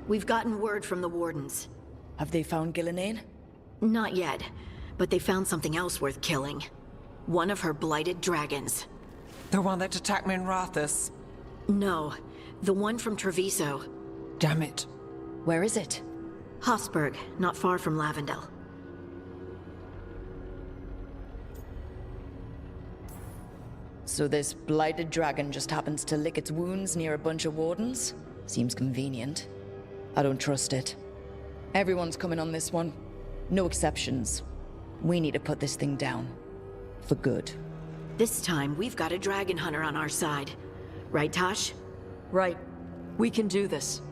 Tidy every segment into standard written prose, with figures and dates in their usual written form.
We've gotten word from the Wardens. Have they found Gillenane? Not yet, but they found something else worth killing. One of her blighted dragons. The one that attacked me in Rothus. No, the one from Treviso. Damn it. Where is it? Hossberg, not far from Lavendel. So this blighted dragon just happens to lick its wounds near a bunch of Wardens? Seems convenient. I don't trust it. Everyone's coming on this one. No exceptions. We need to put this thing down. For good. This time, we've got a dragon hunter on our side. Right, Tosh? Right. We can do this.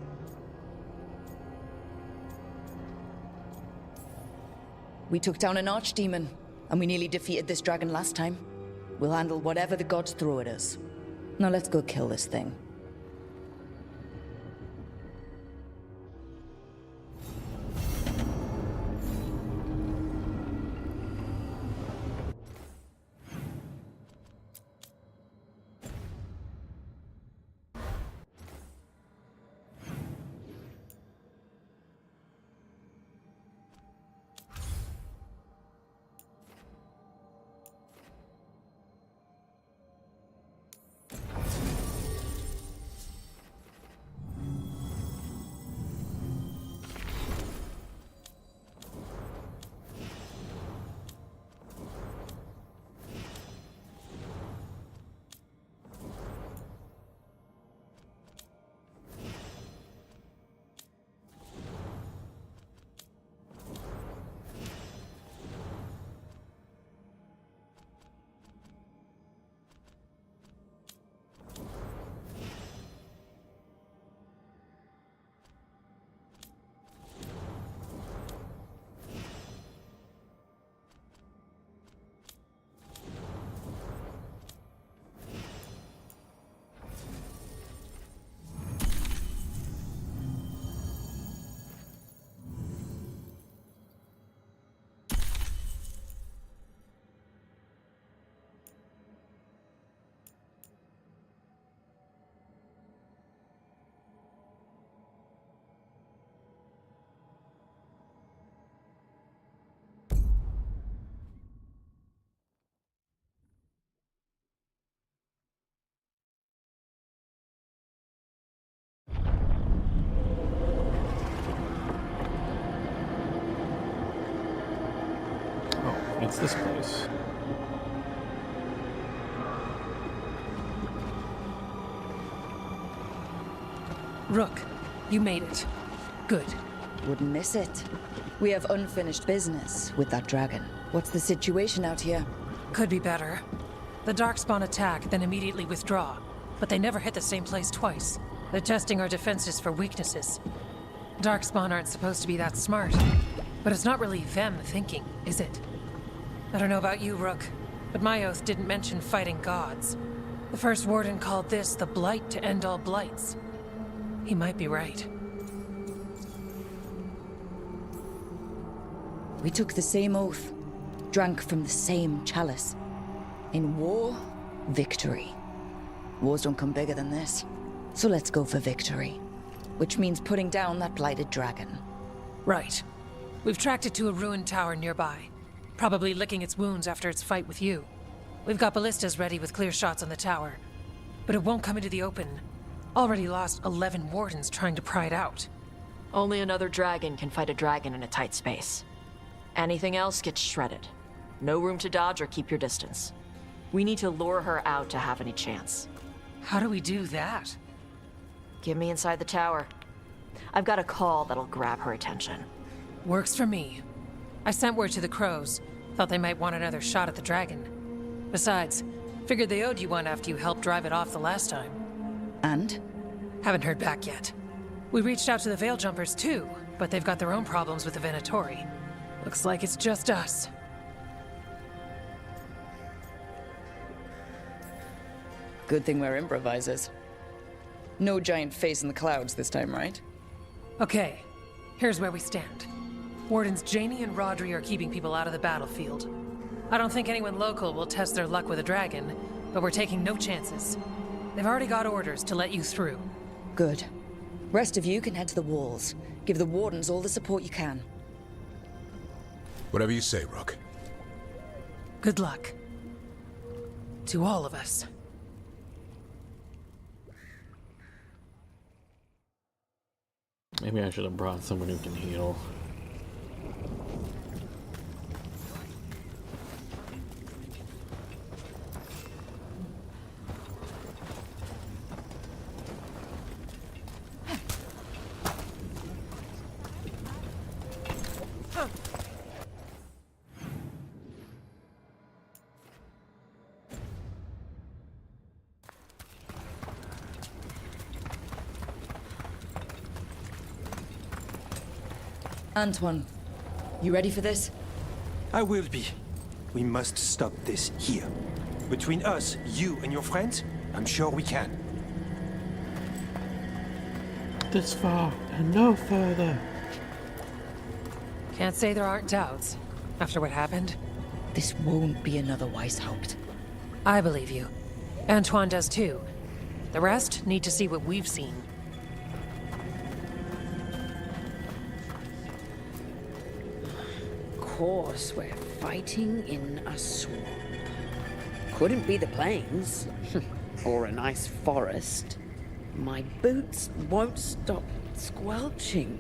We took down an archdemon, and we nearly defeated this dragon last time. We'll handle whatever the gods throw at us. Now let's go kill this thing. It's this place. Rook, you made it. Good. Wouldn't miss it. We have unfinished business with that dragon. What's the situation out here? Could be better. The Darkspawn attack, then immediately withdraw. But they never hit the same place twice. They're testing our defenses for weaknesses. Darkspawn aren't supposed to be that smart. But it's not really them thinking, is it? I don't know about you, Rook, but my oath didn't mention fighting gods. The first warden called this the blight to end all blights. He might be right. We took the same oath, drank from the same chalice. In war, victory. Wars don't come bigger than this. So let's go for victory. Which means putting down that blighted dragon. Right. We've tracked it to a ruined tower nearby. Probably licking its wounds after its fight with you. We've got ballistas ready with clear shots on the tower. But it won't come into the open. Already lost 11 wardens trying to pry it out. Only another dragon can fight a dragon in a tight space. Anything else gets shredded. No room to dodge or keep your distance. We need to lure her out to have any chance. How do we do that? Get me inside the tower. I've got a call that'll grab her attention. Works for me. I sent word to the Crows. Thought they might want another shot at the dragon. Besides, figured they owed you one after you helped drive it off the last time. And? Haven't heard back yet. We reached out to the Veil Jumpers too, but they've got their own problems with the Venatori. Looks like it's just us. Good thing we're improvisers. No giant face in the clouds this time, right? Okay, here's where we stand. Wardens Janie and Rodri are keeping people out of the battlefield. I don't think anyone local will test their luck with a dragon, but we're taking no chances. They've already got orders to let you through. Good. Rest of you can head to the walls. Give the Wardens all the support you can. Whatever you say, Rook. Good luck. To all of us. Maybe I should have brought someone who can heal. Antoine, you ready for this? I will be. We must stop this here. Between us, you and your friends, I'm sure we can. This far and no further. Can't say there aren't doubts. After what happened, This won't be another Weishaupt. I believe you. Antoine does too. The rest need to see what we've seen. Of course, we're fighting in a swamp. Couldn't be the plains. Or a nice forest. My boots won't stop squelching.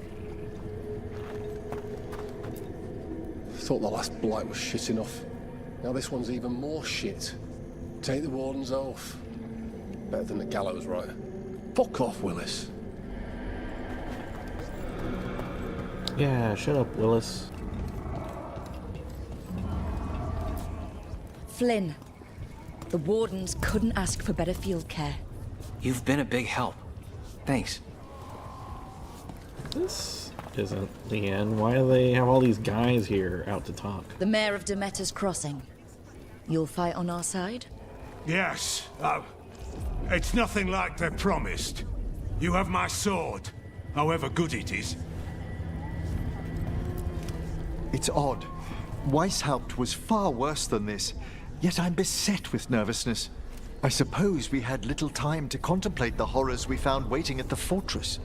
Thought the last blight was shit enough. Now this one's even more shit. Take the Warden's oath. Better than the gallows, right? Fuck off, Willis. Yeah, shut up, Willis. Flynn, the Wardens couldn't ask for better field care. You've been a big help. Thanks. This isn't the end. Why do they have all these guys here out to talk? The mayor of Demeter's Crossing. You'll fight on our side? Yes. It's nothing like they promised. You have my sword, however good it is. It's odd. Weishaupt was far worse than this, yet I'm beset with nervousness. I suppose we had little time to contemplate the horrors we found waiting at the fortress.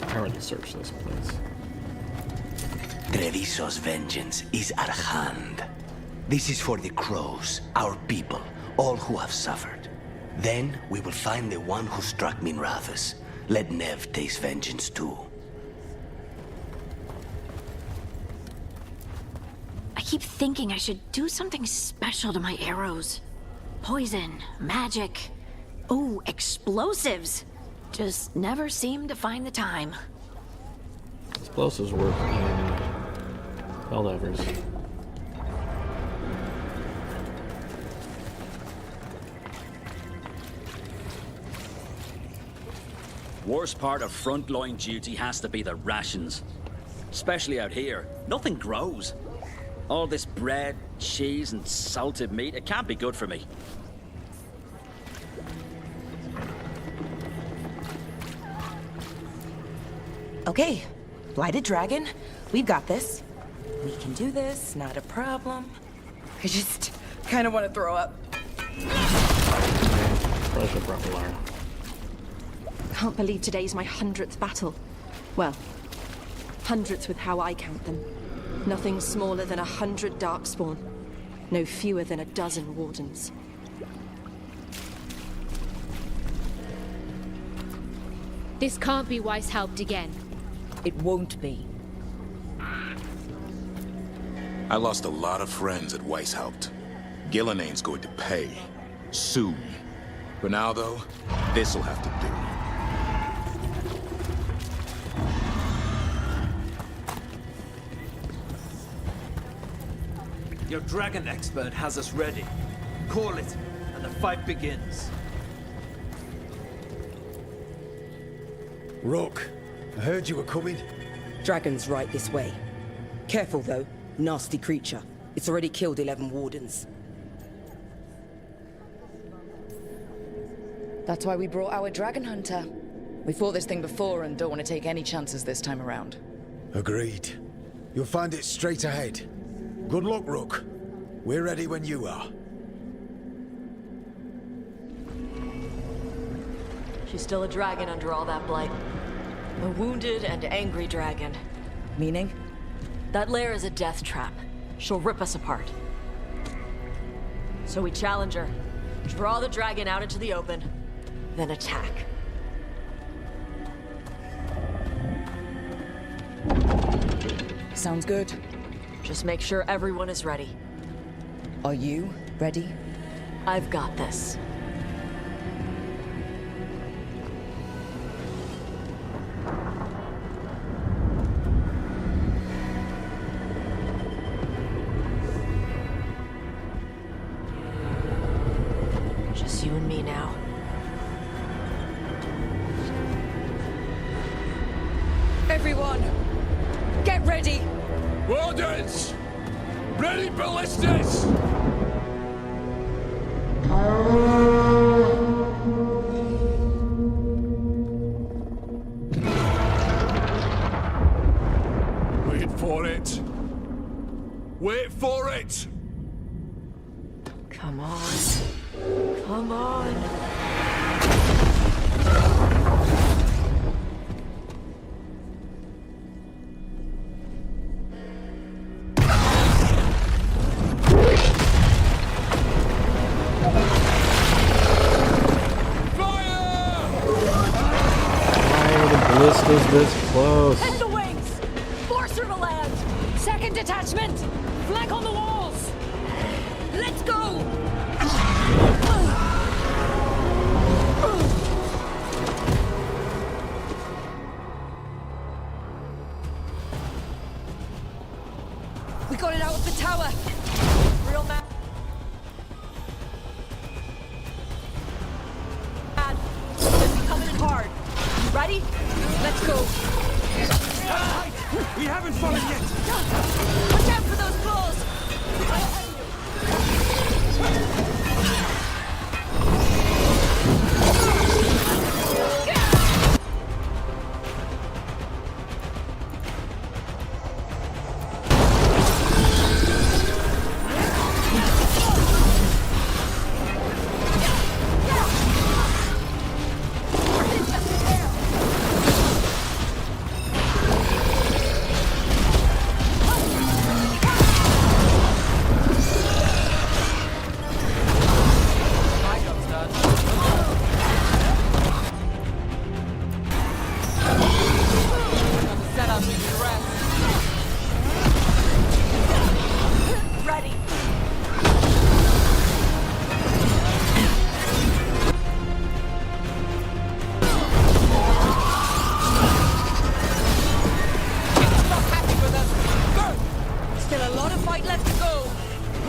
I already searched this place. Treviso's vengeance is at hand. This is for the Crows, our people, all who have suffered. Then we will find the one who struck Minrathous. Let Nev taste vengeance too. I keep thinking I should do something special to my arrows. Poison, magic, oh, explosives. Just never seem to find the time. Explosives work in Helldivers. Worst part of frontline duty has to be the rations. Especially out here. Nothing grows. All this bread, cheese, and salted meat, it can't be good for me. Okay, Blighted Dragon, we've got this. We can do this, not a problem. I just kind of want to throw up. Probably should have brought Lara. Can't believe today's my 100th battle. Well, hundreds with how I count them. Nothing smaller than 100 Darkspawn. No fewer than a dozen Wardens. This can't be Weishaupt again. It won't be. I lost a lot of friends at Weishaupt. Gillenane's going to pay. Soon. For now, though, this'll have to do. Your dragon expert has us ready. Call it, and the fight begins. Rook, I heard you were coming. Dragon's right this way. Careful, though. Nasty creature. It's already killed 11 wardens. That's why we brought our dragon hunter. We fought this thing before and don't want to take any chances this time around. Agreed. You'll find it straight ahead. Good luck, Rook. We're ready when you are. She's still a dragon under all that blight. A wounded and angry dragon. Meaning? That lair is a death trap. She'll rip us apart. So we challenge her, draw the dragon out into the open, then attack. Sounds good. Just make sure everyone is ready. Are you ready? I've got this. Just you and me now. Everyone, get ready! Wardens! Ready ballistas! Wait for it! Wait for it! Come on. Come on. Ballistas this close. Hit the wings! Force her to land! Second detachment! Flank on the walls! Let's go! We got it out of the tower! Real man. This is coming in hard. You ready? Let's go! We haven't fallen yet! Watch out for those claws! Ready. Still a lot of fight left to go.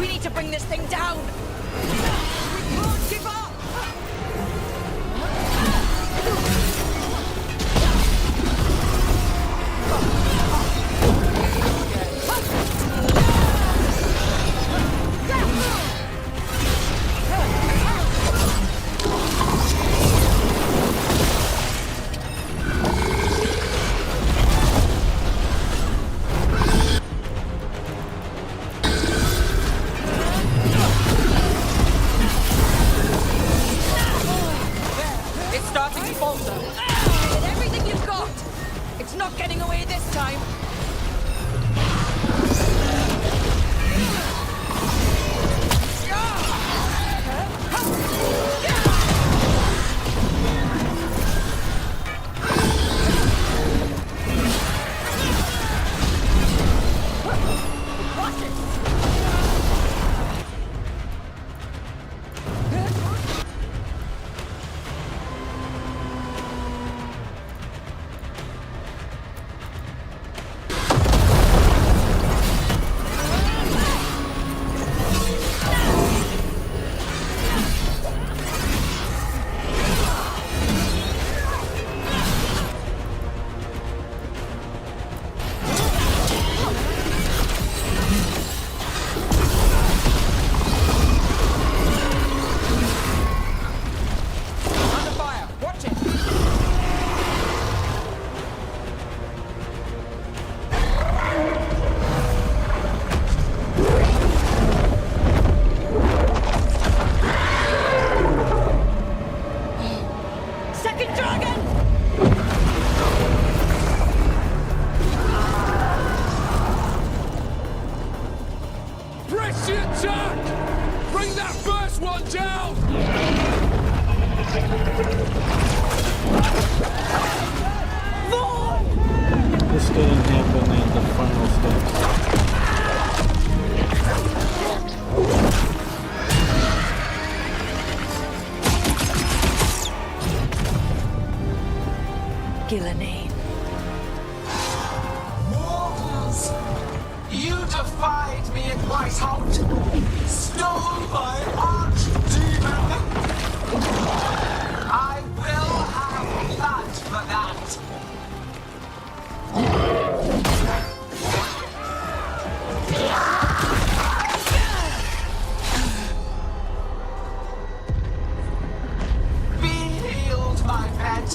We need to bring this thing down. We can't give up. It's starting to falter. Get everything you've got. It's not getting away this time. This didn't happen in the final steps. Gillenane. Mortals! You defied me at Whitehaunt! Stole my archdemon! I will have blood for that! Be healed, my pet!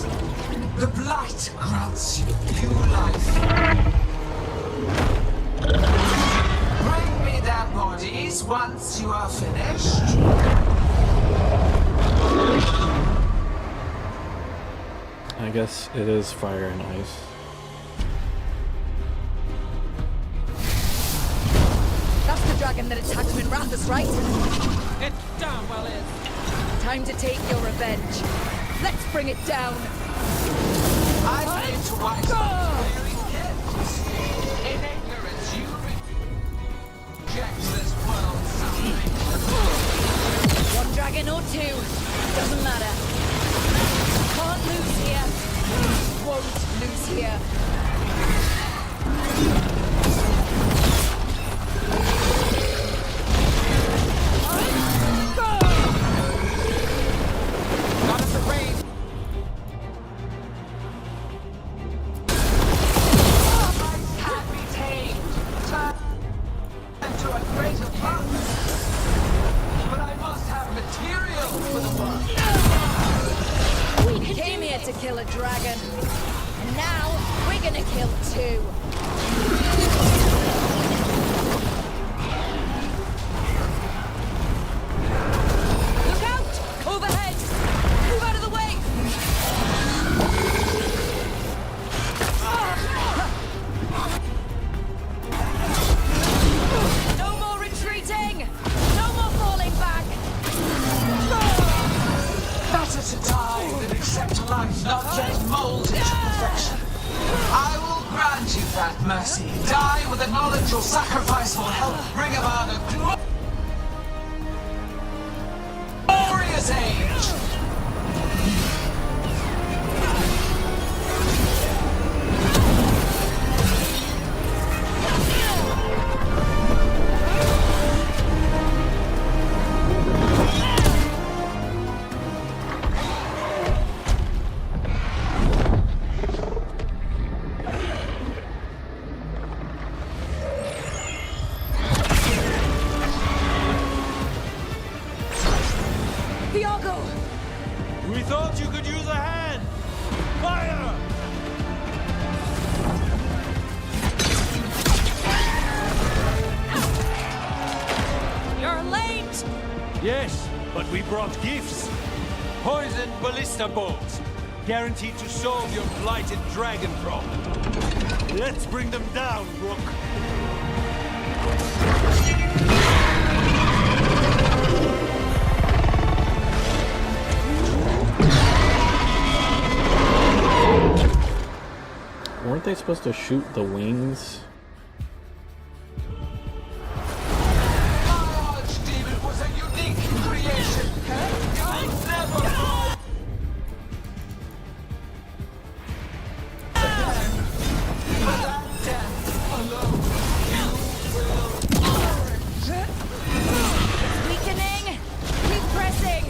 The blight grants you new life. Bring me their bodies once you are finished. I guess it is fire and ice. That's the dragon that attacked Minrathous, right? It damn well is. Time to take your revenge. Let's bring it down. I've been to Whitehaunt weary kids. In ignorance, you reject this world's suffering. One dragon or two, doesn't matter. Can't lose here. Won't lose here. Not at the range. Can't be tamed. Turn into a greater purpose. But I must have material for the work. We came here to kill a dragon. And now we're gonna kill two. Look out! Overhead! Move out of the way! No more retreating! No more falling back! Better to die than accept a life not yet molded to perfection. I will grant you that mercy. Die with the knowledge your sacrifice will help bring about a glorious age. We thought you could use a hand! Fire! You're late! Yes, but we brought gifts. Poison ballista bolts. Guaranteed to solve your blighted dragon problem. Let's bring them down, Rook. Weren't they supposed to shoot the wings? My archdemon was a unique creation. I'll never fall. For that death alone, you will Weakening! Keep pressing!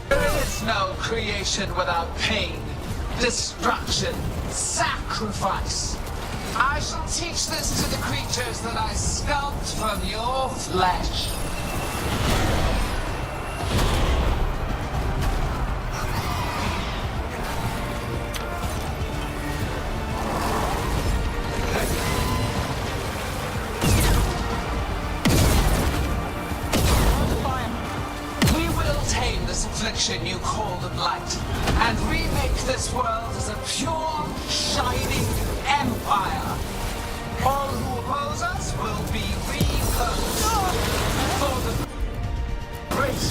There is no creation without pain, destruction, sacrifice. I shall teach this to the creatures that I sculpt from your flesh. call the Blight and remake this world as a pure, shining empire. All who oppose us will be repurposed for the great.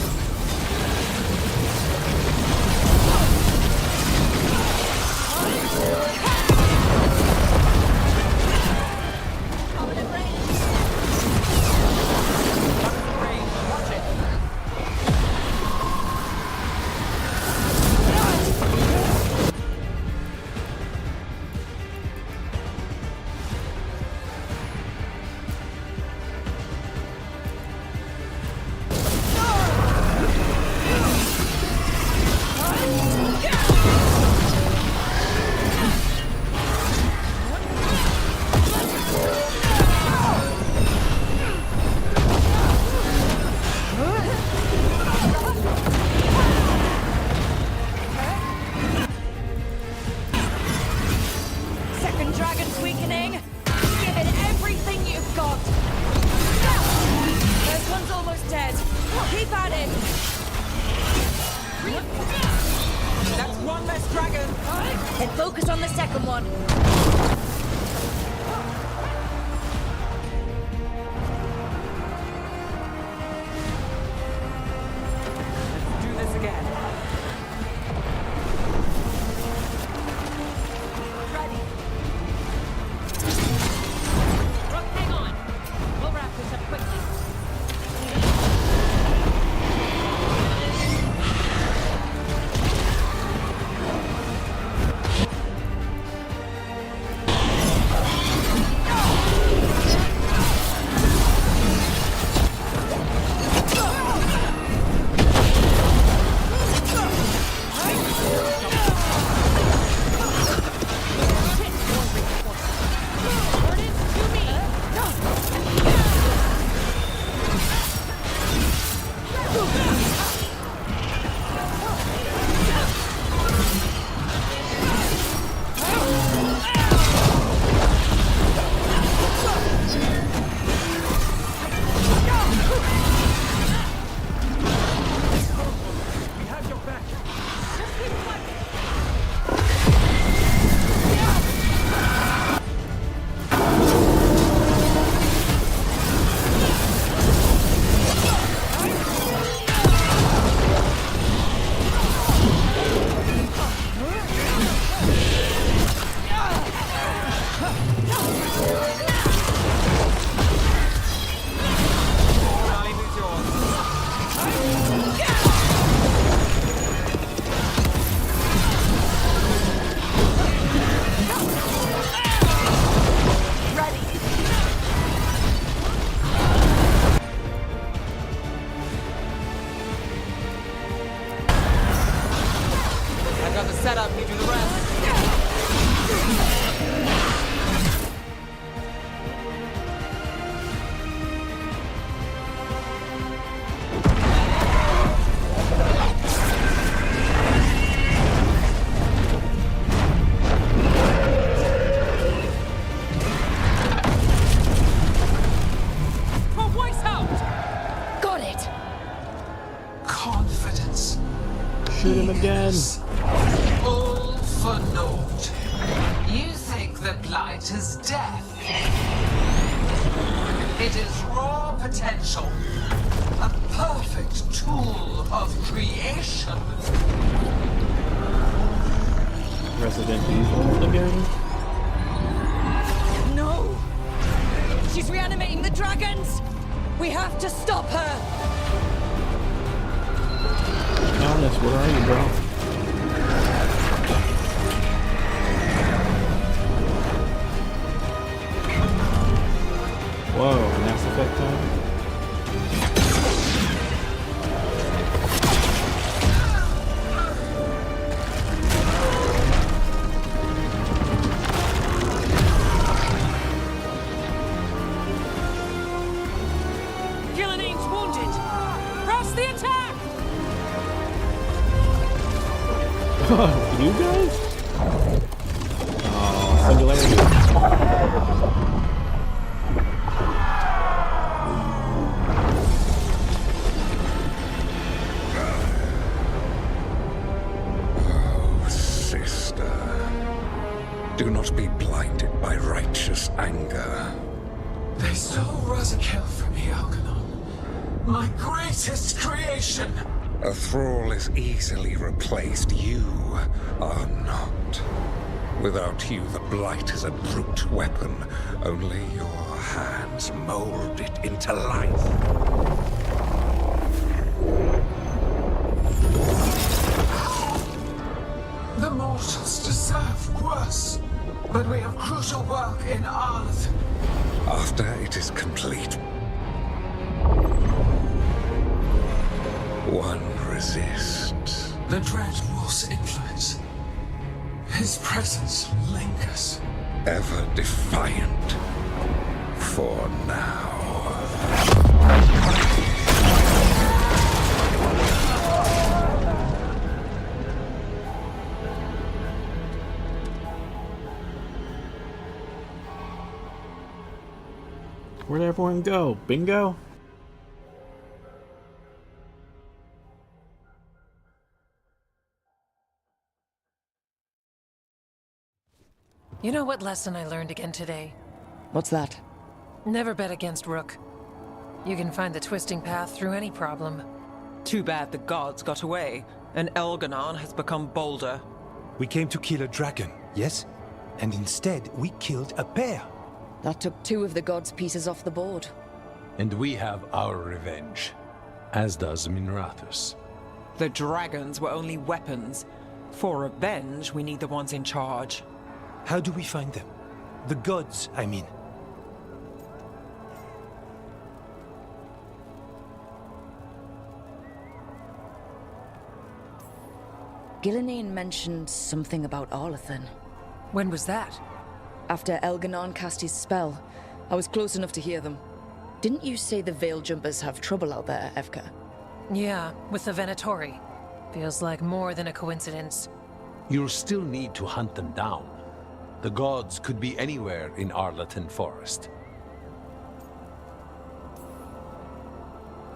Again. All for naught. You think the Blight is death. It is raw potential. A perfect tool of creation. Resident Evil again? No! She's reanimating the dragons! We have to stop her! Honest, where are you, bro? Whoa, Mass Effect time? Gillanane's wounded! Press the attack! You guys? Oh, Singularity. Do not be blinded by righteous anger. They stole Razakil from me, Elganon. My greatest creation! A thrall is easily replaced. You are not. Without you, the Blight is a brute weapon. Only your hands mold it into life. The mortals deserve worse. But we have crucial work in Arlathan. After it is complete, one resists. The Dread Wolf's influence. His presence lingers. Ever defiant. For now. Where'd everyone go? Bingo? You know what lesson I learned again today? What's that? Never bet against Rook. You can find the twisting path through any problem. Too bad the gods got away, and Elganon has become bolder. We came to kill a dragon, yes? And instead, we killed a bear. That took 2 of the gods' pieces off the board. And we have our revenge, as does Minrathous. The dragons were only weapons. For revenge, we need the ones in charge. How do we find them? The gods, I mean. Gillenane mentioned something about Arlathan. When was that? After Elganon cast his spell. I was close enough to hear them. Didn't you say the Veil Jumpers have trouble out there, Evka? Yeah, with the Venatori. Feels like more than a coincidence. You'll still need to hunt them down. The gods could be anywhere in Arlathan Forest.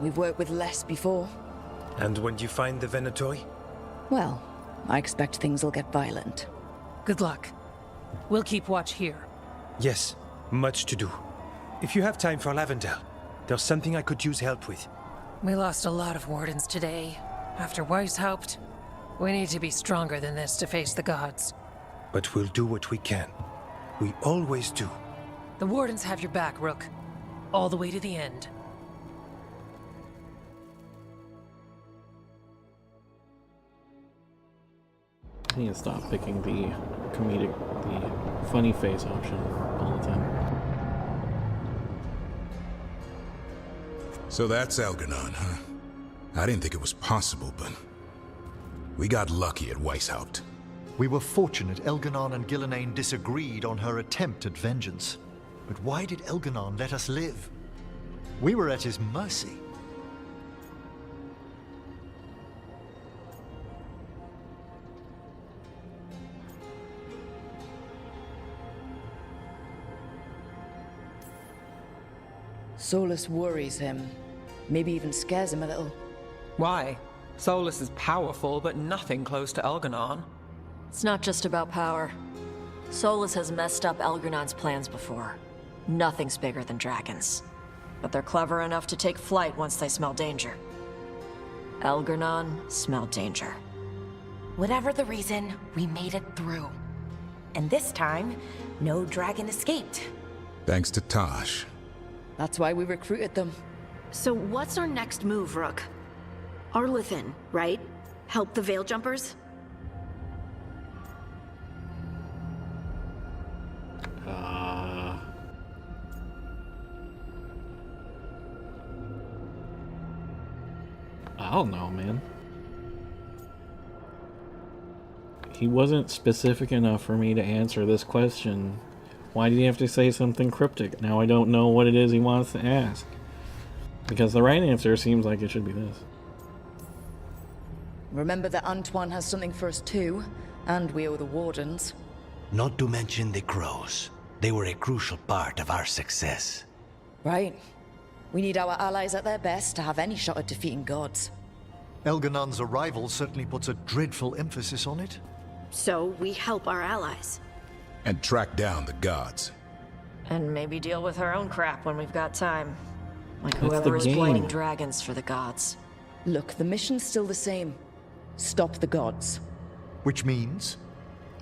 We've worked with less before. And when you find the Venatori? Well, I expect things will get violent. Good luck. We'll keep watch here. Yes, much to do. If you have time for Lavendel, there's something I could use help with. We lost a lot of wardens today. After Weishaupt, we need to be stronger than this to face the gods. But we'll do what we can. We always do. The wardens have your back, Rook. All the way to the end. I need to stop picking the funny face option all the time. So that's Elganon, huh? I didn't think it was possible, but we got lucky at Weishaupt. We were fortunate Elganon and Gillenane disagreed on her attempt at vengeance. But why did Elganon let us live? We were at his mercy. Solas worries him. Maybe even scares him a little. Why? Solas is powerful, but nothing close to Elganon. It's not just about power. Solas has messed up Elganon's plans before. Nothing's bigger than dragons. But they're clever enough to take flight once they smell danger. Elganon smelled danger. Whatever the reason, we made it through. And this time, no dragon escaped. Thanks to Tosh. That's why we recruited them. So what's our next move, Rook? Arlathan, right? Help the Veil Jumpers? I don't know, man. He wasn't specific enough for me to answer this question. Why did he have to say something cryptic? Now I don't know what it is he wants to ask. Because the right answer seems like it should be this. Remember that Antoine has something for us too, and we owe the Wardens. Not to mention the Crows. They were a crucial part of our success. Right. We need our allies at their best to have any shot at defeating gods. Elganon's arrival certainly puts a dreadful emphasis on it. So we help our allies. And track down the gods. And maybe deal with our own crap when we've got time. Like That's whoever the is game. playing dragons for the gods. Look, the mission's still the same. Stop the gods. Which means?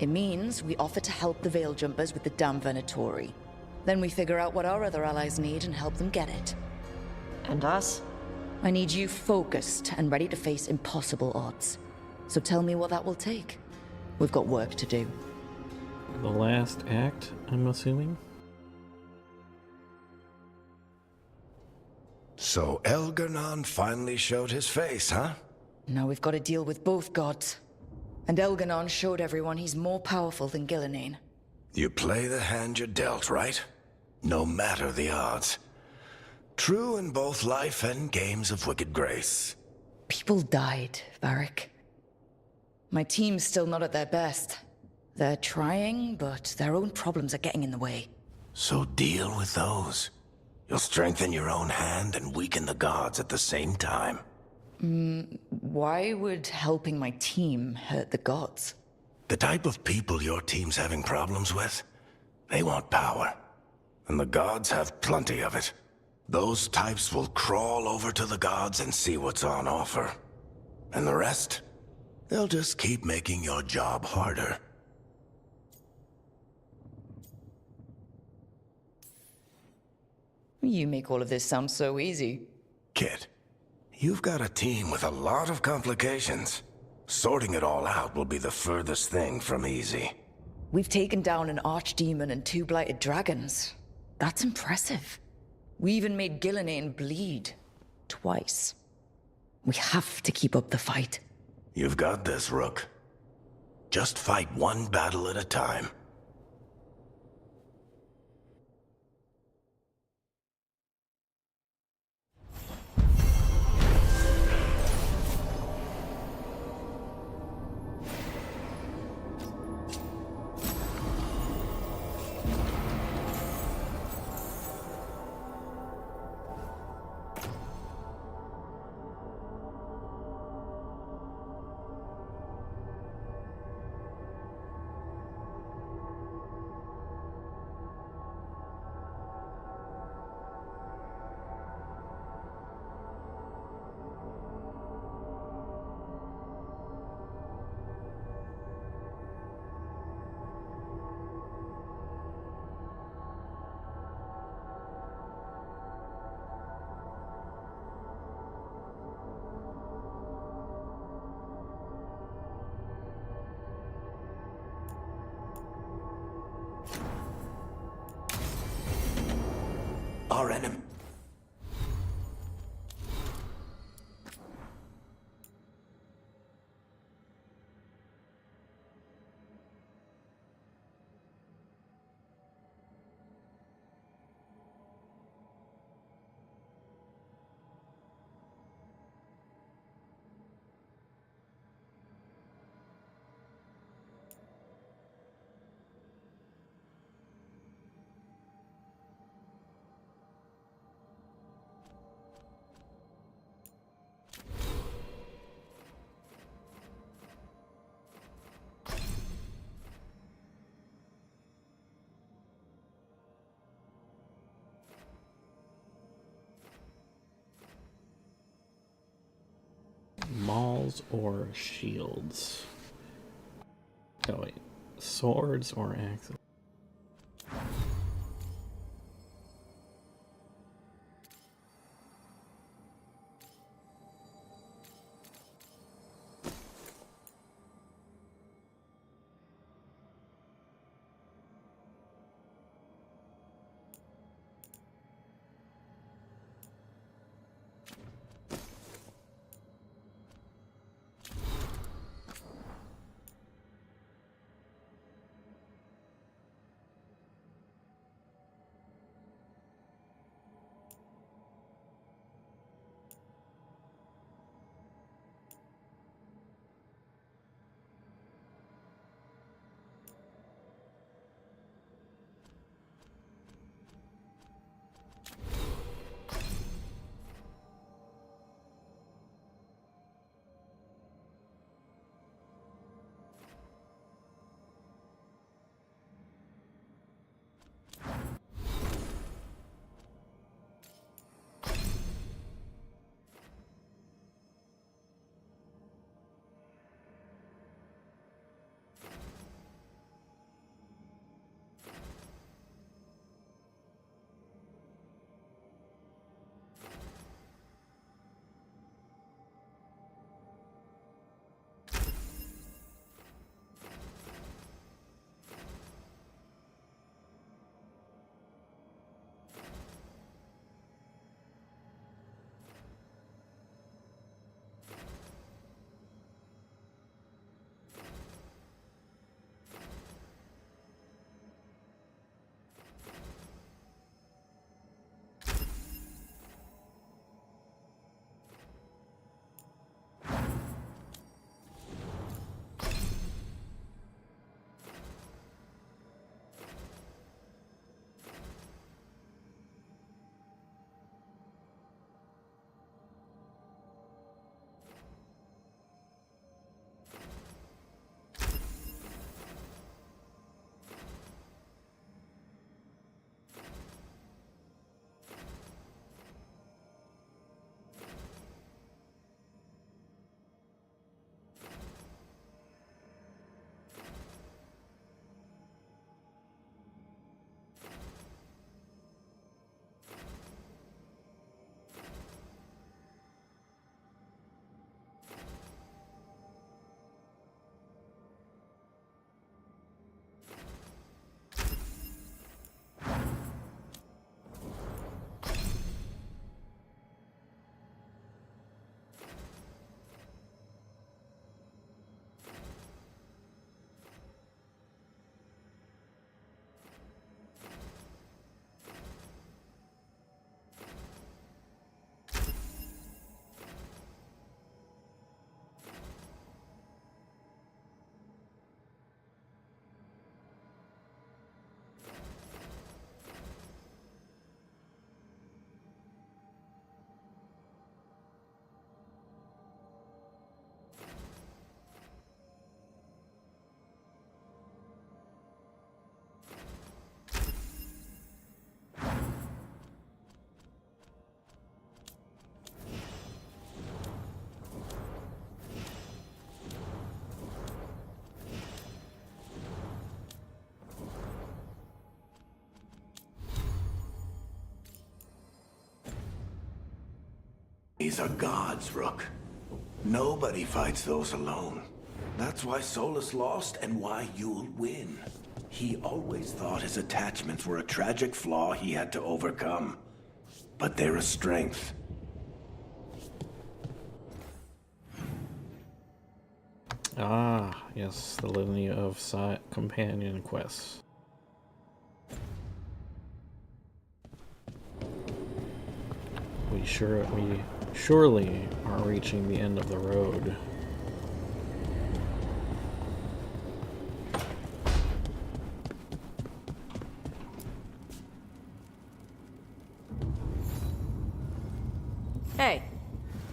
It means we offer to help the Veil Jumpers with the damn Venatori. Then we figure out what our other allies need and help them get it. And us? I need you focused and ready to face impossible odds. So tell me what that will take. We've got work to do. The last act, I'm assuming? So Elgar'nan finally showed his face, huh? Now we've got to deal with both gods. And Elgar'nan showed everyone he's more powerful than Gillenane. You play the hand you're dealt, right? No matter the odds. True in both life and games of wicked grace. People died, Varric. My team's still not at their best. They're trying, but their own problems are getting in the way. So deal with those. You'll strengthen your own hand and weaken the gods at the same time. Why would helping my team hurt the gods? The type of people your team's having problems with, they want power. And the gods have plenty of it. Those types will crawl over to the gods and see what's on offer. And the rest, they'll just keep making your job harder. You make all of this sound so easy. Kid, you've got a team with a lot of complications. Sorting it all out will be the furthest thing from easy. We've taken down an archdemon and 2 blighted dragons. That's impressive. We even made Gillenane bleed. Twice. We have to keep up the fight. You've got this, Rook. Just fight one battle at a time. Our enemy. Mauls or shields? Oh wait, swords or axes? These are gods, Rook. Nobody fights those alone. That's why Solus lost and why you'll win. He always thought his attachments were a tragic flaw he had to overcome. But they're a strength. Ah, yes, the Litany of Companion Quests. We surely are reaching the end of the road. Hey,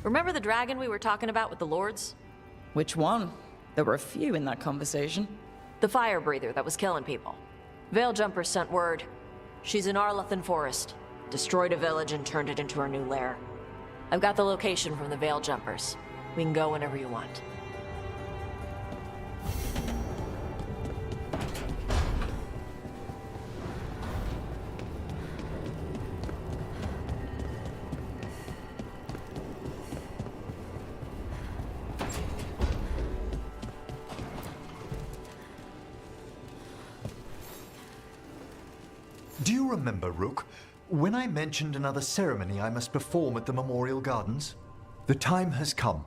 remember the dragon we were talking about with the lords? Which one? There were a few in that conversation. The fire breather that was killing people. Veil Jumpers sent word. She's in Arlathan Forest. Destroyed a village and turned it into her new lair. I've got the location from the Veil Jumpers. We can go whenever you want. Do you remember, Rook, when I mentioned another ceremony I must perform at the Memorial Gardens? The time has come.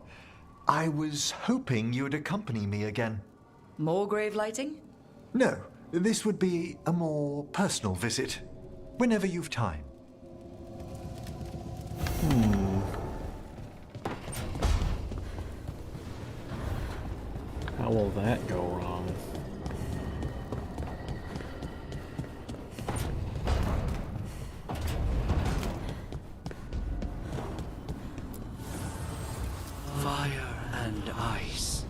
I was hoping you'd accompany me again. More grave lighting? No, this would be a more personal visit. Whenever you've time. How will that go wrong? Fire and ice,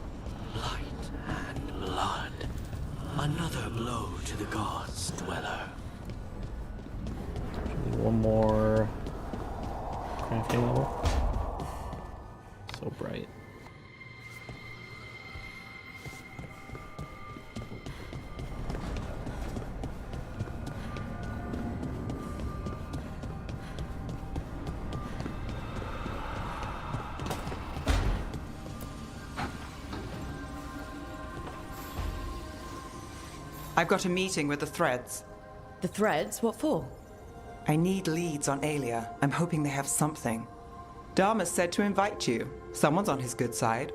light and blood. Another blow to the gods' dweller. One more crafting level. So bright. I've got a meeting with the Threads. The Threads? What for? I need leads on Aelia. I'm hoping they have something. Dharma said to invite you. Someone's on his good side.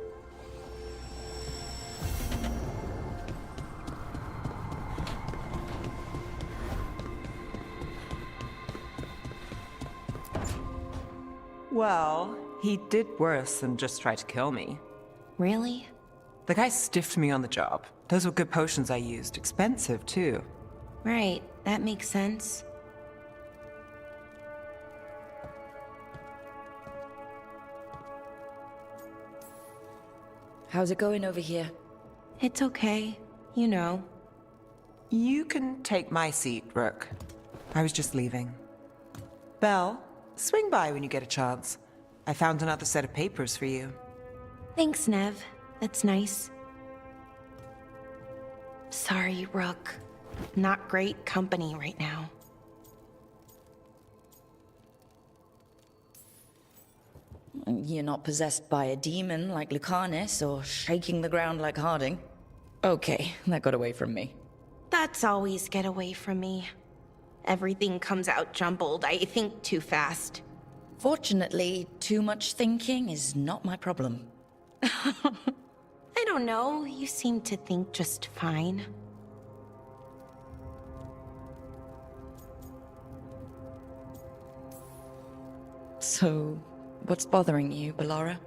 Well, he did worse than just try to kill me. Really? The guy stiffed me on the job. Those were good potions I used. Expensive, too. Right, that makes sense. How's it going over here? It's okay. You know. You can take my seat, Rook. I was just leaving. Belle, swing by when you get a chance. I found another set of papers for you. Thanks, Nev. That's nice. Sorry, Rook. Not great company right now. You're not possessed by a demon like Lucanus or shaking the ground like Harding. Okay, that got away from me. That's always get away from me. Everything comes out jumbled. I think too fast. Fortunately, too much thinking is not my problem. I don't know. You seem to think just fine. So, what's bothering you, Bellara?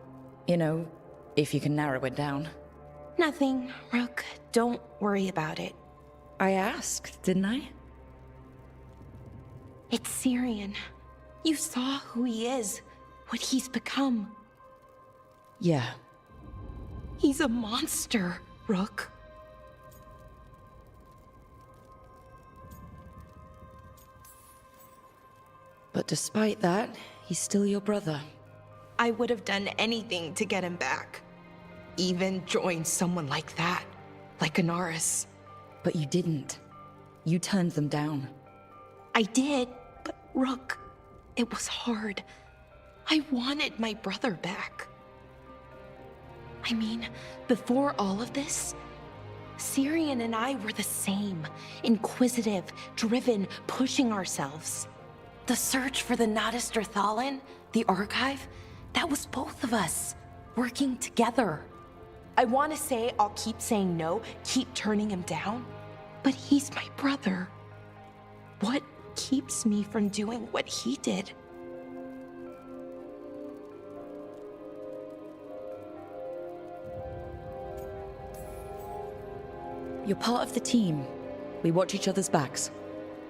You know, if you can narrow it down. Nothing, Rook. Don't worry about it. I asked, didn't I? It's Syrian. You saw who he is, what he's become. Yeah. He's a monster, Rook. But despite that, he's still your brother. I would have done anything to get him back. Even join someone like that, like Anaris. But you didn't. You turned them down. I did, but Rook, it was hard. I wanted my brother back. I mean, before all of this, Syrian and I were the same. Inquisitive, driven, pushing ourselves. The search for the Nadas Thalin, the archive, that was both of us, working together. I want to say I'll keep saying no, keep turning him down, but he's my brother. What keeps me from doing what he did? You're part of the team. We watch each other's backs.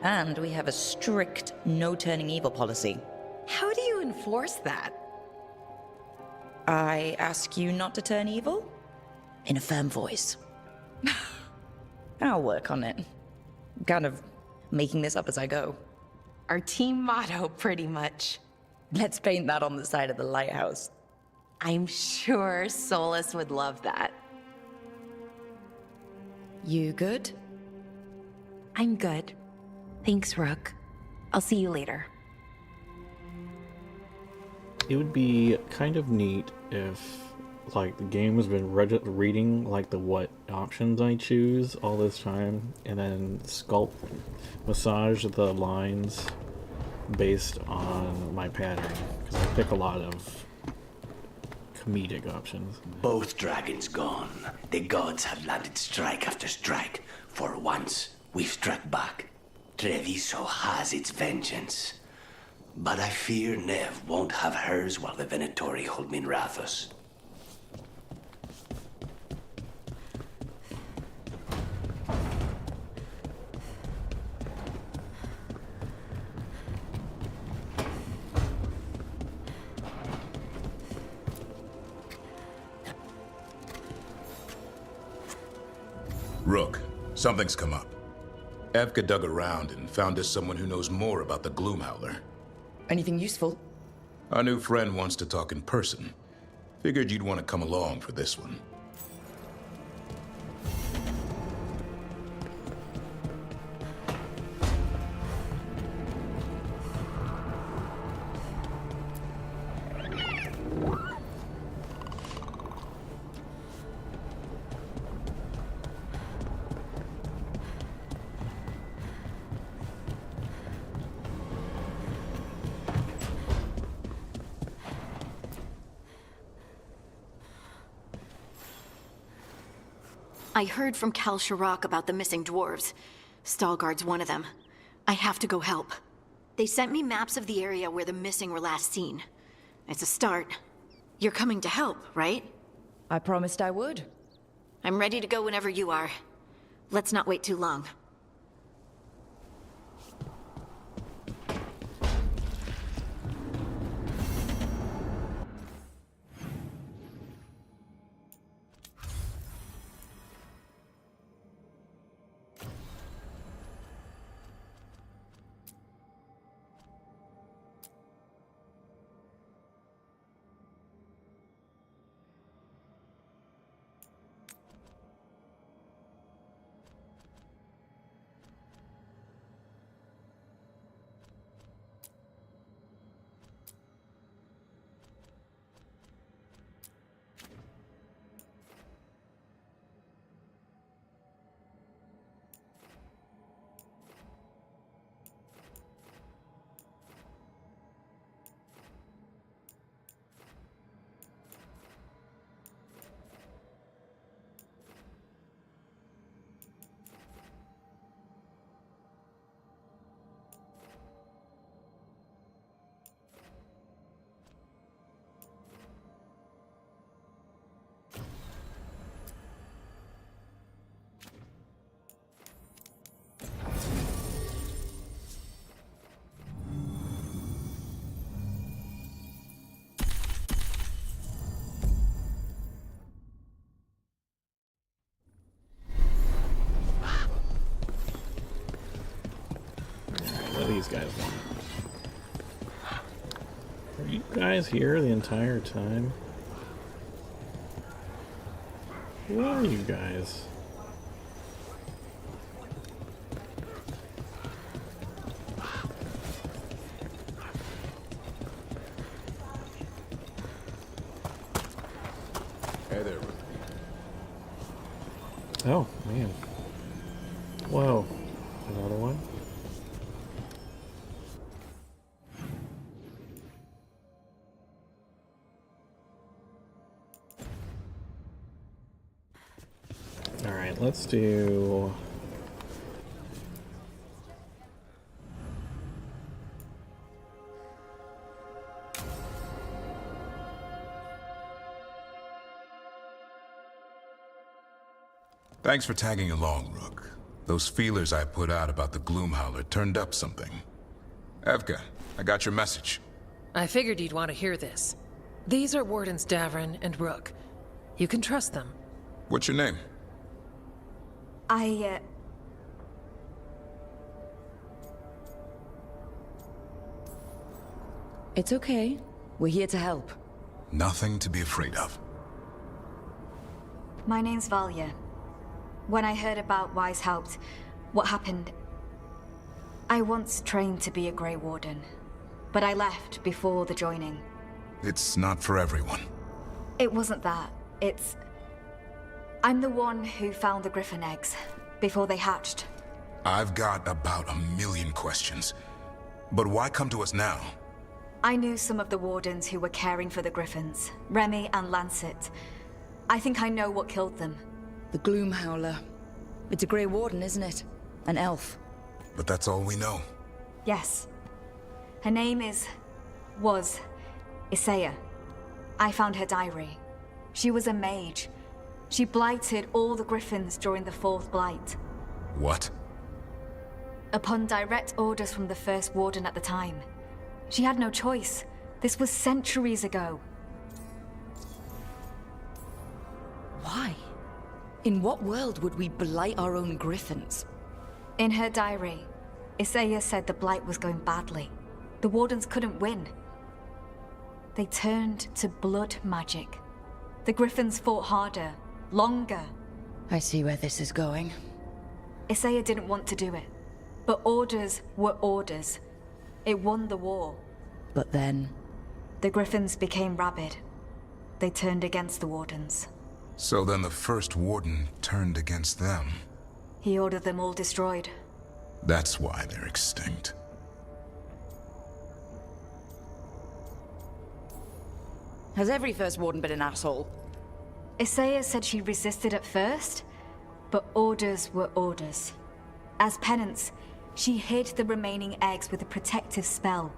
And we have a strict no turning evil policy. How do you enforce that? I ask you not to turn evil? In a firm voice. I'll work on it. Kind of making this up as I go. Our team motto, pretty much. Let's paint that on the side of the lighthouse. I'm sure Solus would love that. You good? I'm good. Thanks, Rook. I'll see you later. It would be kind of neat if, like, the game has been reading, like, the what options I choose all this time, and then massage the lines based on my pattern, because I pick a lot of comedic options. Both dragons gone. The gods have landed strike after strike. For once, we've struck back. Treviso has its vengeance. But I fear Nev won't have hers while the Venatori hold Minrathous. Rook, something's come up. Evka dug around and found us someone who knows more about the Gloomhowler. Anything useful? Our new friend wants to talk in person. Figured you'd want to come along for this one. I heard from Kal Sharok about the missing dwarves. Stalgard's one of them. I have to go help. They sent me maps of the area where the missing were last seen. It's a start. You're coming to help, right? I promised I would. I'm ready to go whenever you are. Let's not wait too long. These guys want. Are you guys here the entire time? Who are you guys? Oh, man. Whoa. Another one? Alright, let's do... Thanks for tagging along, Rook. Those feelers I put out about the Gloomhowler turned up something. Evka, I got your message. I figured you'd want to hear this. These are Wardens Davrin and Rook. You can trust them. What's your name? It's okay. We're here to help. Nothing to be afraid of. My name's Valya. When I heard about Weishaupt, what happened... I once trained to be a Grey Warden, but I left before the joining. It's not for everyone. It wasn't that. It's... I'm the one who found the Griffin eggs, before they hatched. I've got about 1 million questions. But why come to us now? I knew some of the Wardens who were caring for the Griffins, Remy and Lancet. I think I know what killed them. The Gloomhowler. It's a Grey Warden, isn't it? An elf. But that's all we know. Yes. Her name was Isaiah. I found her diary. She was a mage. She blighted all the Griffins during the Fourth Blight. What? Upon direct orders from the First Warden at the time. She had no choice. This was centuries ago. Why? In what world would we blight our own Griffins? In her diary, Isaiah said the Blight was going badly. The Wardens couldn't win. They turned to blood magic. The Griffins fought harder, longer. I see where this is going. Isaiah didn't want to do it. But orders were orders. It won the war. But then... The Griffins became rabid. They turned against the Wardens. So then the First Warden turned against them. He ordered them all destroyed. That's why they're extinct. Has every First Warden been an asshole? Isaiah said she resisted at first, but orders were orders. As penance, she hid the remaining eggs with a protective spell.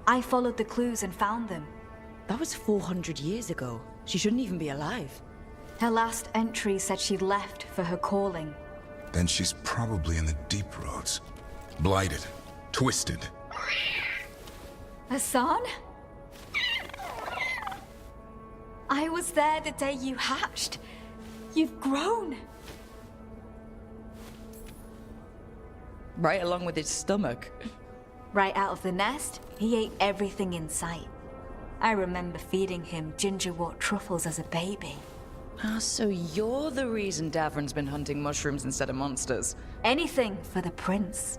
I followed the clues and found them. That was 400 years ago. She shouldn't even be alive. Her last entry said she'd left for her calling. Then she's probably in the Deep Roads. Blighted. Twisted. Hassan? I was there the day you hatched. You've grown. Right along with his stomach. Right out of the nest, he ate everything in sight. I remember feeding him gingerwort truffles as a baby. Ah, so you're the reason Davrin's been hunting mushrooms instead of monsters. Anything for the prince.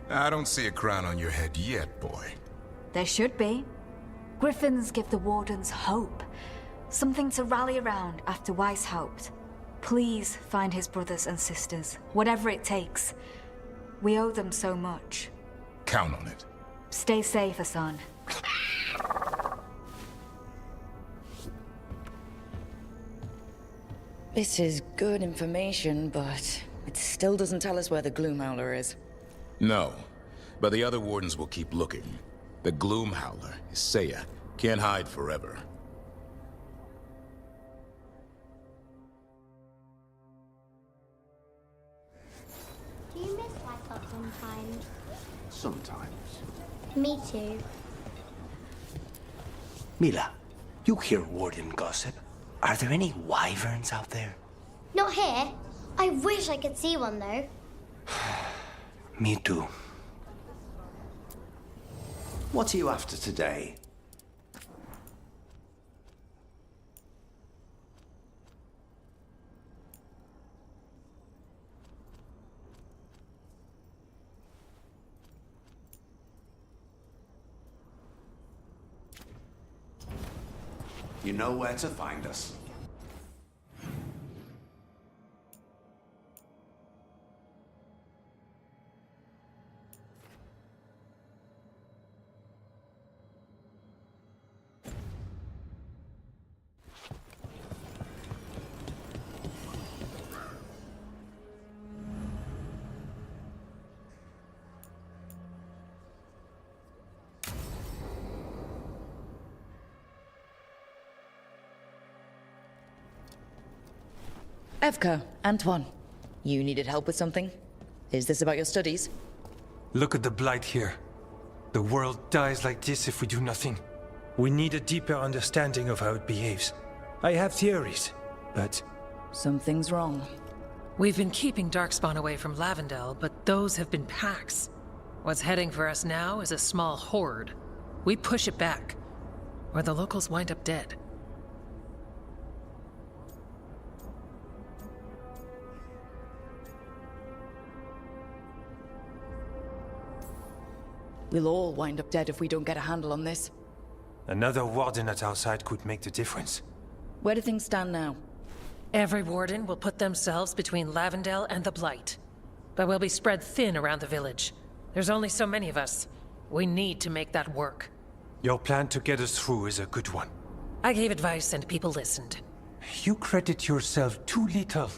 I don't see a crown on your head yet, boy. There should be. Griffins give the Wardens hope. Something to rally around after Weishaupt. Please find his brothers and sisters, whatever it takes. We owe them so much. Count on it. Stay safe, Hassan. This is good information, but it still doesn't tell us where the Gloomhowler is. No, but the other Wardens will keep looking. The Gloomhowler, Isaiah, can't hide forever. Do you miss Weishaupt sometimes? Sometimes. Me too. Mila, you hear Warden gossip. Are there any wyverns out there? Not here. I wish I could see one though. Me too. What are you after today? You know where to find us. Evka, Antoine, you needed help with something? Is this about your studies? Look at the blight here. The world dies like this if we do nothing. We need a deeper understanding of how it behaves. I have theories, but... Something's wrong. We've been keeping Darkspawn away from Lavendel, but those have been packs. What's heading for us now is a small horde. We push it back, or the locals wind up dead. We'll all wind up dead if we don't get a handle on this. Another warden at our side could make the difference. Where do things stand now? Every warden will put themselves between Lavendel and the Blight. But we'll be spread thin around the village. There's only so many of us. We need to make that work. Your plan to get us through is a good one. I gave advice and people listened. You credit yourself too little.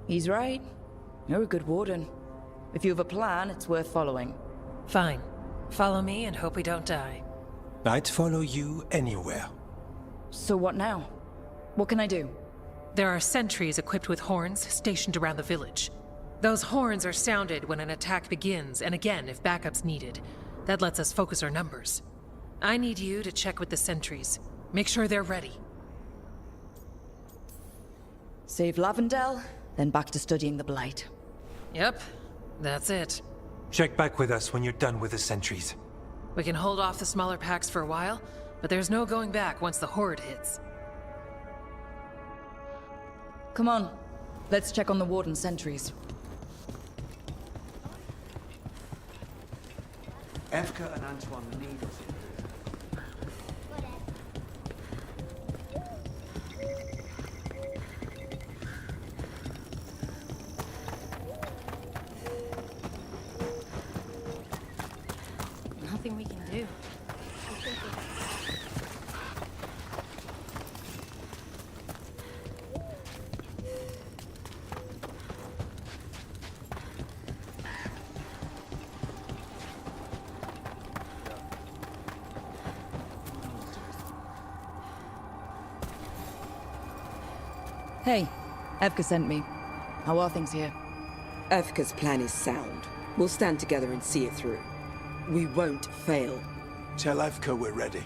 He's right. You're a good warden. If you have a plan, it's worth following. Fine. Follow me and hope we don't die. I'd follow you anywhere. So what now? What can I do? There are sentries equipped with horns stationed around the village. Those horns are sounded when an attack begins, and again if backup's needed. That lets us focus our numbers. I need you to check with the sentries. Make sure they're ready. Save Lavendel, then back to studying the Blight. Yep, that's it. Check back with us when you're done with the sentries. We can hold off the smaller packs for a while, but there's no going back once the horde hits. Come on, let's check on the warden sentries. Evka and Antoine need us. Nothing we can do. Hey, Evka sent me. How are things here? Evka's plan is sound. We'll stand together and see it through. We won't fail. Tell Evka we're ready.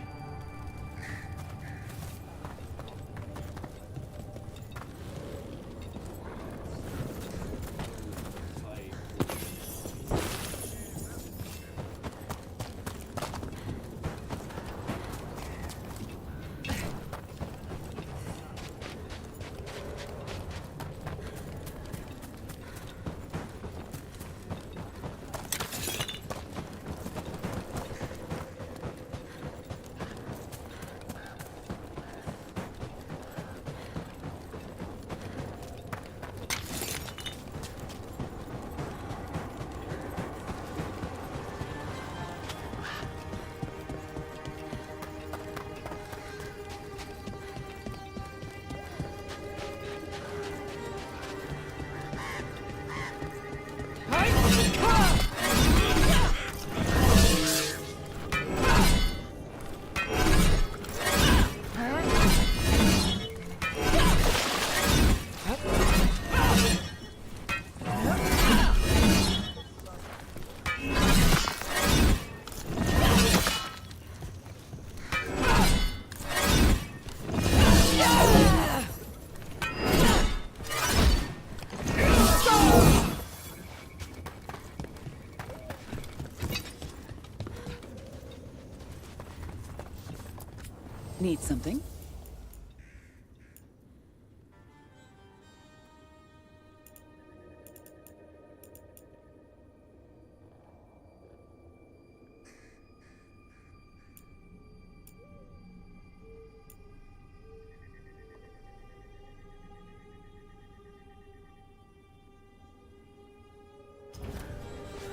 Need something?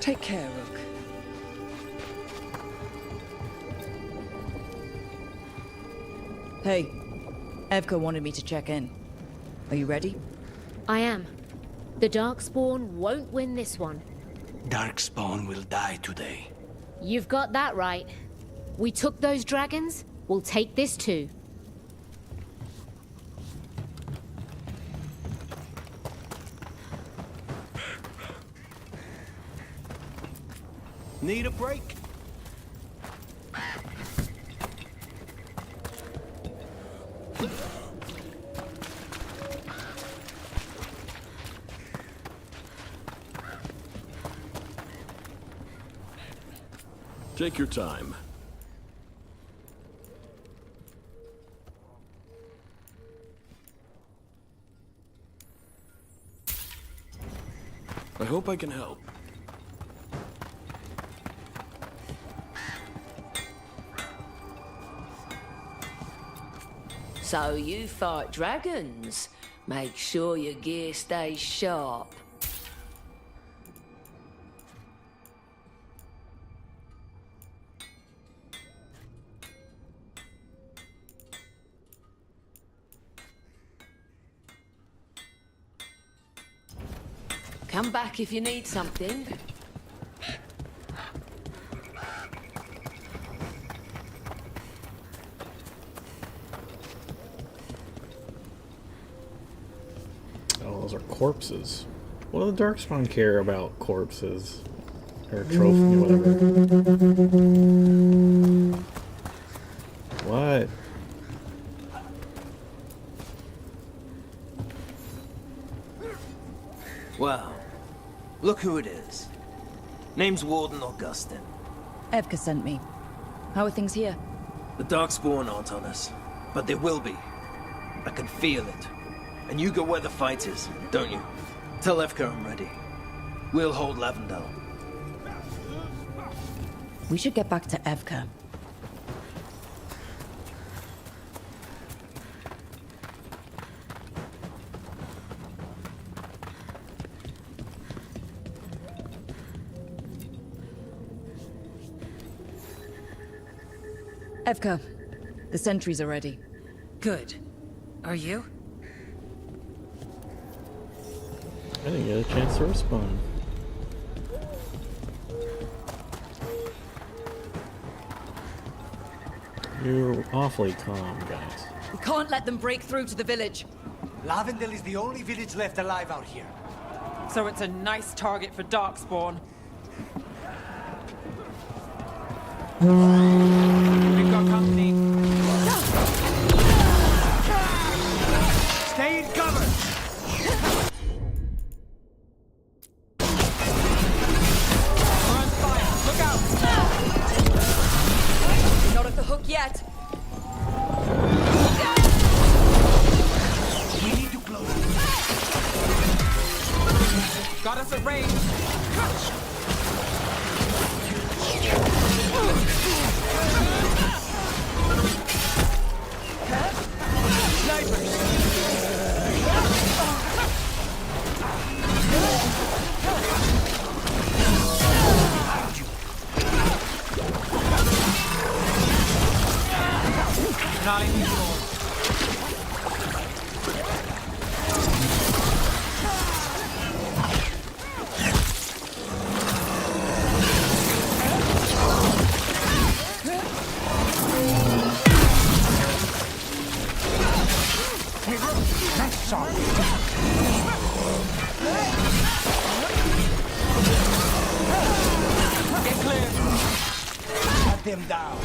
Take care, Rook. Hey, Evka wanted me to check in. Are you ready? I am. The Darkspawn won't win this one. Darkspawn will die today. You've got that right. We took those dragons, we'll take this too. Need a break? Take your time. I hope I can help. So you fight dragons? Make sure your gear stays sharp. Come back if you need something. Oh, those are corpses. What do the Darkspawn care about corpses? Or trophy, whatever. What? Wow. Look who it is. Name's Warden Augustin. Evka sent me. How are things here? The Darkspawn aren't on us, but they will be. I can feel it. And you go where the fight is, don't you? Tell Evka I'm ready. We'll hold Lavendel. We should get back to Evka. Evka, the sentries are ready. Good. Are you? I didn't get a chance to respond. You're awfully calm, guys. We can't let them break through to the village. Lavendel is the only village left alive out here. So it's a nice target for Darkspawn. We've got company. Stay in cover! We're on fire. Look out! Not at the hook yet. We need to close it. Got us at range. Not unusual. Hey, look! Nice shot! Get clear. Cut them down.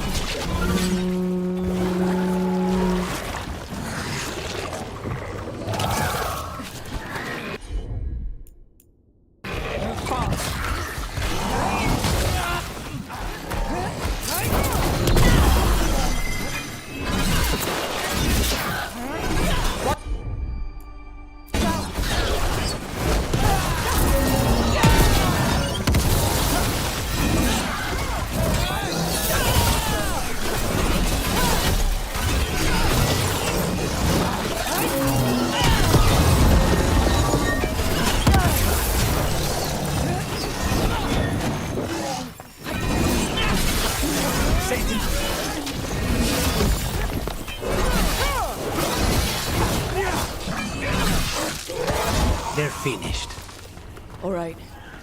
They're finished. All right.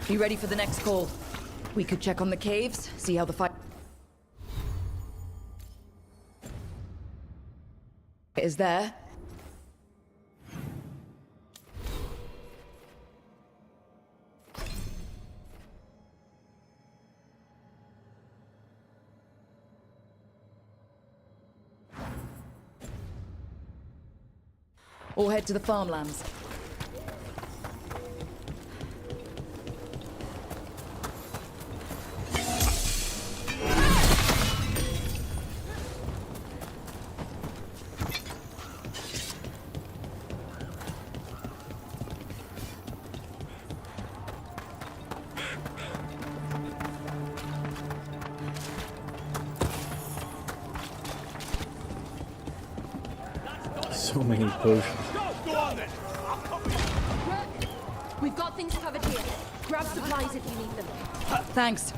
Be ready for the next call. We could check on the caves, see how the fight is there. or head to the farmlands. So many potions. We've got things covered here. Grab supplies if you need them. Thanks.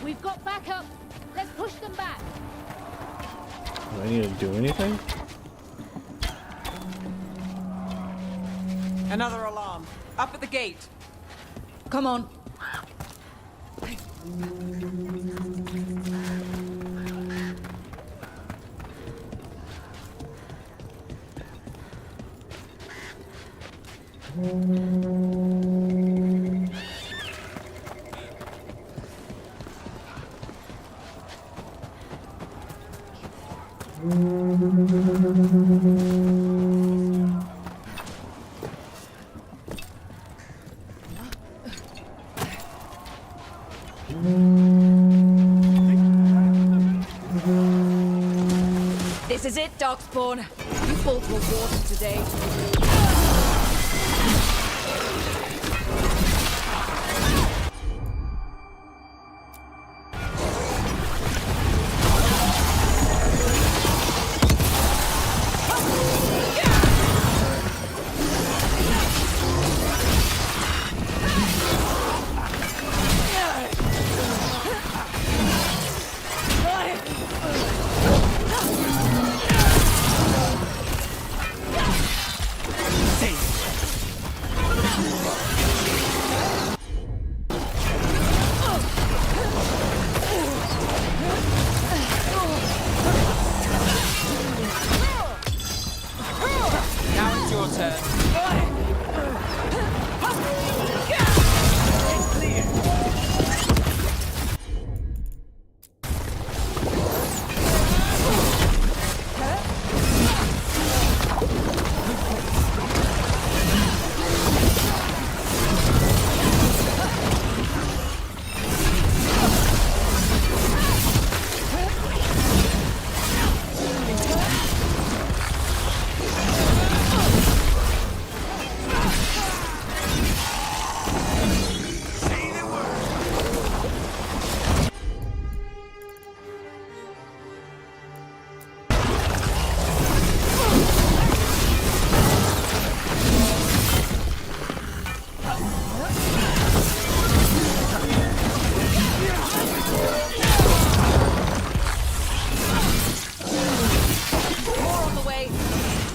We've got backup. Let's push them back. Do I need to do anything? Another alarm. Up at the gate. Come on. This is it, Darkspawn. You both were warned today. Now it's your turn.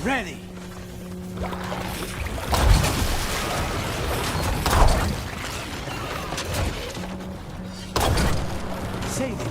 Ready. Save it.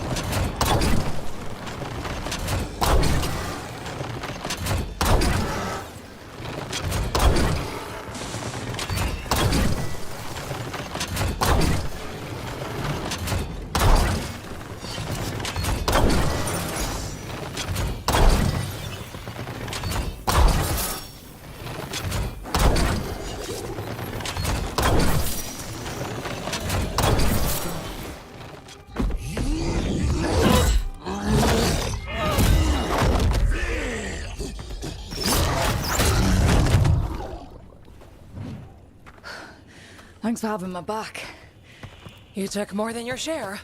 Thanks for having my back. You took more than your share.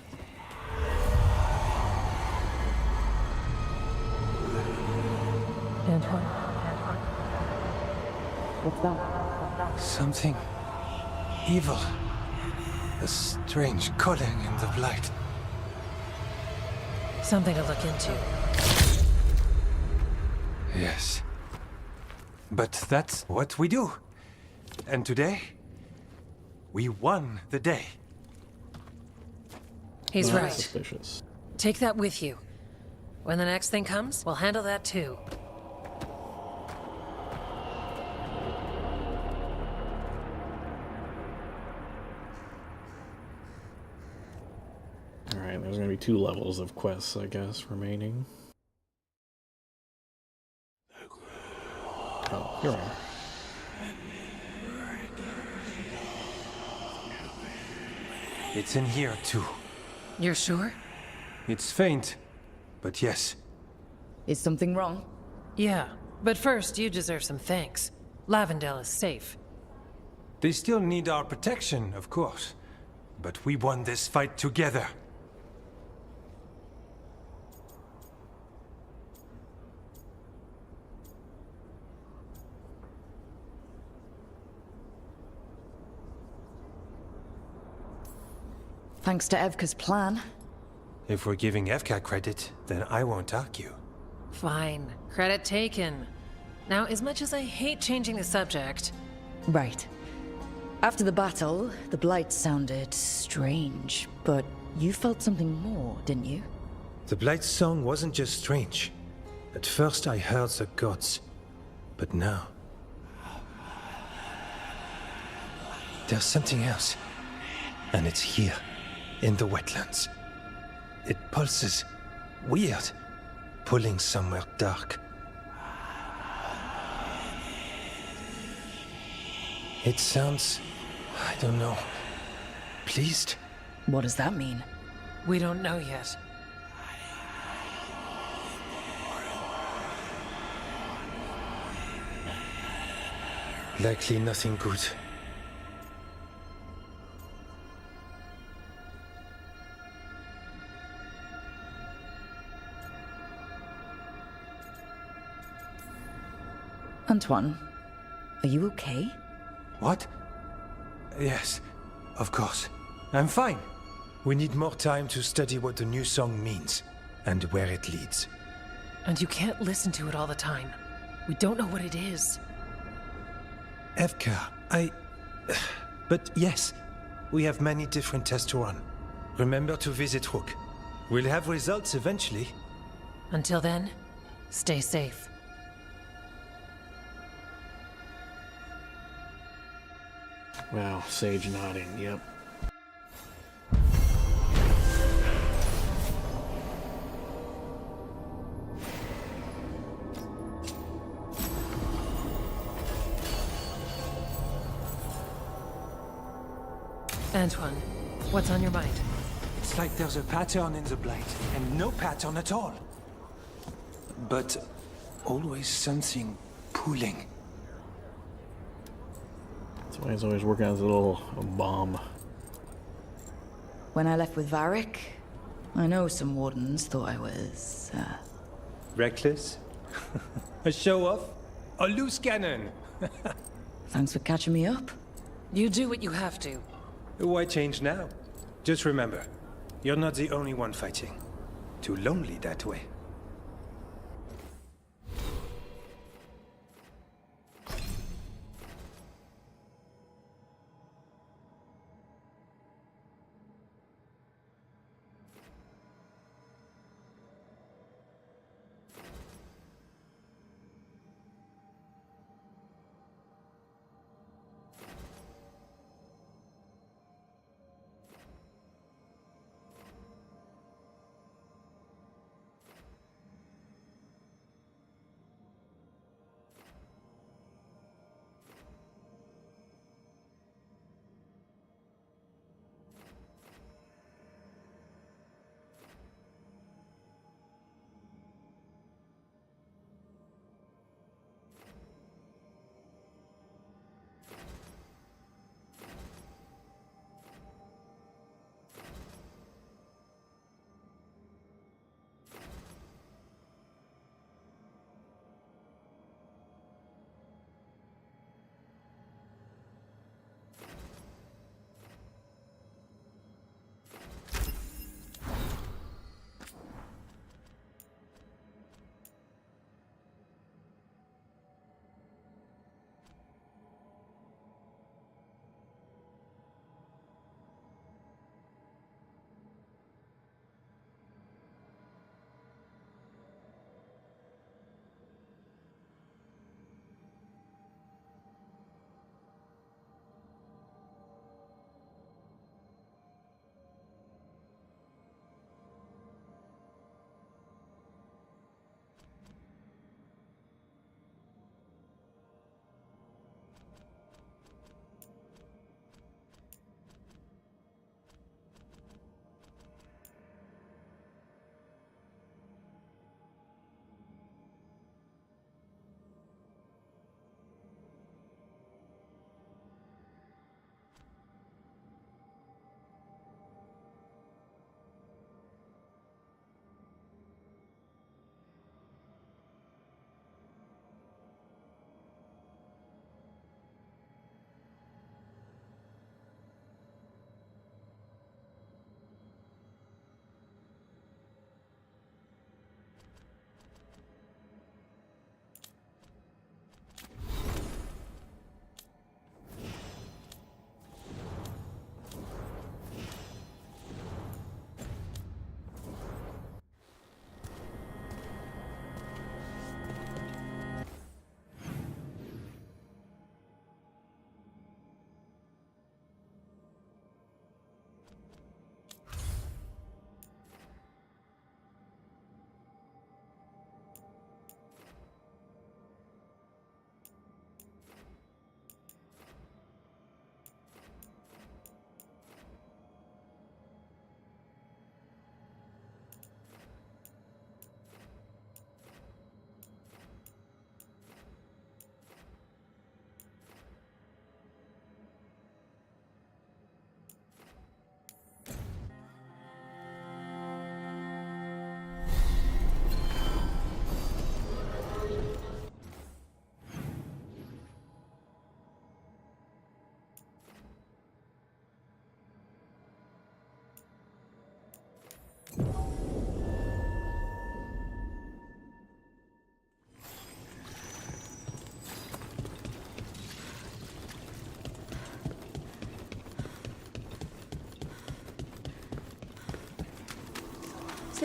Antoine. What's that? Something evil. A strange calling in the blight. Something to look into. Yes. But that's what we do. And today, we won the day. He's Not right. suspicious. Take that with you. When the next thing comes, we'll handle that too. Alright, there's gonna be 2 levels of quests, I guess, remaining. Oh, here we are. It's in here, too. You're sure? It's faint, but yes. Is something wrong? Yeah, but first you deserve some thanks. Lavendale is safe. They still need our protection, of course. But we won this fight together. Thanks to Evka's plan. If we're giving Evka credit, then I won't argue. Fine. Credit taken. Now, as much as I hate changing the subject... Right. After the battle, the Blight sounded strange, but you felt something more, didn't you? The Blight's song wasn't just strange. At first I heard the gods. But now... there's something else. And it's here, in the wetlands. It pulses. Weird. Pulling somewhere dark. It sounds... I don't know. Pleased? What does that mean? We don't know yet. Likely nothing good. Antoine, are you okay? What? Yes, of course. I'm fine. We need more time to study what the new song means, and where it leads. And you can't listen to it all the time. We don't know what it is. Evka, But yes, we have many different tests to run. Remember to visit Rook. We'll have results eventually. Until then, stay safe. Wow, Sage nodding, yep. Antoine, what's on your mind? It's like there's a pattern in the Blight, and no pattern at all. But always something pulling. That's why he's always working on his little bomb. When I left with Varric, I know some wardens thought I was, Reckless? A show-off? A loose cannon? Thanks for catching me up. You do what you have to. Why change now? Just remember, you're not the only one fighting. Too lonely that way.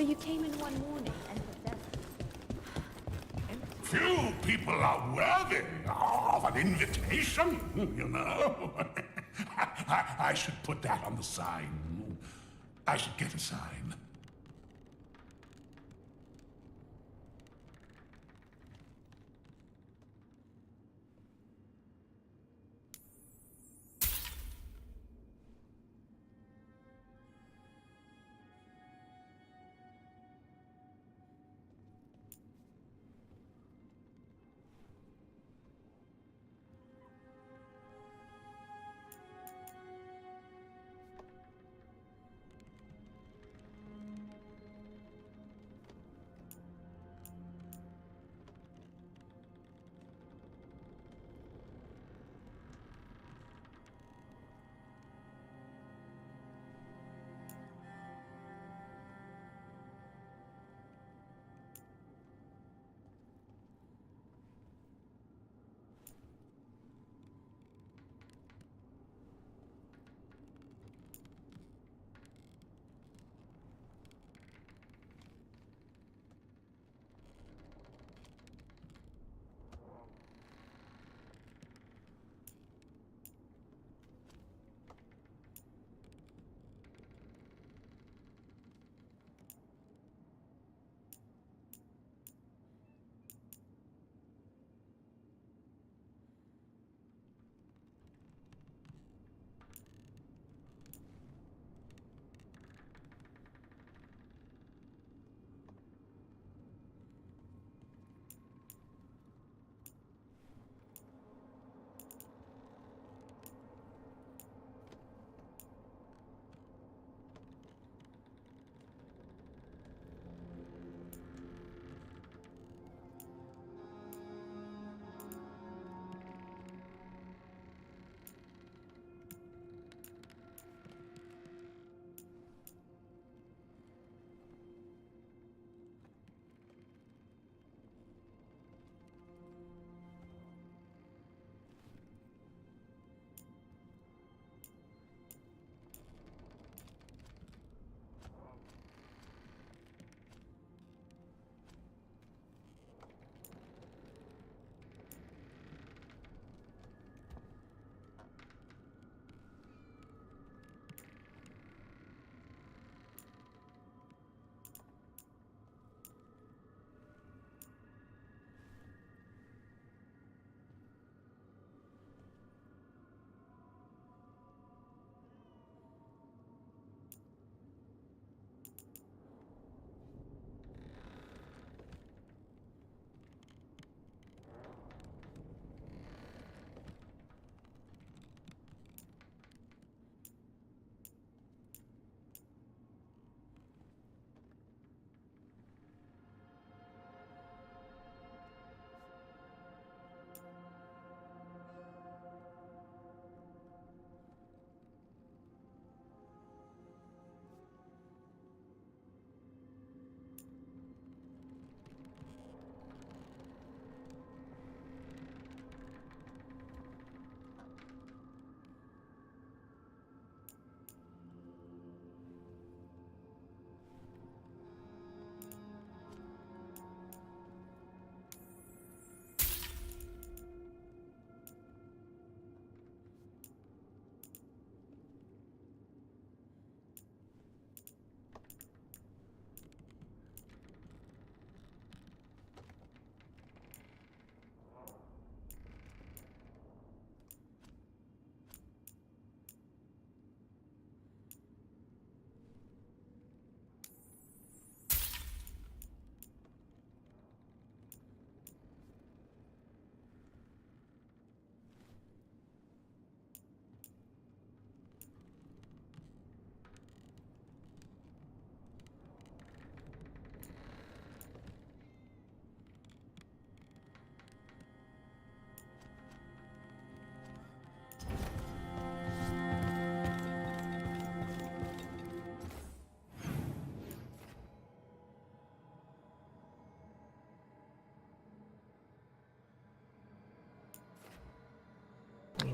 So you came in one morning and Few people are worthy of an invitation, you know. I should put that on the sign. I should get a sign.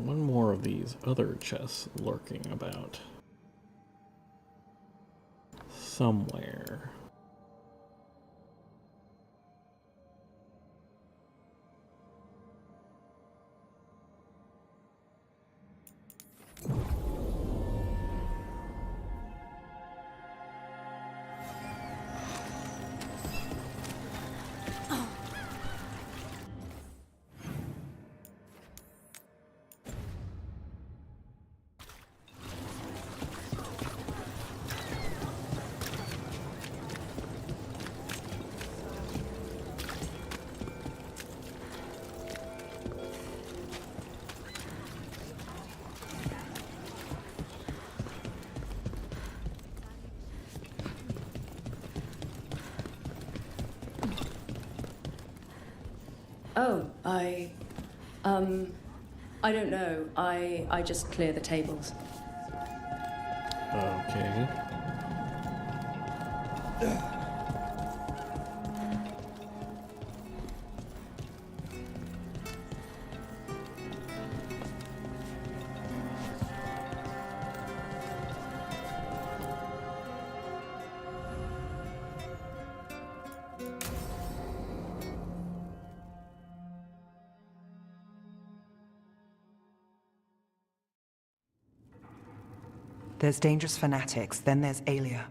One more of these other chests lurking about somewhere. Oh, I don't know. I just clear the tables. Okay. There's dangerous fanatics, then there's Aelia.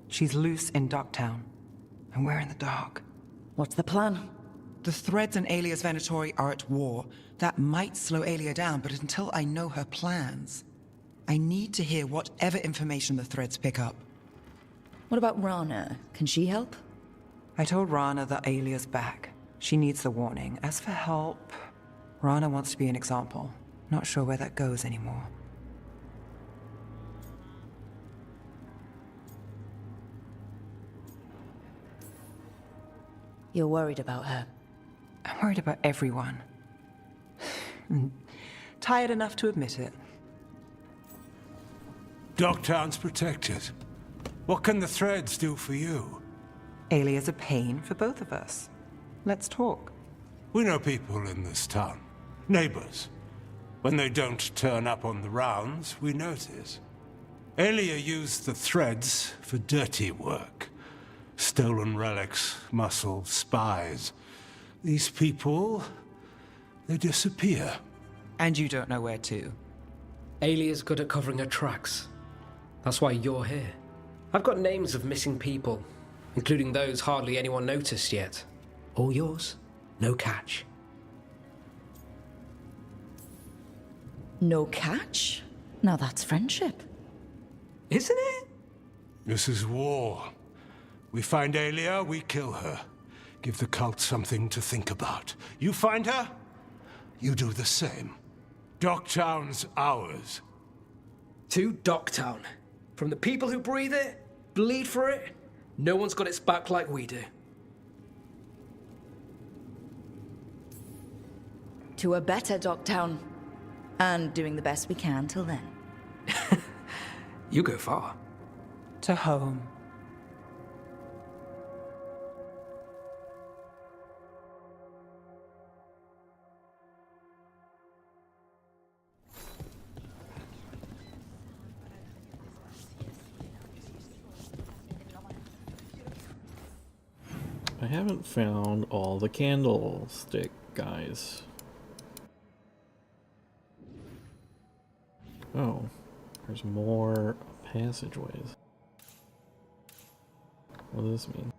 She's loose in Docktown, and we're in the dark. What's the plan? The Threads and Aelia's Venatori are at war. That might slow Aelia down, but until I know her plans, I need to hear whatever information the Threads pick up. What about Rana? Can she help? I told Rana that Aelia's back. She needs the warning. As for help, Rana wants to be an example. Not sure where that goes anymore. You're worried about her? I'm worried about everyone. Tired enough to admit it. Docktown's protected. What can the Threads do for you? Aelia's a pain for both of us. Let's talk. We know people in this town. Neighbors. When they don't turn up on the rounds, we notice. Aelia used the Threads for dirty work. Stolen relics, muscle, spies. These people, they disappear. And you don't know where to. Aelia's good at covering her tracks. That's why you're here. I've got names of missing people, including those hardly anyone noticed yet. All yours, no catch. No catch? Now that's friendship. Isn't it? This is war. We find Aelia, we kill her. Give the cult something to think about. You find her, you do the same. Docktown's ours. To Docktown. From the people who breathe it, bleed for it, no one's got its back like we do. To a better Docktown. And doing the best we can till then. You go far. To home. I haven't found all the candlestick guys. Oh, there's more passageways. What does this mean?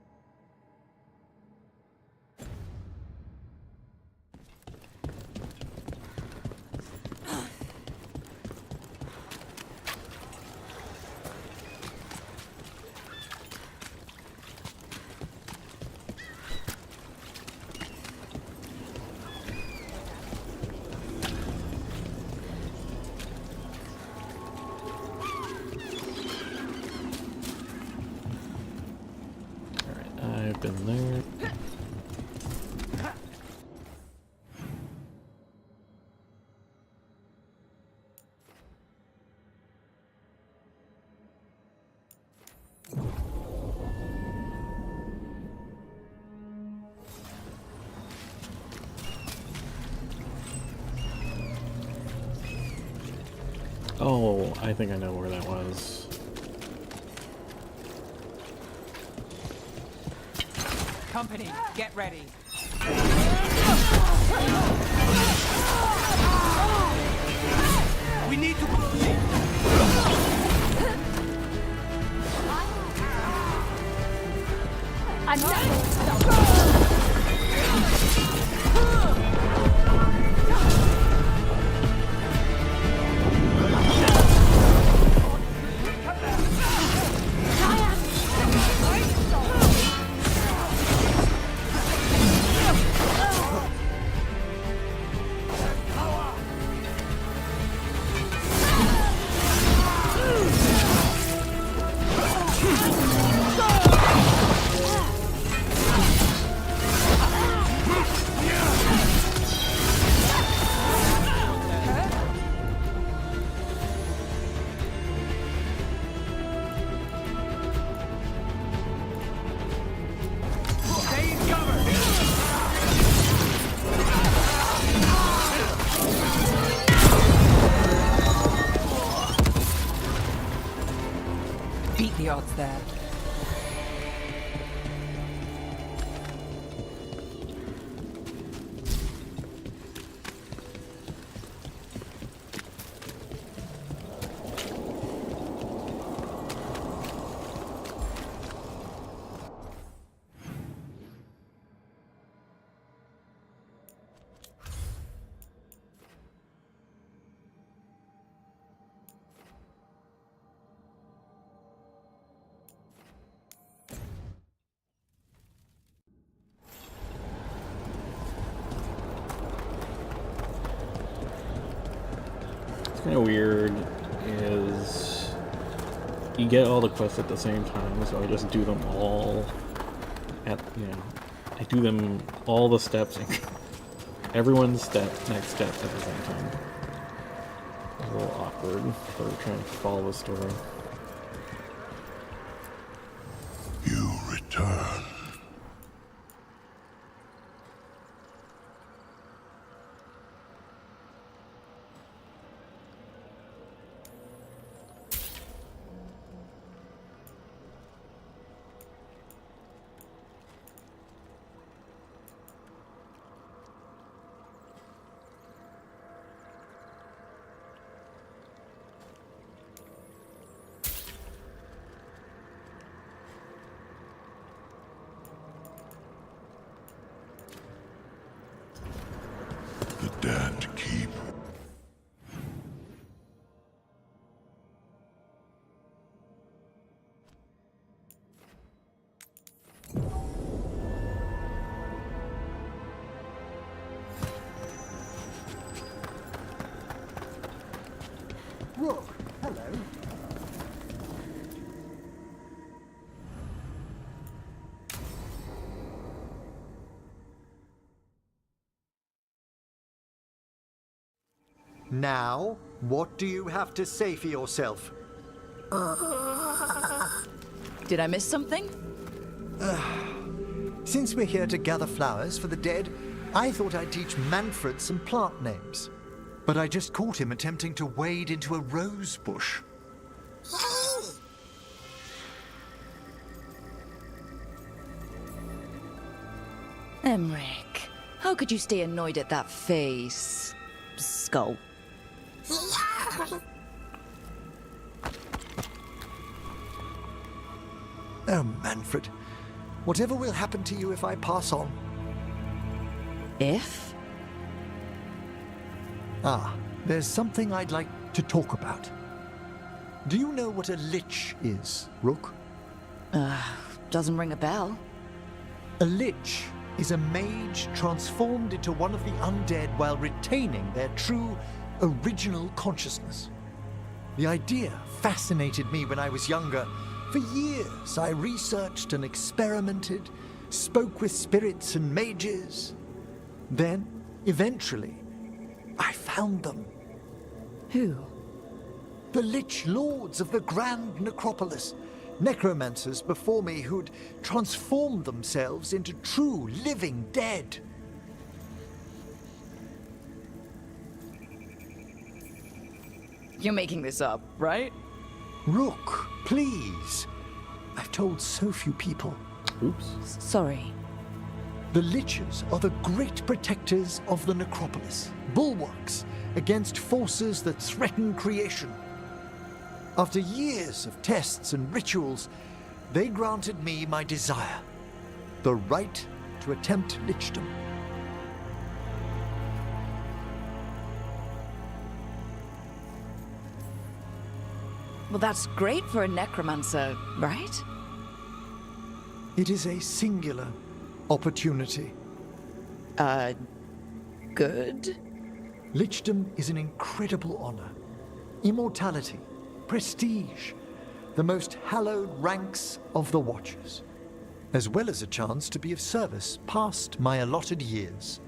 I've been there. Oh, I think I know where that was. Company, get ready. We need to proceed. odds there? Kind of weird is you get all the quests at the same time, so I just do them all at, I do them all the steps, everyone's next steps at the same time. It's a little awkward for trying to follow the story. You return. Dead keep. Rook, hello. Now, what do you have to say for yourself? Did I miss something? Since we're here to gather flowers for the dead, I thought I'd teach Manfred some plant names. But I just caught him attempting to wade into a rose bush. Emmerich, how could you stay annoyed at that face? Skull. Oh, Manfred. Whatever will happen to you if I pass on? If? Ah, there's something I'd like to talk about. Do you know what a lich is, Rook? Doesn't ring a bell. A lich is a mage transformed into one of the undead while retaining their true, original consciousness. The idea fascinated me when I was younger. For years, I researched and experimented, spoke with spirits and mages. Then, eventually, I found them. Who? The Lich Lords of the Grand Necropolis. Necromancers before me who'd transformed themselves into true living dead. You're making this up, right? Rook, please. I've told so few people. Oops. Sorry. The Liches are the great protectors of the Necropolis, bulwarks against forces that threaten creation. After years of tests and rituals, they granted me my desire, the right to attempt lichdom. Well, that's great for a necromancer, right? It is a singular opportunity. Good? Lichdom is an incredible honor. Immortality, prestige, the most hallowed ranks of the Watchers, as well as a chance to be of service past my allotted years.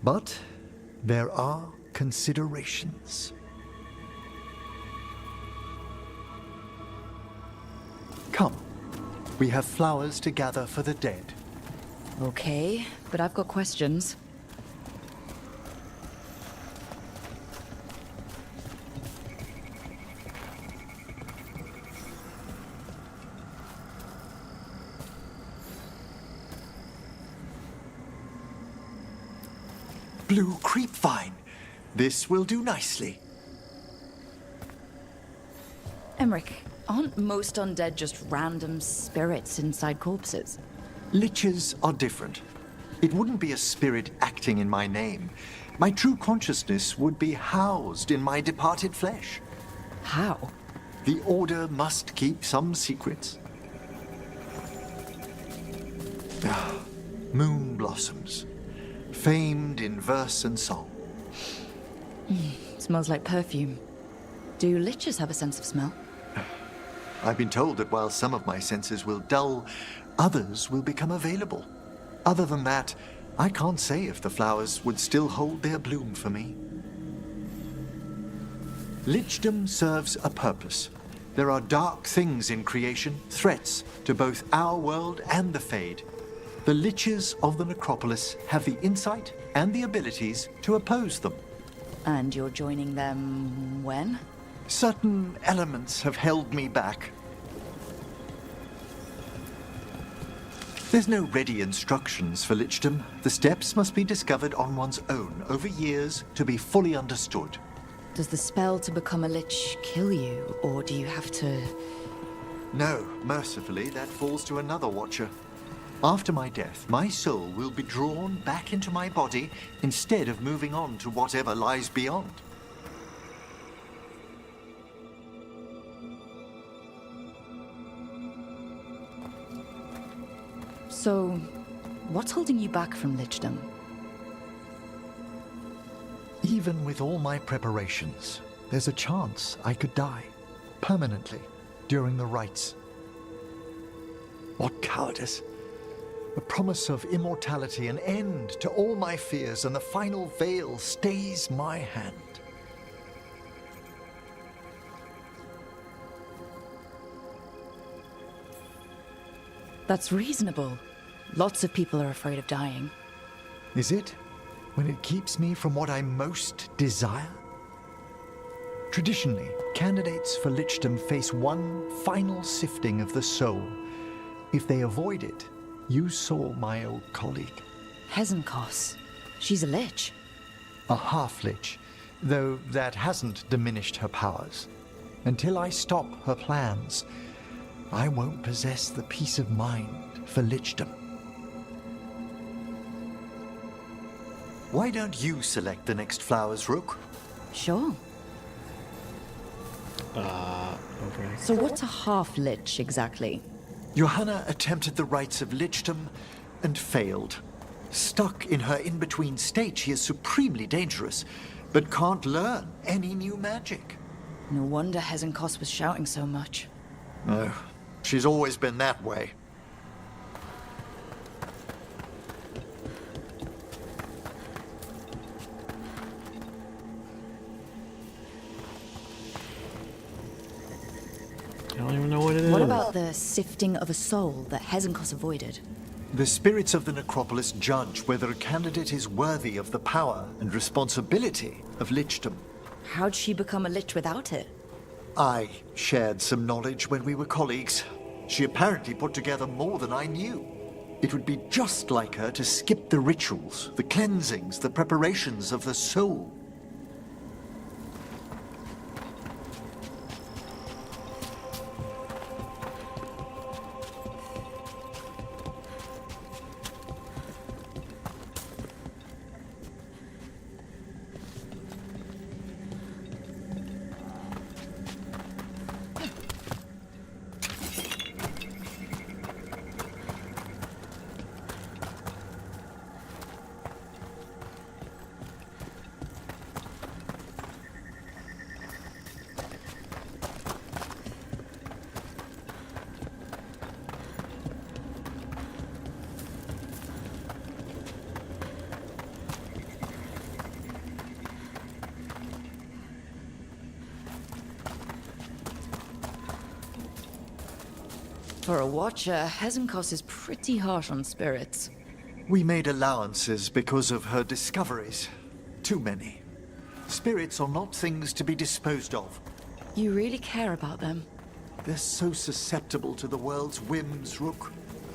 But there are considerations. Come, we have flowers to gather for the dead. Okay, but I've got questions. blue creepvine. This will do nicely. Emmerich, aren't most undead just random spirits inside corpses? Liches are different. It wouldn't be a spirit acting in my name. My true consciousness would be housed in my departed flesh. How? The Order must keep some secrets. Moon blossoms, famed in verse and song. Smells like perfume. Do liches have a sense of smell? I've been told that while some of my senses will dull, others will become available. Other than that, I can't say if the flowers would still hold their bloom for me. Lichdom serves a purpose. There are dark things in creation, threats to both our world and the Fade. The Liches of the Necropolis have the insight and the abilities to oppose them. And you're joining them when? Certain elements have held me back. There's no ready instructions for Lichdom. The steps must be discovered on one's own over years to be fully understood. Does the spell to become a lich kill you, or do you have to... No, mercifully, that falls to another watcher. After my death, my soul will be drawn back into my body instead of moving on to whatever lies beyond. So, what's holding you back from Lichdom? Even with all my preparations, there's a chance I could die permanently during the rites. What cowardice! The promise of immortality, an end to all my fears, and the final veil stays my hand. That's reasonable. Lots of people are afraid of dying. Is it? When it keeps me from what I most desire? Traditionally, candidates for Lichdom face one final sifting of the soul. If they avoid it, you saw my old colleague. Hezenkos. She's a lich. A half-lich, though that hasn't diminished her powers. Until I stop her plans, I won't possess the peace of mind for Lichdom. Why don't you select the next flowers, Rook? Sure. Okay. So what's a half-lich exactly? Johanna attempted the rites of Lichdom and failed. Stuck in her in-between state, she is supremely dangerous, but can't learn any new magic. No wonder Hezenkos was shouting so much. No, she's always been that way. I don't even know what it is. What about the sifting of a soul that Hezenkos avoided? The spirits of the Necropolis judge whether a candidate is worthy of the power and responsibility of Lichdom. How'd she become a lich without it? I shared some knowledge when we were colleagues. She apparently put together more than I knew. It would be just like her to skip the rituals, the cleansings, the preparations of the soul. For a watcher, Hezenkos is pretty harsh on spirits. We made allowances because of her discoveries. Too many. Spirits are not things to be disposed of. You really care about them? They're so susceptible to the world's whims, Rook.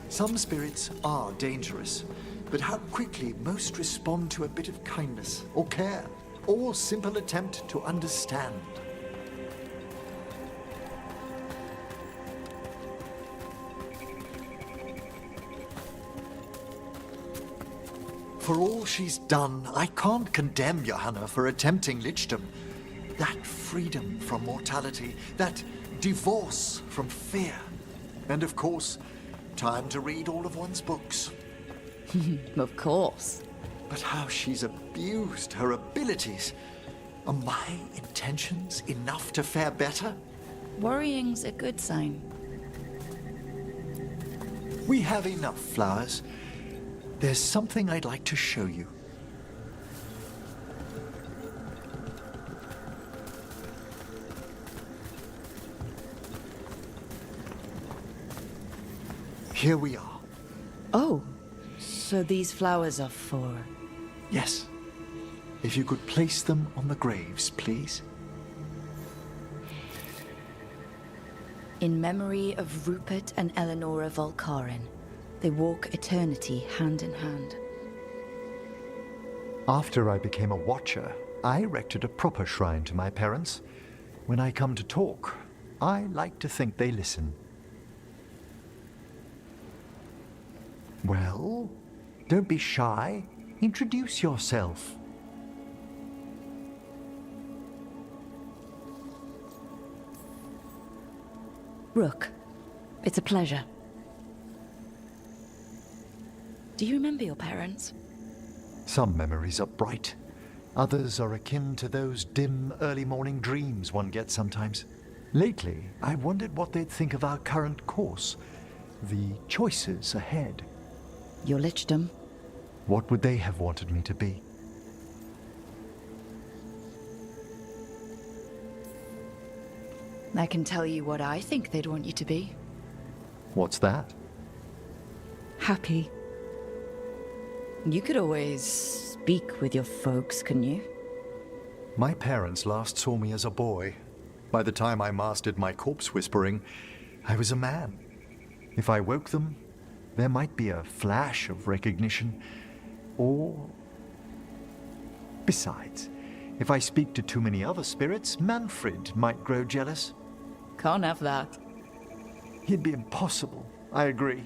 Some spirits are dangerous, but how quickly most respond to a bit of kindness or care or simple attempt to understand. For all she's done, I can't condemn Johanna for attempting lichdom. That freedom from mortality, that divorce from fear, and of course, time to read all of one's books. Of course. But how she's abused her abilities. Are my intentions enough to fare better? Worrying's a good sign. We have enough flowers. There's something I'd like to show you. Here we are. Oh, so these flowers are for... Yes. If you could place them on the graves, please. In memory of Rupert and Eleonora Volkaren, they walk eternity hand in hand. After I became a watcher, I erected a proper shrine to my parents. When I come to talk, I like to think they listen. Well, don't be shy. Introduce yourself. Rook, it's a pleasure. Do you remember your parents? Some memories are bright. Others are akin to those dim, early morning dreams one gets sometimes. Lately, I wondered what they'd think of our current course, the choices ahead. Your lichdom. What would they have wanted me to be? I can tell you what I think they'd want you to be. What's that? Happy. You could always speak with your folks, couldn't you? My parents last saw me as a boy. By the time I mastered my corpse whispering, I was a man. If I woke them, there might be a flash of recognition, or... Besides, if I speak to too many other spirits, Manfred might grow jealous. Can't have that. He'd be impossible, I agree.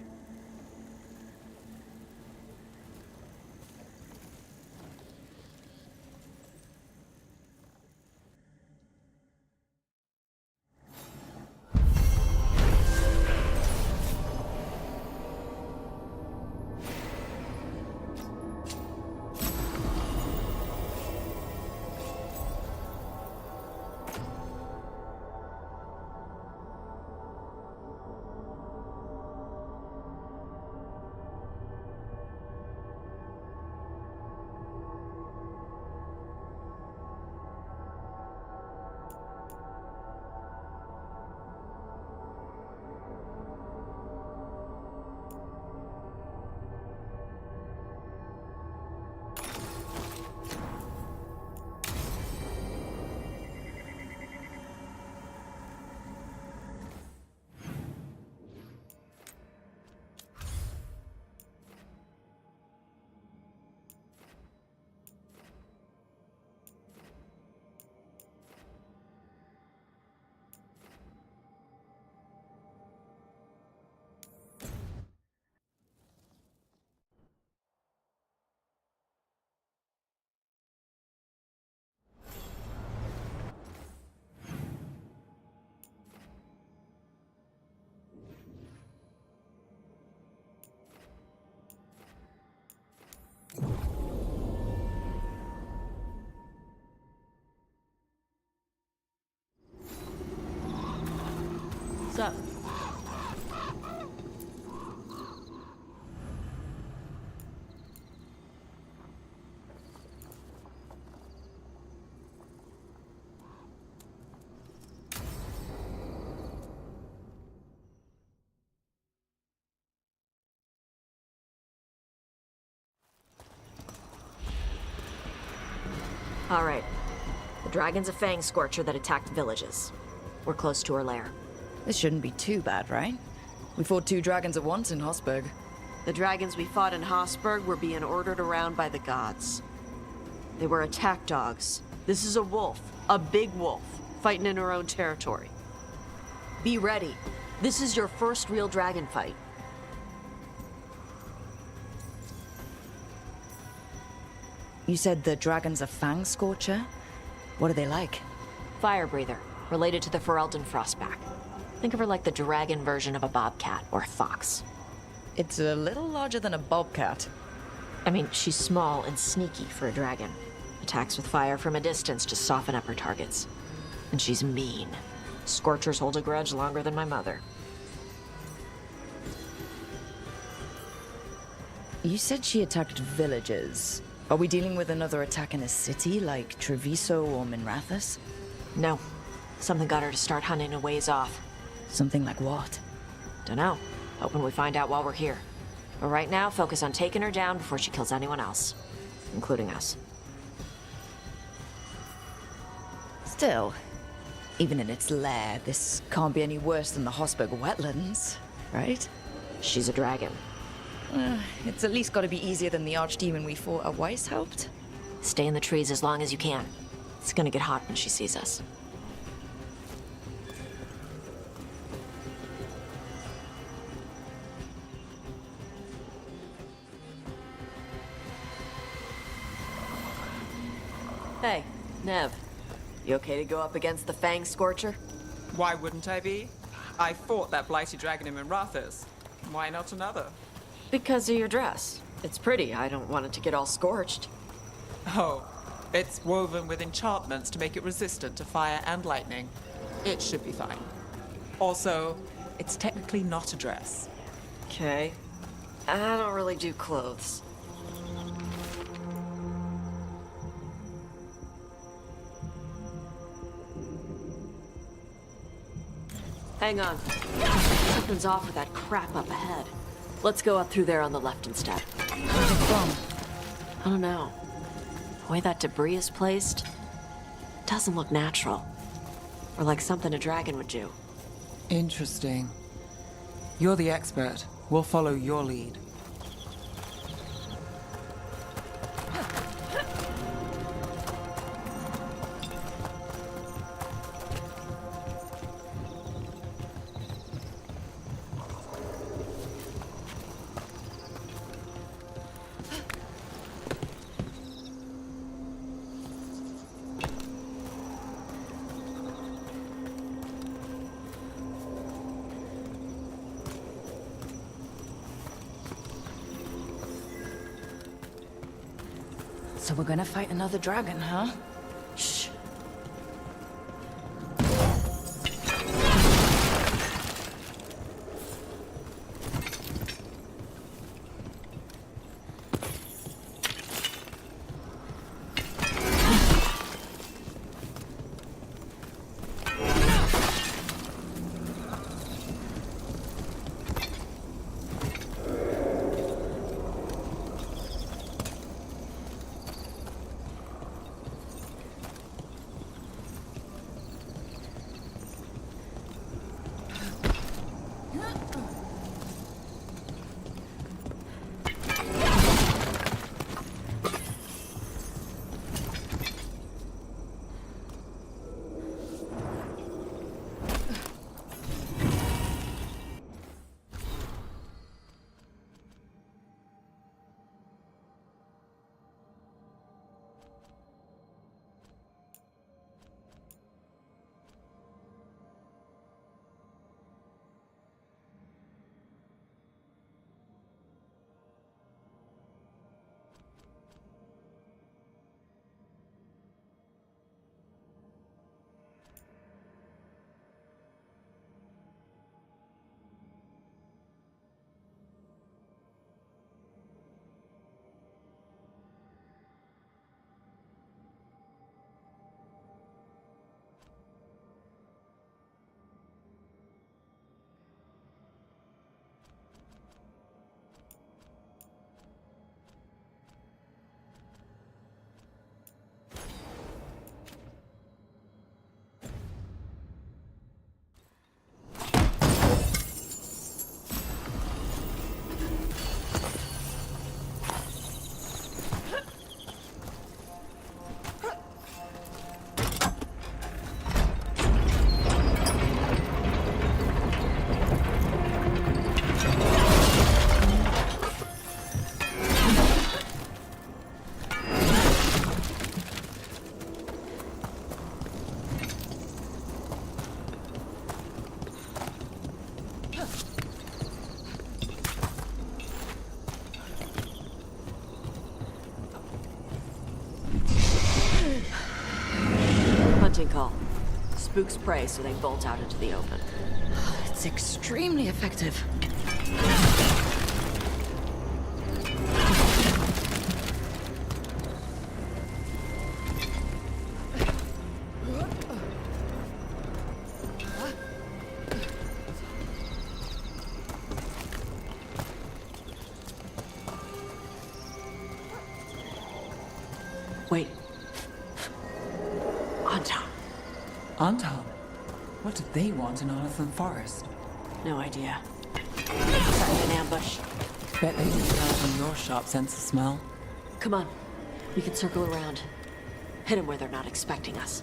What's up? All right. The dragon's a fang scorcher that attacked villages. We're close to her lair. This shouldn't be too bad, right? We fought 2 dragons at once in Hosberg. The dragons we fought in Hosberg were being ordered around by the gods. They were attack dogs. This is a wolf, a big wolf, fighting in her own territory. Be ready. This is your first real dragon fight. You said the dragon's a fang scorcher? What are they like? Fire breather, related to the Ferelden Frostback. Think of her like the dragon version of a bobcat or a fox. It's a little larger than a bobcat. I mean, she's small and sneaky for a dragon. Attacks with fire from a distance to soften up her targets. And she's mean. Scorchers hold a grudge longer than my mother. You said she attacked villages. Are we dealing with another attack in a city like Treviso or Minrathous? No. Something got her to start hunting a ways off. Something like what? Dunno. Hoping we find out while we're here. But right now, focus on taking her down before she kills anyone else. Including us. Still, even in its lair, this can't be any worse than the Hosberg wetlands, right? She's a dragon. It's at least got to be easier than the archdemon we fought at Weishaupt. Stay in the trees as long as you can. It's gonna get hot when she sees us. Hey, Nev. You okay to go up against the Fang Scorcher? Why wouldn't I be? I fought that blighty dragon in Minrathous. Why not another? Because of your dress. It's pretty. I don't want it to get all scorched. Oh, it's woven with enchantments to make it resistant to fire and lightning. It should be fine. Also, it's technically not a dress. Okay. I don't really do clothes. Hang on. Something's off with that crap up ahead. Let's go up through there on the left instead. Where's it from? I don't know. The way that debris is placed doesn't look natural. Or like something a dragon would do. Interesting. You're the expert. We'll follow your lead. So we're gonna fight another dragon, huh? Shh. call. Spooks prey, so they bolt out into the open. It's extremely effective. Wait. Anton. Anton? What did they want in Arthur Forest? No idea. Setting an ambush. Bet they didn't count on your sharp sense of smell. Come on. We can circle around. Hit them where they're not expecting us.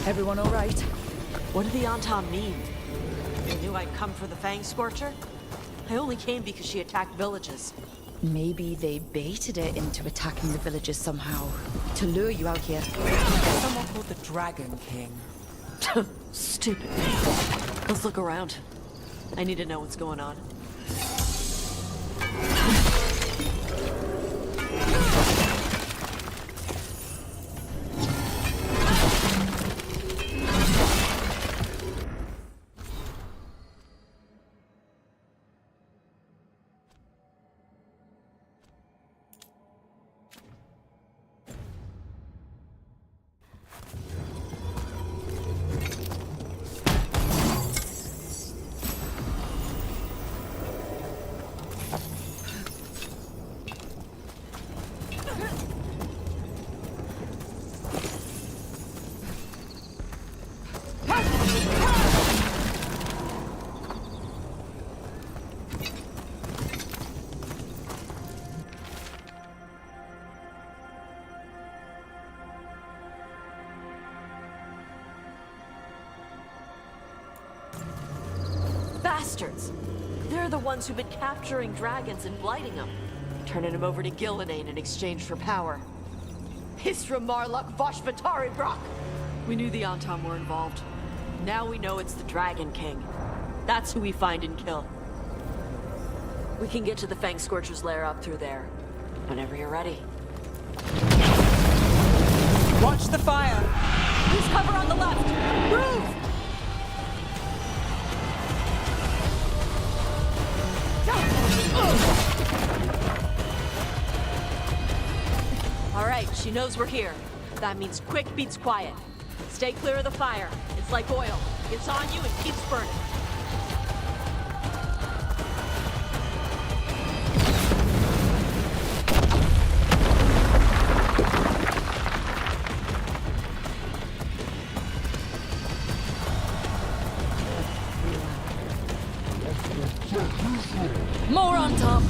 Everyone all right? What did the Anton mean? They knew I'd come for the Fang Scorcher? I only came because she attacked villages. Maybe they baited it into attacking the villages somehow, to lure you out here. Someone called the Dragon King. Stupid name. Let's look around. I need to know what's going on. Bastards! They're the ones who've been capturing dragons and blighting them, turning them over to Gillenane in exchange for power. Hisra Marluk Vashvatari Brock! We knew the Anton were involved. Now we know it's the Dragon King. That's who we find and kill. We can get to the Fang Scorcher's lair up through there. Whenever you're ready. Watch the fire! Use cover on the left! Move! All right, she knows we're here. That means quick beats quiet. Stay clear of the fire. It's like oil. It's on you and keeps burning. More on top.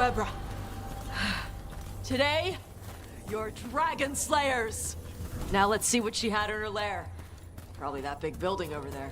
Ebra. Today, you're dragon slayers. Now let's see what she had in her lair. Probably that big building over there.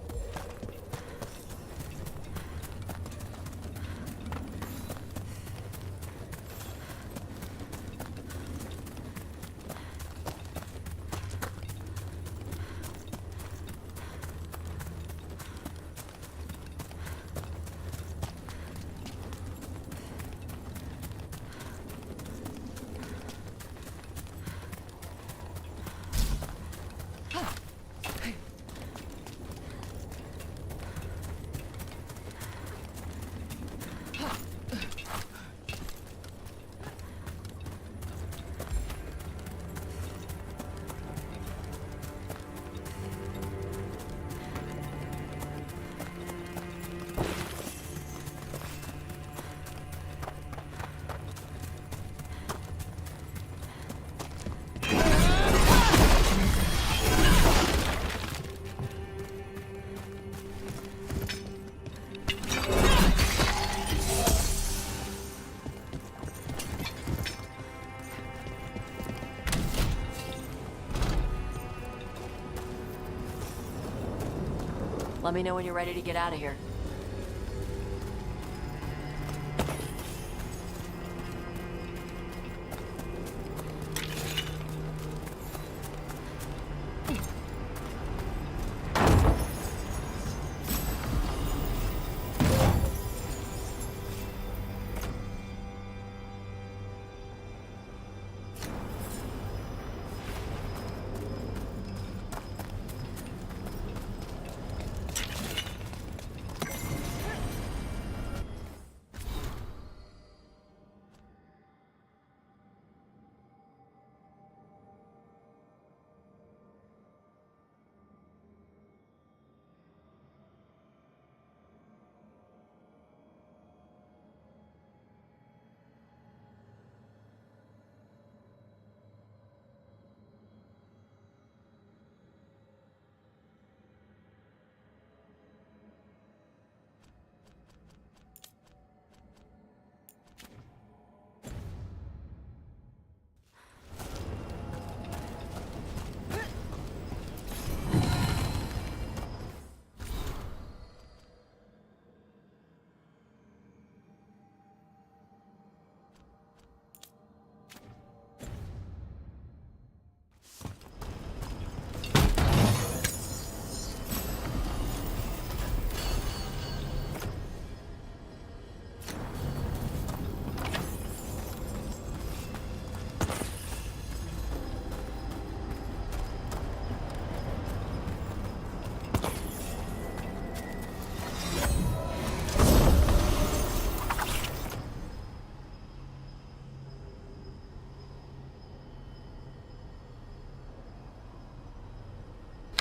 Let me know when you're ready to get out of here.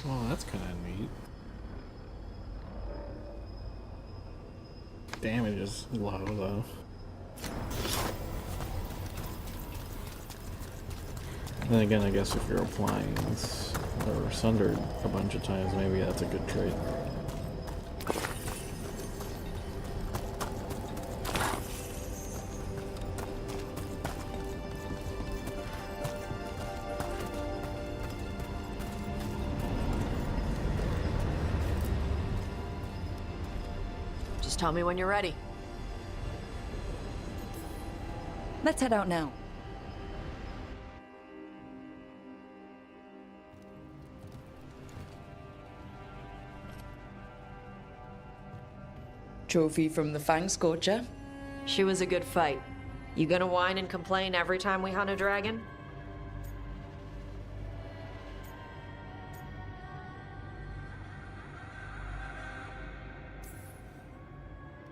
Oh, that's kind of neat. Damage is low, though. Then again, I guess if you're applying this or sundered a bunch of times, maybe that's a good trait. Just tell me when you're ready. Let's head out now. Trophy from the Fang Scorcher. She was a good fight. You gonna whine and complain every time we hunt a dragon?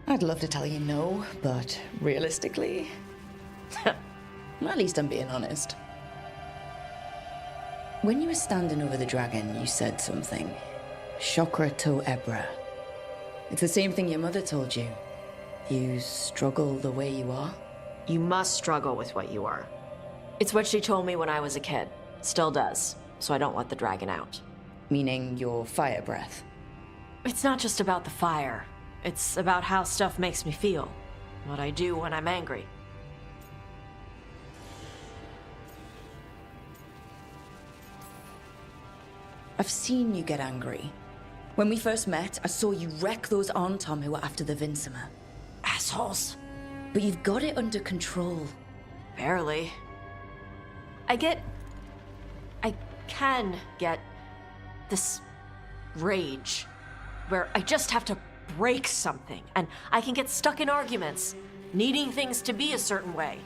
I'd love to tell you no, but realistically, at least I'm being honest. When you were standing over the dragon, you said something. Chakra to Ebra. It's the same thing your mother told you. You struggle the way you are. You must struggle with what you are. It's what she told me when I was a kid. Still does, so I don't let the dragon out. Meaning your fire breath? It's not just about the fire. It's about how stuff makes me feel. What I do when I'm angry. I've seen you get angry. When we first met, I saw you wreck those Arntom who were after the Vinsimer. Assholes. But you've got it under control. Barely. I can get this rage where I just have to break something, and I can get stuck in arguments, needing things to be a certain way.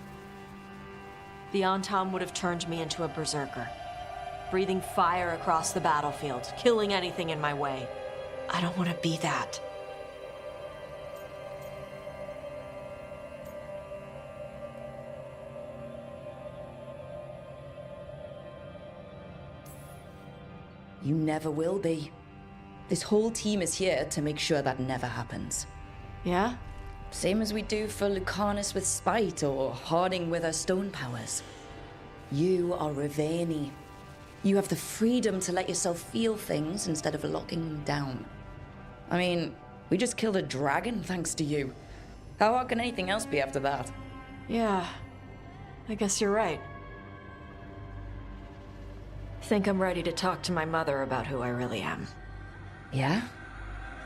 The Antom would have turned me into a berserker, breathing fire across the battlefield, killing anything in my way. I don't want to be that. You never will be. This whole team is here to make sure that never happens. Yeah? Same as we do for Lucanus with spite or Harding with her stone powers. You are Rivaini. You have the freedom to let yourself feel things instead of locking them down. I mean, we just killed a dragon thanks to you. How hard can anything else be after that? Yeah, I guess you're right. Think I'm ready to talk to my mother about who I really am. Yeah?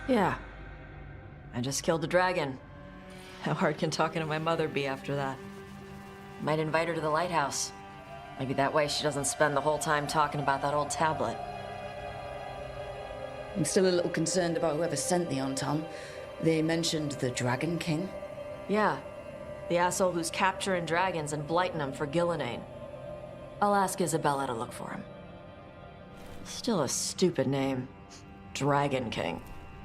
Yeah. I just killed a dragon. How hard can talking to my mother be after that? Might invite her to the lighthouse. Maybe that way she doesn't spend the whole time talking about that old tablet. I'm still a little concerned about whoever sent the Antom. They mentioned the Dragon King. Yeah. The asshole who's capturing dragons and blighting them for Gillenane. I'll ask Isabella to look for him. Still a stupid name. Dragon King.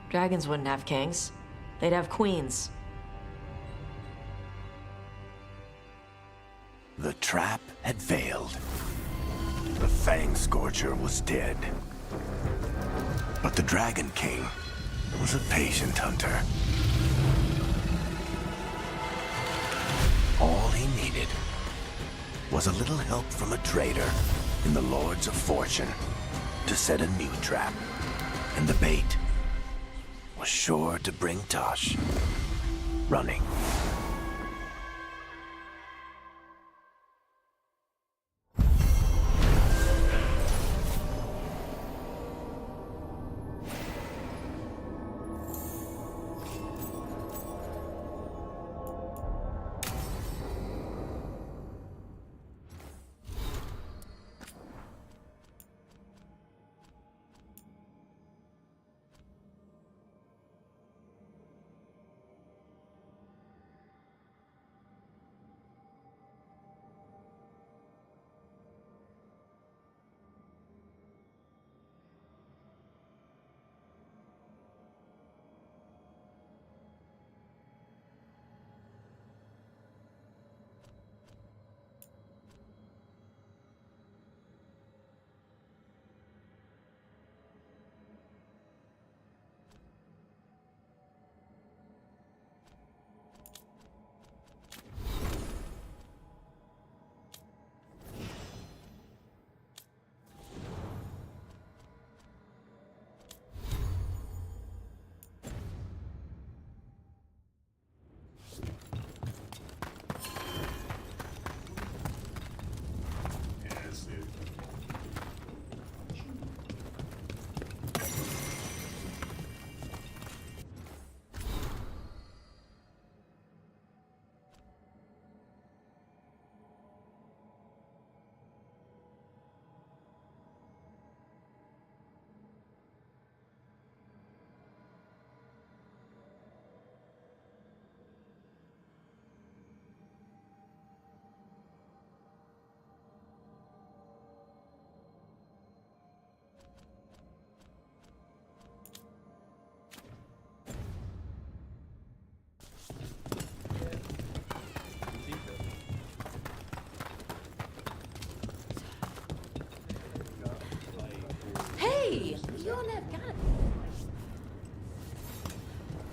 Dragons wouldn't have kings. They'd have queens. The trap had failed. The Fang Scorcher was dead. But the Dragon King was a patient hunter. All he needed was a little help from a trader in the Lords of Fortune to set a new trap. And the bait was sure to bring Tosh running.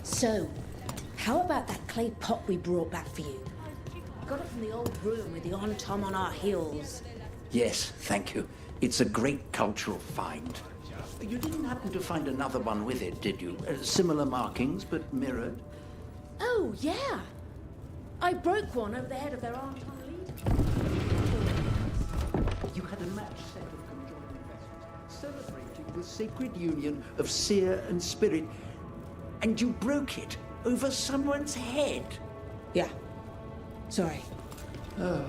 So, how about that clay pot we brought back for you? Got it from the old room with the Antom on our heels. Yes, thank you. It's a great cultural find. You didn't happen to find another one with it, did you? Similar markings, but mirrored? Oh, yeah. I broke one over the head of their Antom leader. You had a match set of conjoining vessels, celebrating with the sacred union of seer and spirit, and you broke it over someone's head. Yeah. Sorry. Oh.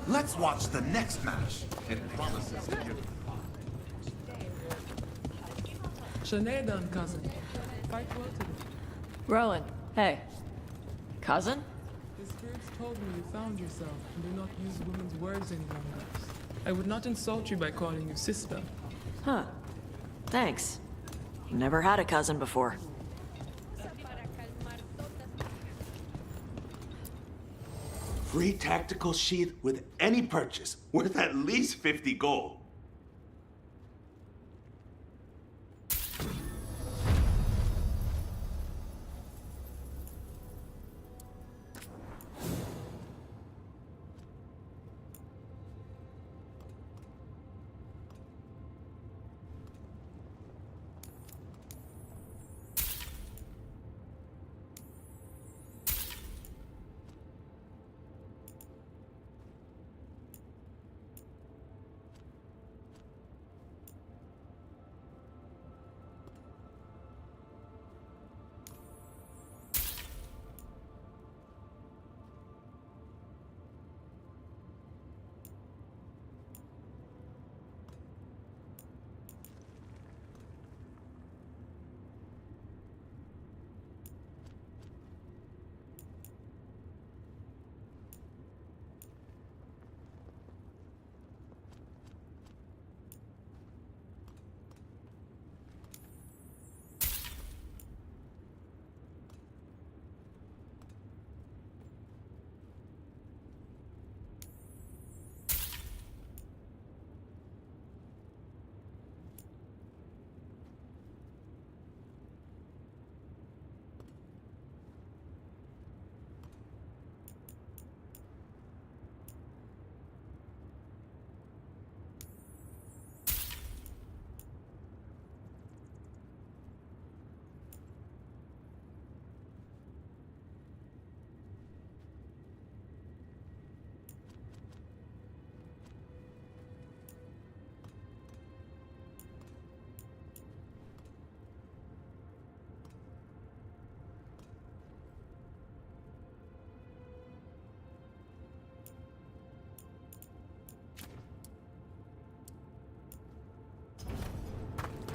Let's watch the next match. It promises to give. Sinead, cousin. Fight well today. Rowan, hey. Cousin? The spirits told me you found yourself and do not use women's words any longer. I would not insult you by calling you sister. Huh. Thanks. Never had a cousin before. Free tactical sheath with any purchase, worth at least 50 gold.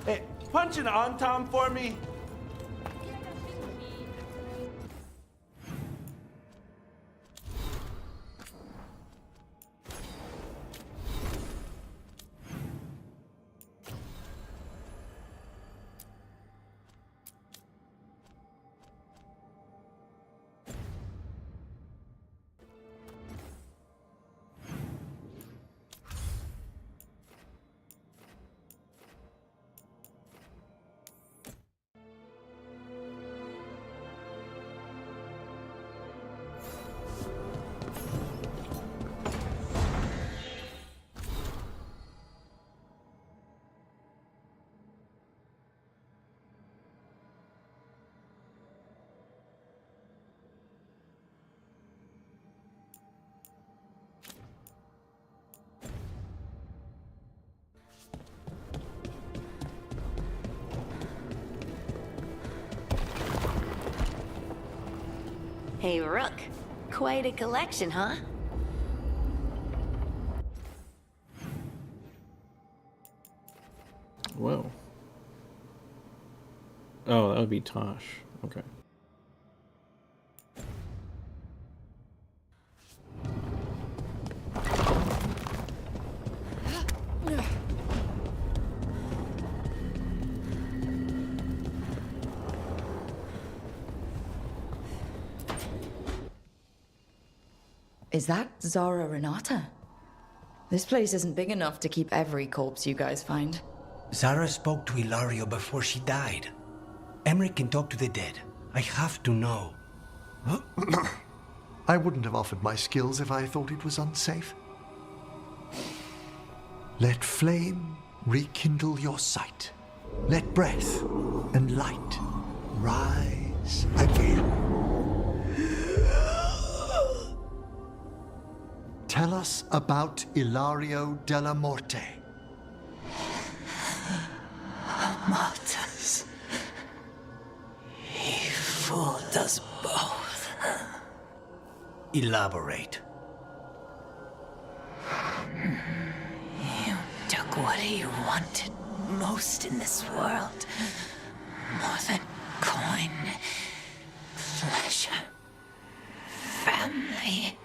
Hey, punch an on-tom for me. Hey, Rook. Quite a collection, huh? Whoa. Oh, that would be Tosh. Okay. Is that Zara Renata? This place isn't big enough to keep every corpse you guys find. Zara spoke to Ilario before she died. Emmerich can talk to the dead. I have to know. I wouldn't have offered my skills if I thought it was unsafe. Let flame rekindle your sight. Let breath and light rise again. Tell us about Ilario della Morte. Martyrs. He fooled us both. Elaborate. You took what he wanted most in this world. More than coin, pleasure, family.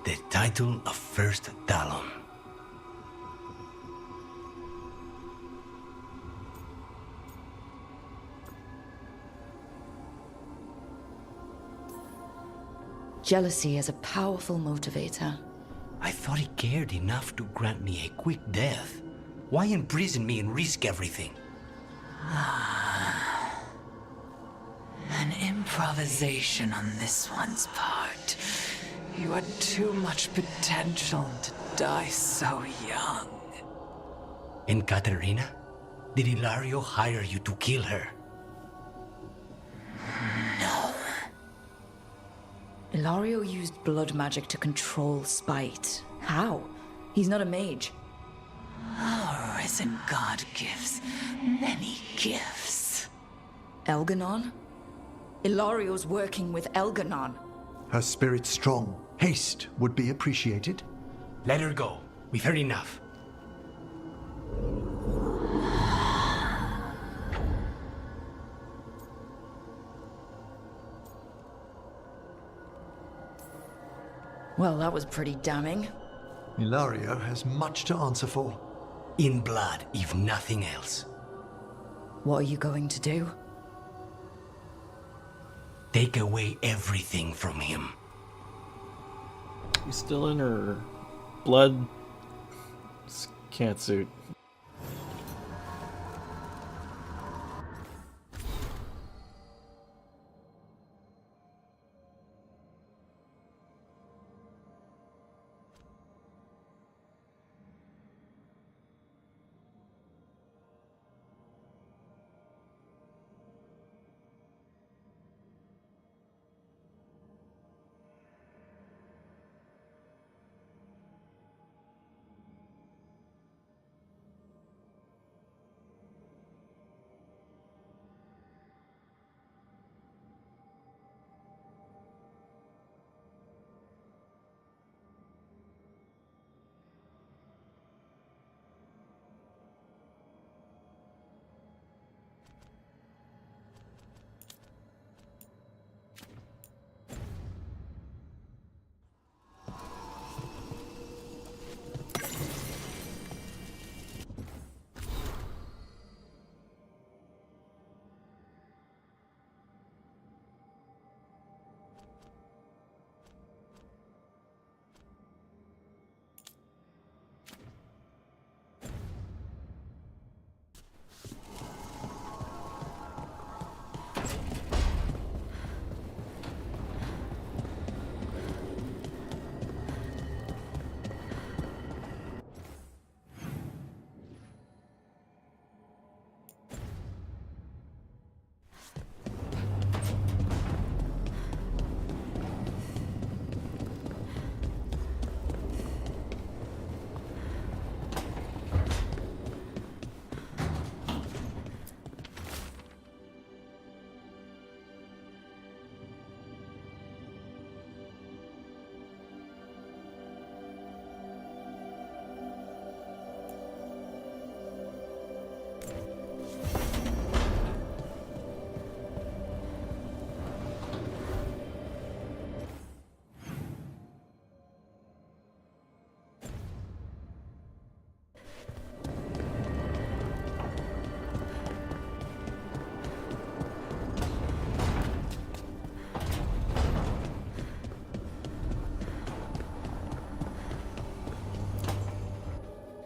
The title of First Talon. Jealousy is a powerful motivator. I thought he cared enough to grant me a quick death. Why imprison me and risk everything? An improvisation on this one's part. You had too much potential to die so young. And Katerina? Did Ilario hire you to kill her? No. Ilario used blood magic to control spite. How? He's not a mage. Our risen god gives many gifts. Elganon? Ilario's working with Elganon. Her spirit strong. Haste would be appreciated. Let her go. We've heard enough. Well, that was pretty damning. Ilario has much to answer for. In blood, if nothing else. What are you going to do? Take away everything from him. He's still in her blood catsuit.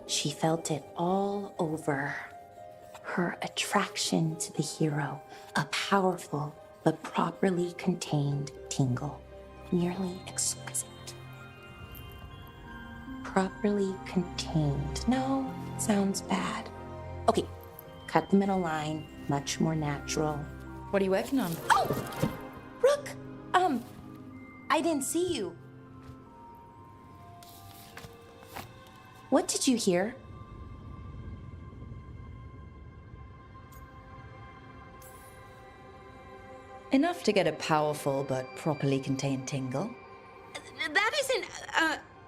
She felt it all over. Her attraction to the hero, a powerful but properly contained tingle, nearly exquisite. Properly contained. No, sounds bad. Okay, Cut them in a line, much more natural. What are you working on? Oh! Rook! I didn't see you. What did you hear? Enough to get a powerful but properly contained tingle. That isn't,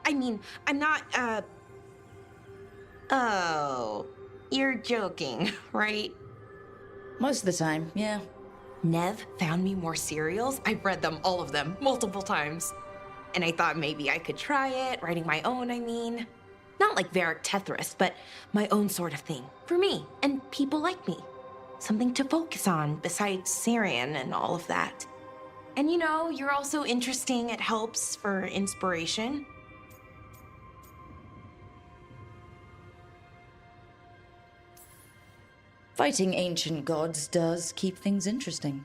I mean, I'm not, Oh, you're joking, right? Most of the time, yeah. Nev found me more cereals. I've read them, all of them, multiple times. And I thought maybe I could try it, writing my own, I mean. Not like Varric Tethris, but my own sort of thing. For me, and people like me. Something to focus on, besides Syrian and all of that. And you know, you're also interesting, it helps for inspiration. Fighting ancient gods does keep things interesting.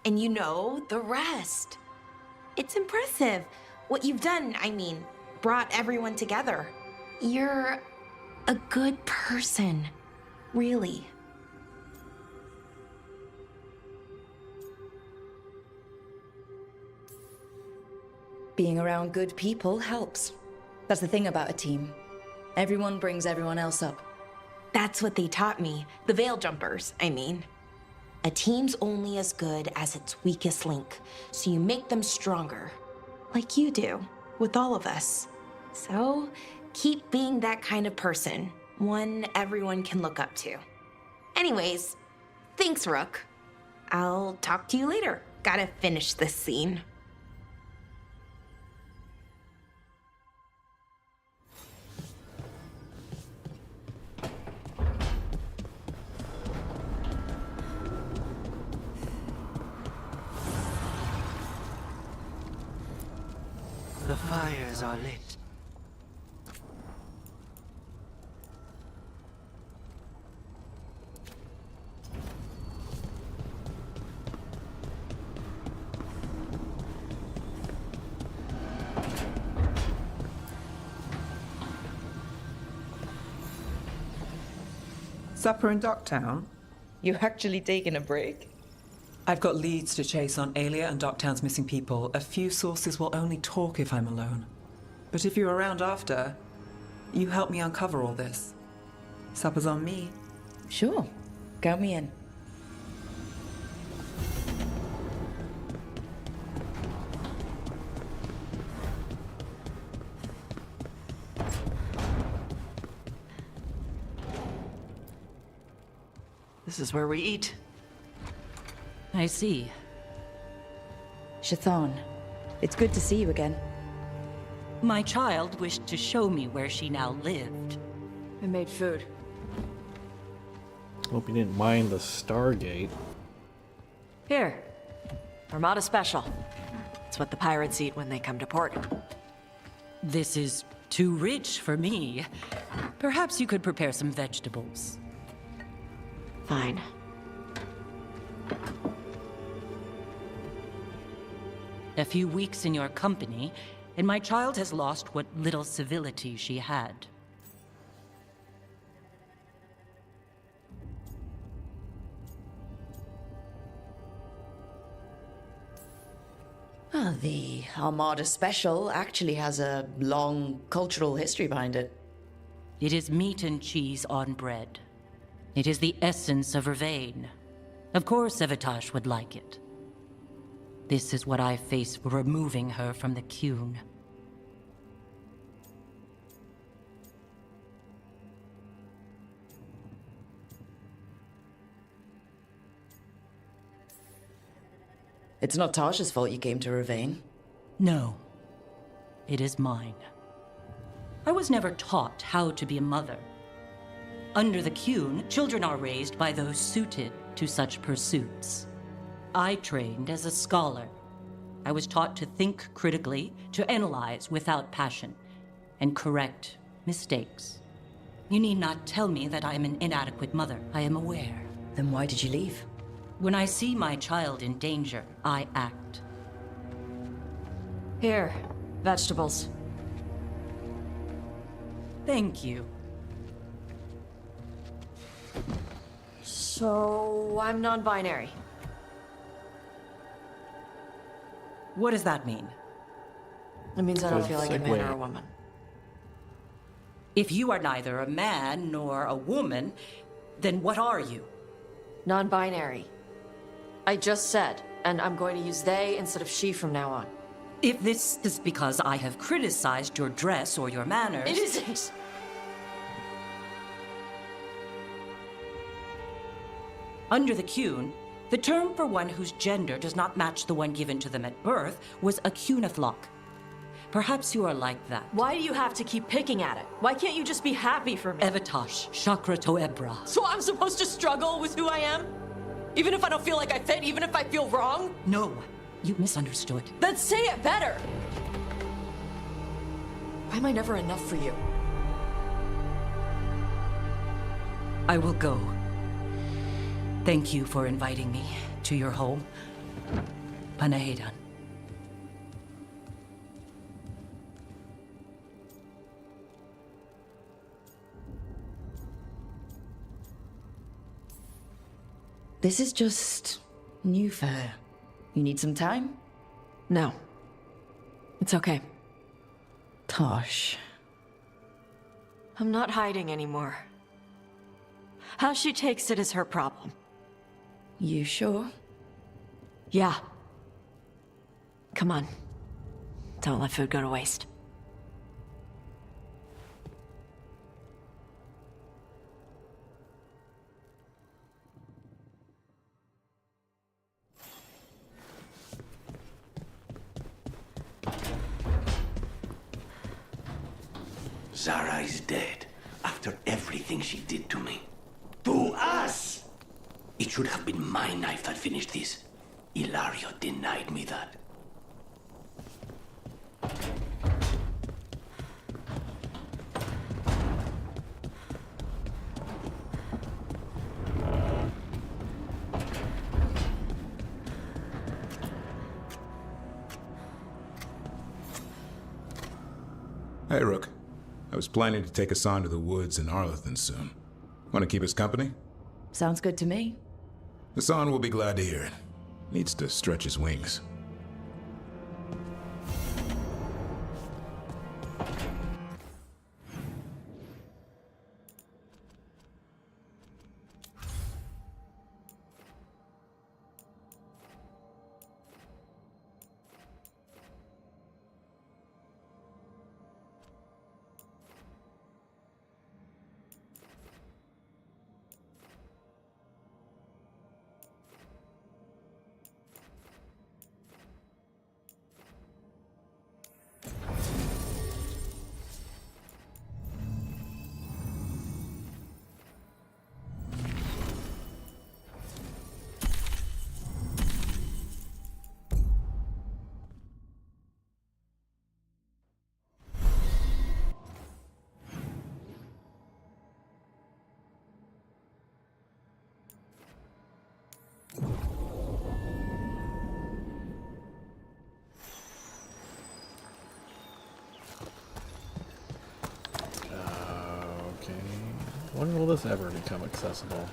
And you know the rest. It's impressive. What you've done, I mean, brought everyone together. You're a good person. Really. Being around good people helps. That's the thing about a team. Everyone brings everyone else up. That's what they taught me. The Veil Jumpers, I mean. A team's only as good as its weakest link, so you make them stronger. Like you do, with all of us. So, keep being that kind of person. One everyone can look up to. Anyways, thanks, Rook. I'll talk to you later. Gotta finish this scene. The fires are lit. Supper in Docktown? You actually taking a break? I've got leads to chase on Aelia and Docktown's missing people. A few sources will only talk if I'm alone. But if you're around after, you help me uncover all this. Supper's on me. Sure. Count me in. This is where we eat. I see. Shathan, it's good to see you again. My child wished to show me where she now lived. I made food. Hope you didn't mind the Stargate. Here. Armada Special. It's what the pirates eat when they come to port. This is too rich for me. Perhaps you could prepare some vegetables. Fine. A few weeks in your company, and my child has lost what little civility she had. The Armada Special actually has a long cultural history behind it. It is meat and cheese on bread. It is the essence of Vervain. Of course Evitash would like it. This is what I face for removing her from the Qun. It's not Tasha's fault you came to Vervain. No. It is mine. I was never taught how to be a mother. Under the Qun, children are raised by those suited to such pursuits. I trained as a scholar. I was taught to think critically, to analyze without passion, and correct mistakes. You need not tell me that I am an inadequate mother. I am aware. Then why did you leave? When I see my child in danger, I act. Here, vegetables. Thank you. So, I'm non binary. What does that mean? It means I don't Good feel like a man segue. or a woman. If you are neither a man nor a woman, then what are you? Non binary. I just said, and I'm going to use they instead of she from now on. If this is because I have criticized your dress or your manners... It isn't! Under the Cune, the term for one whose gender does not match the one given to them at birth was a cuniflock. Perhaps you are like that. Why do you have to keep picking at it? Why can't you just be happy for me? Evatash, Chakra Toebra. So I'm supposed to struggle with who I am? Even if I don't feel like I fit, even if I feel wrong? No, you misunderstood. Then say it better! Why am I never enough for you? I will go. Thank you for inviting me to your home. Panahedan. This is just new fare. You need some time? No. It's okay. Tosh. I'm not hiding anymore. How she takes it is her problem. You sure? Yeah. Come on. Don't let food go to waste. Zara is dead after everything she did to me. To us! It should have been my knife that finished this. Ilario denied me that. Hey, Rook. I was planning to take Hassan to the woods in Arlington soon. Want to keep us company? Sounds good to me. Hassan will be glad to hear it. Needs to stretch his wings. When will this ever become accessible?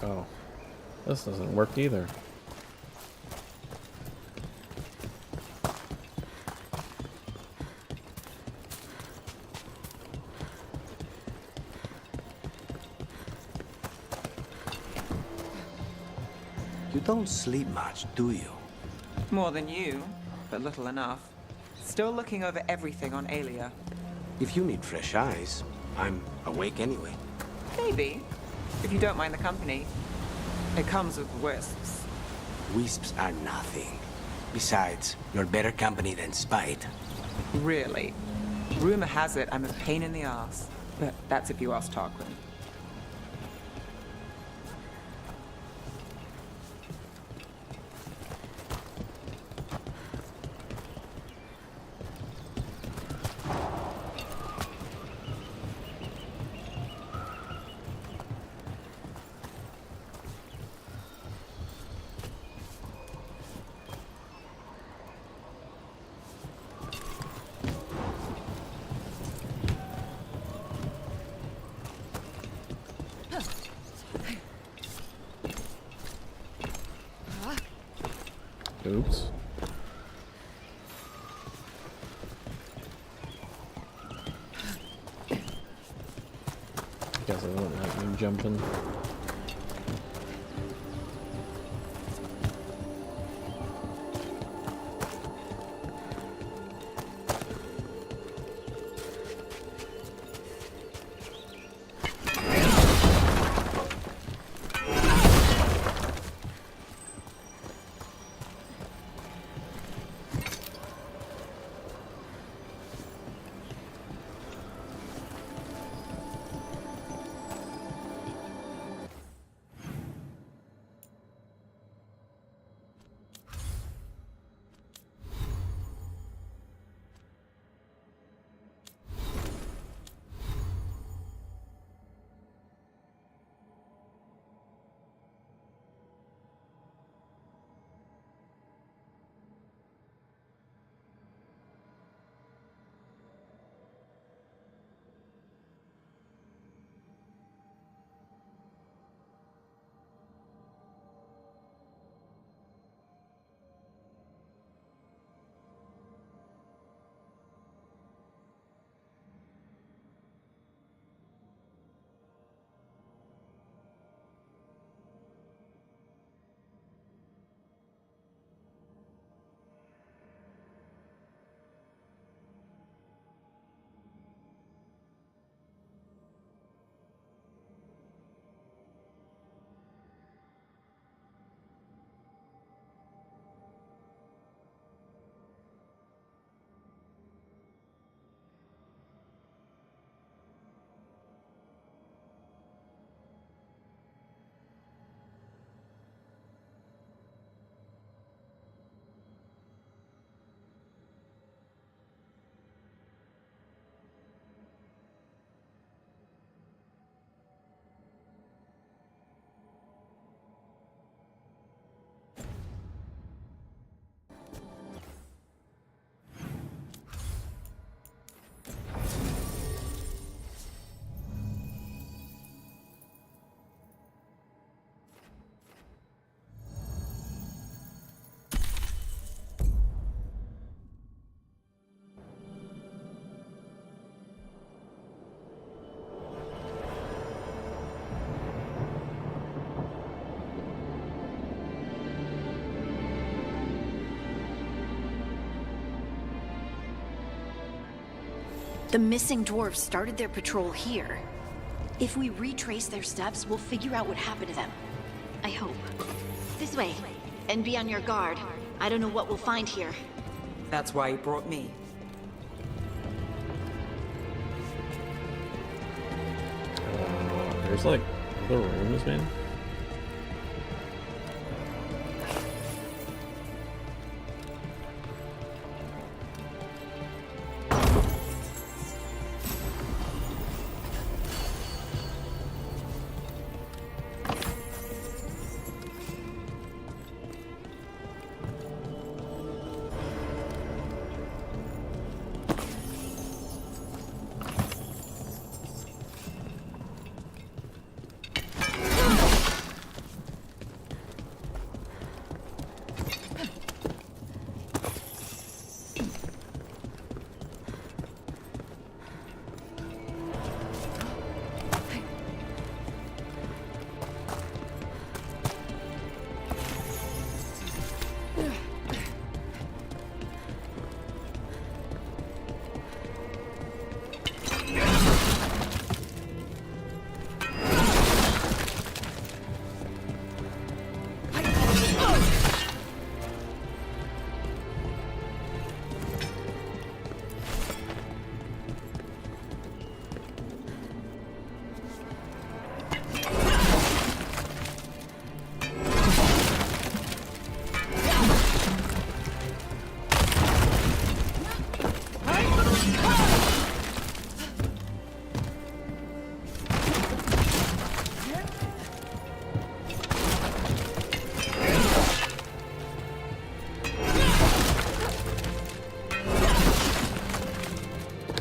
Oh, this doesn't work either. You don't sleep much, do you? More than you, but little enough. Still looking over everything on Aelia. If you need fresh eyes, I'm awake anyway. Maybe, if you don't mind the company. It comes with wisps. Wisps are nothing. Besides, you're better company than Spite. Really? Rumor has it I'm a pain in the ass. But that's if you ask Tarquin. Oops. Guess it won't let me jump in. The missing dwarves started their patrol here. If we retrace their steps, we'll figure out what happened to them. I hope. This way. And be on your guard. I don't know what we'll find here. That's why you brought me. There's like other rooms, man.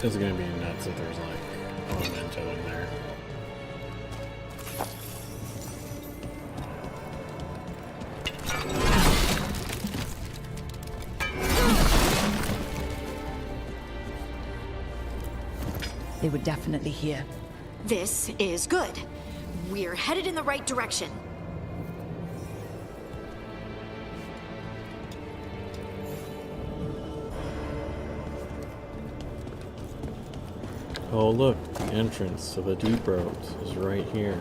This is gonna be nuts if there's like a memento in there. They were definitely here. This is good. We're headed in the right direction. Oh look, the entrance to the Deep Roads is right here.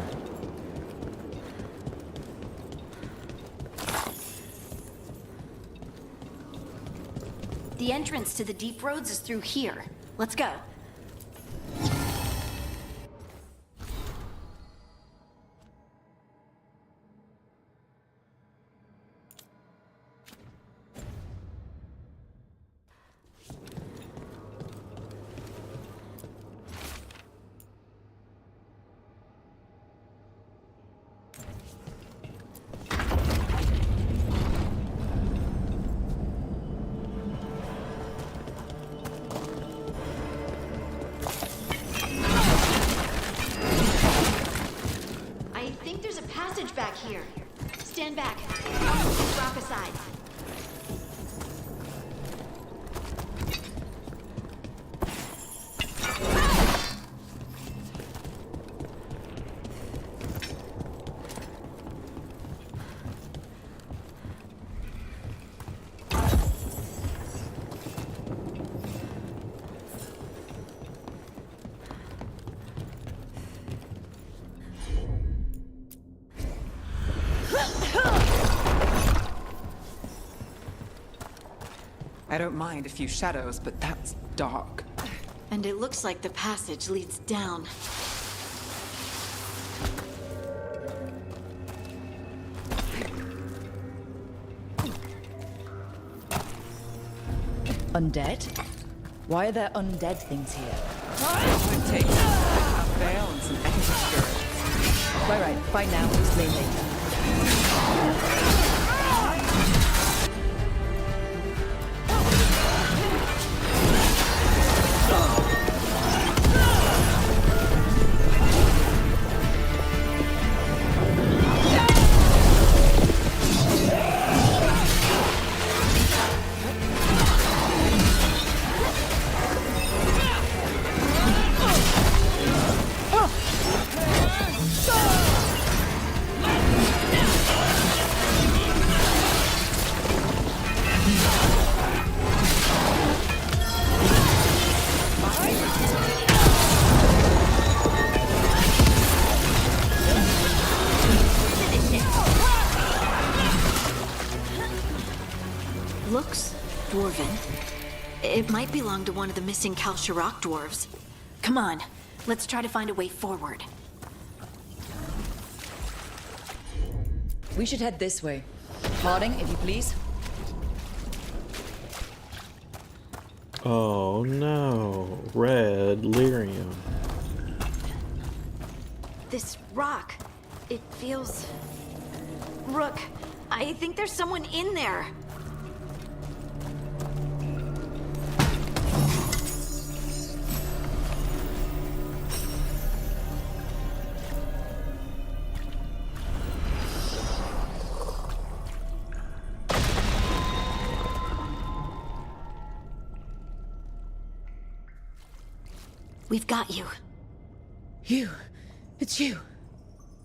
The entrance to the Deep Roads is through here. Let's go. Back here. Stand back. Rock aside. I don't mind a few shadows, but that's dark. And it looks like the passage leads down. Undead? Why are there undead things here? It takes a veil and some extra spirits. Right, fine now, explain later. Looks dwarven. It might belong to one of the missing Kalsharok dwarves. Come on, let's try to find a way forward. We should head this way. Harding, if you please. Oh no, red lyrium. This rock, it feels... Rook, I think there's someone in there. We've got you. You? It's you?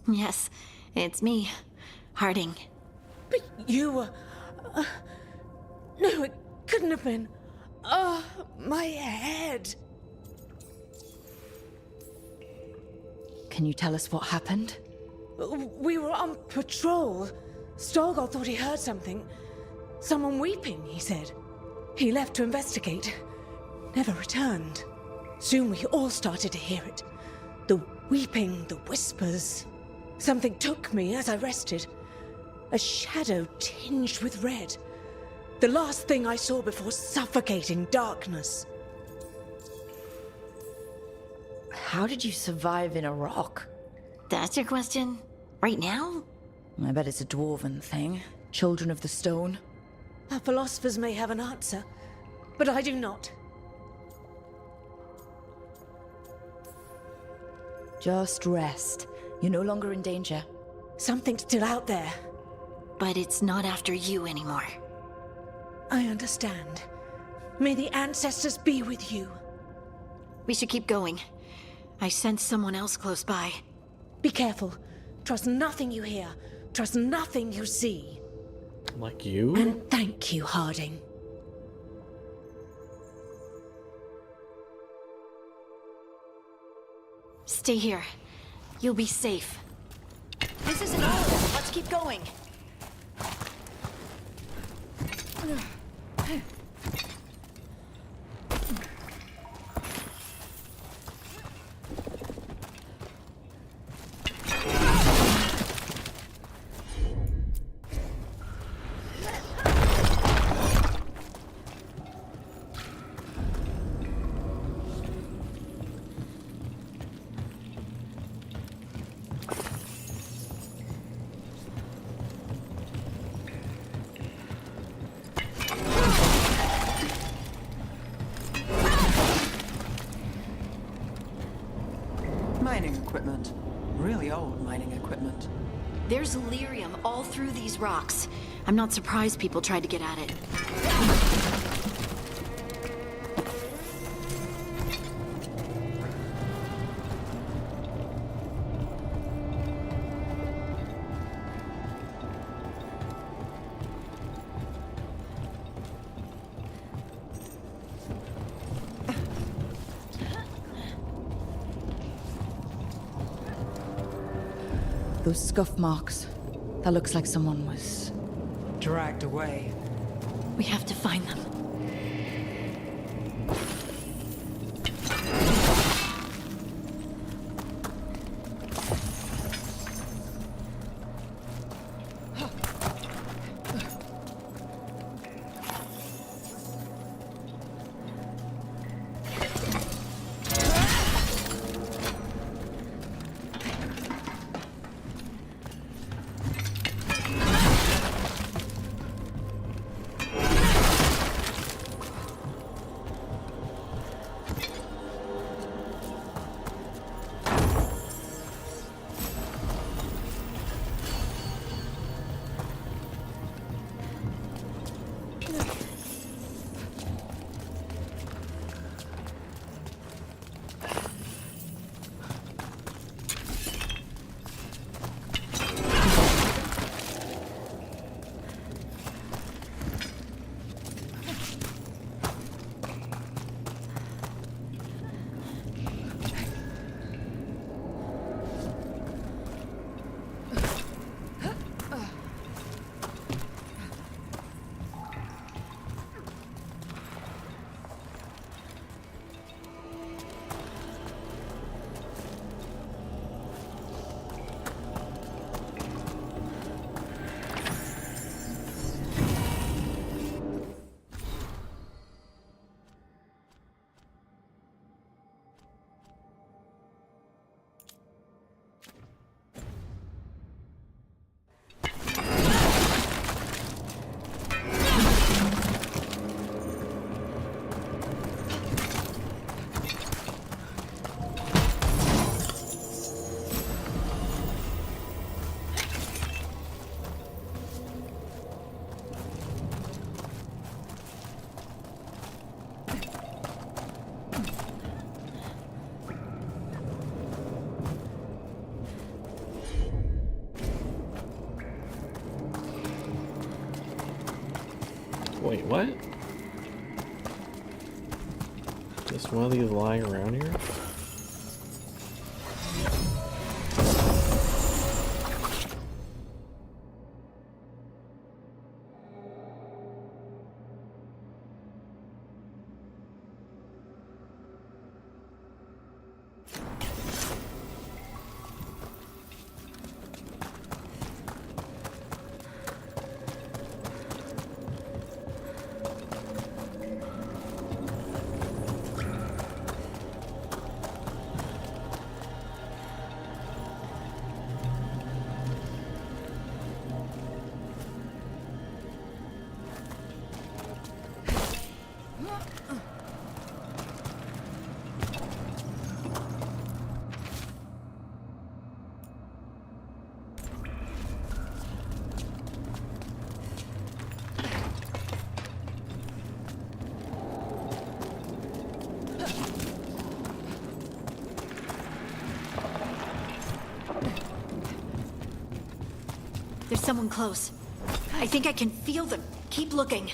Yes, it's me, Harding. But you were... no, it couldn't have been. Oh, my head. Can you tell us what happened? We were on patrol. Stolgor thought he heard something. Someone weeping, he said. He left to investigate. Never returned. Soon we all started to hear it. The weeping, the whispers. Something took me as I rested. A shadow tinged with red. The last thing I saw before suffocating darkness. How did you survive in a rock? That's your question? Right now? I bet it's a dwarven thing. Children of the Stone. Our philosophers may have an answer, but I do not. Just rest. You're no longer in danger. Something's still out there. But it's not after you anymore. I understand. May the ancestors be with you. We should keep going. I sense someone else close by. Be careful. Trust nothing you hear. Trust nothing you see. Like you? And thank you, Harding. Stay here. You'll be safe. This isn't over. Let's keep going. Mining equipment. Really old mining equipment. There's lyrium all through these rocks. I'm not surprised people tried to get at it. Those scuff marks. That looks like someone was... dragged away. We have to find them. Wait, what? Just one of these lying around here? There's someone close. I think I can feel them. Keep looking.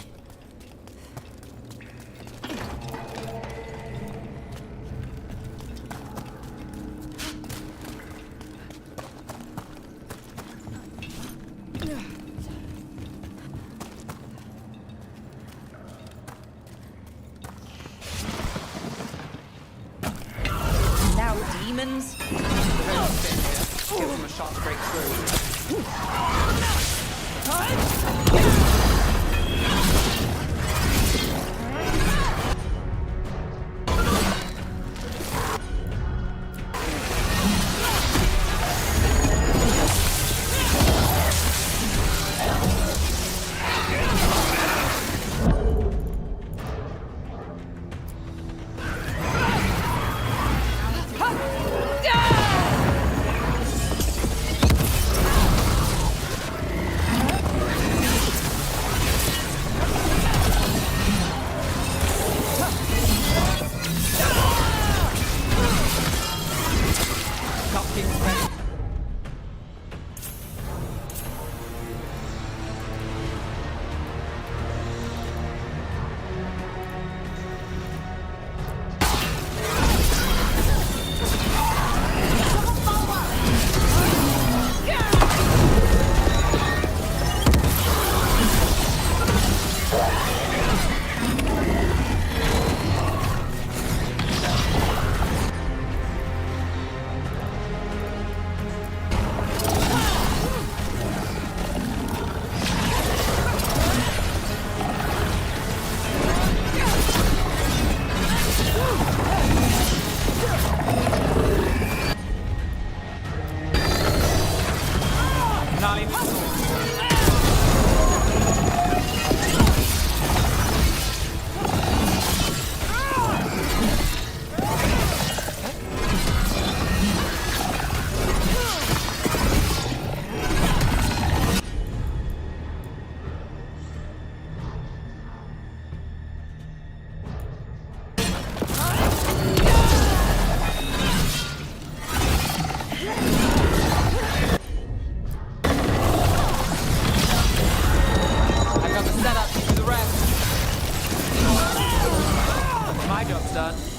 Now demons? Give them a shot to break through.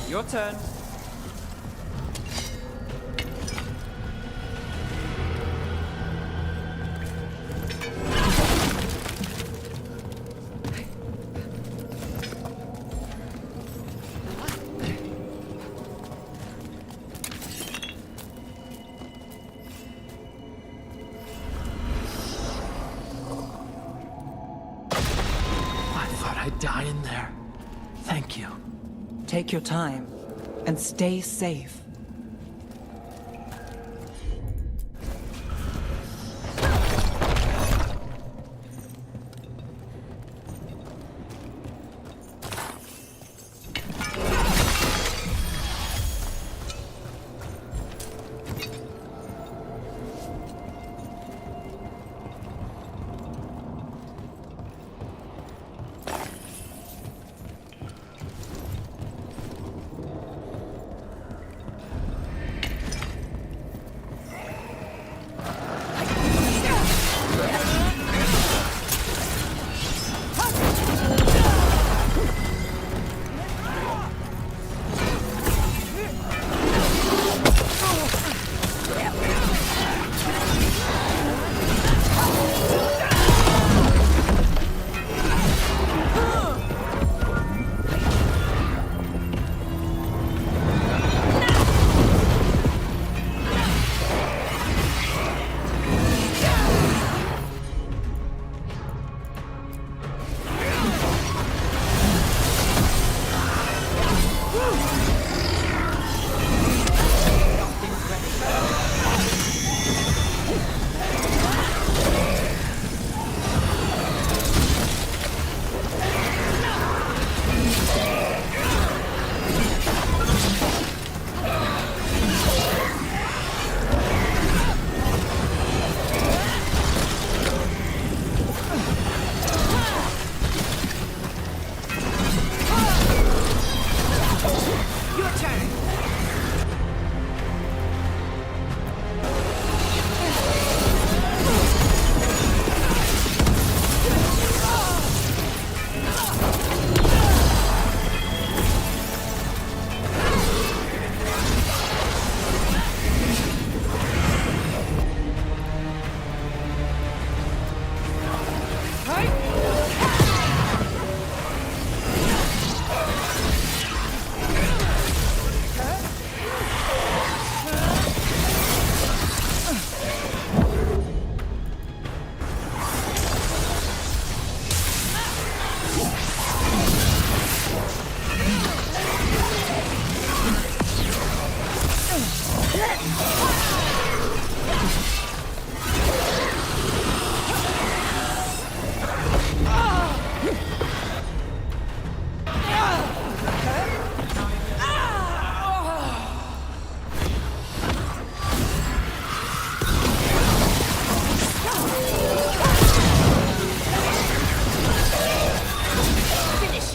Your turn. I thought I'd die in there. Thank you. Take your time and stay safe.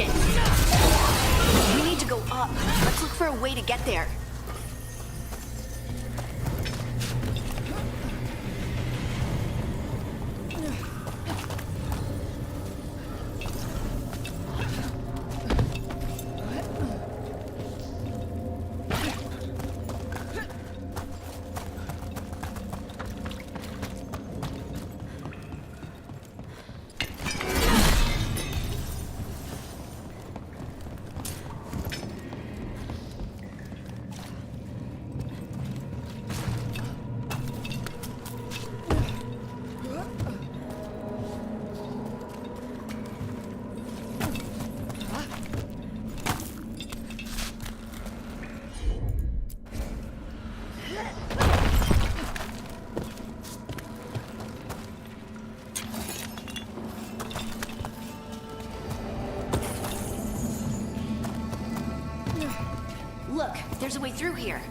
Shit. We need to go up. Let's look for a way to get there. Look, there's a way through here.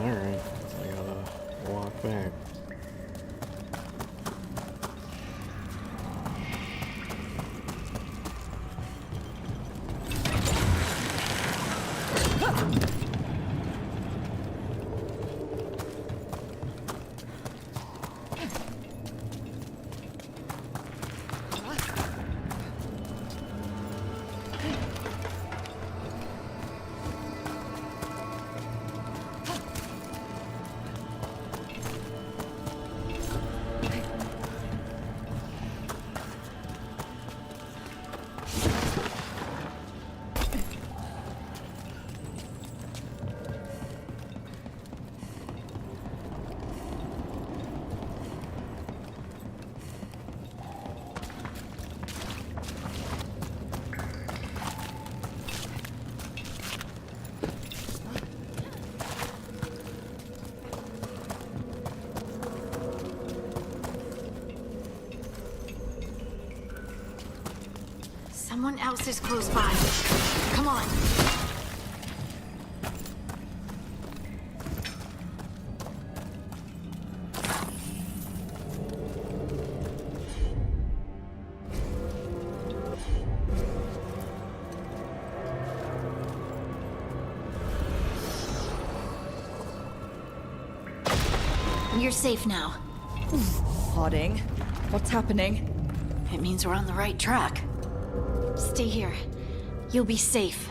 Alright, I gotta walk back. Someone else is close by. Come on. You're safe now. Harding, what's happening? It means we're on the right track. Stay here. You'll be safe.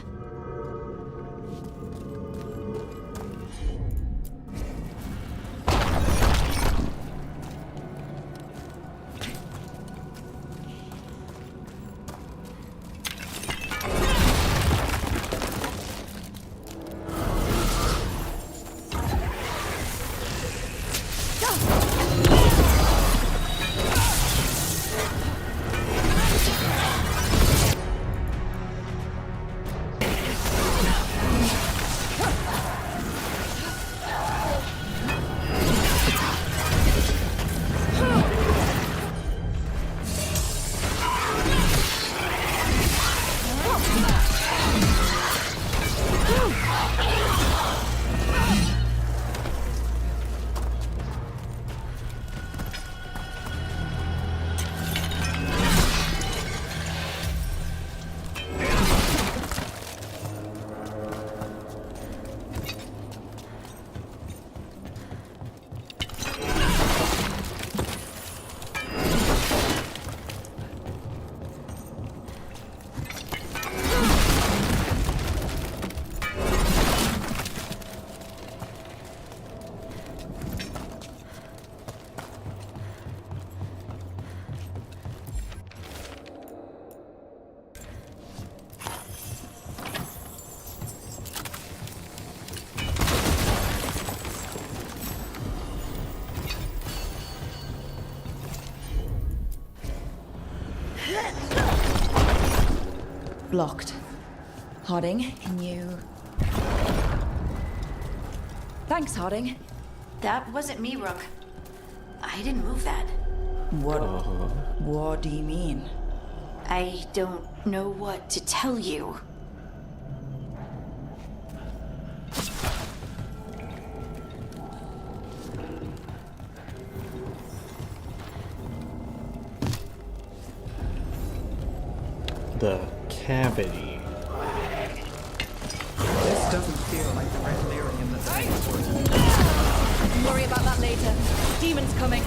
Blocked. Harding, can you... Thanks, Harding. That wasn't me, Rook. I didn't move that. What do you mean? I don't know what to tell you. The cavity. This doesn't feel like the red lyrium that Worry about that later. Demon's coming.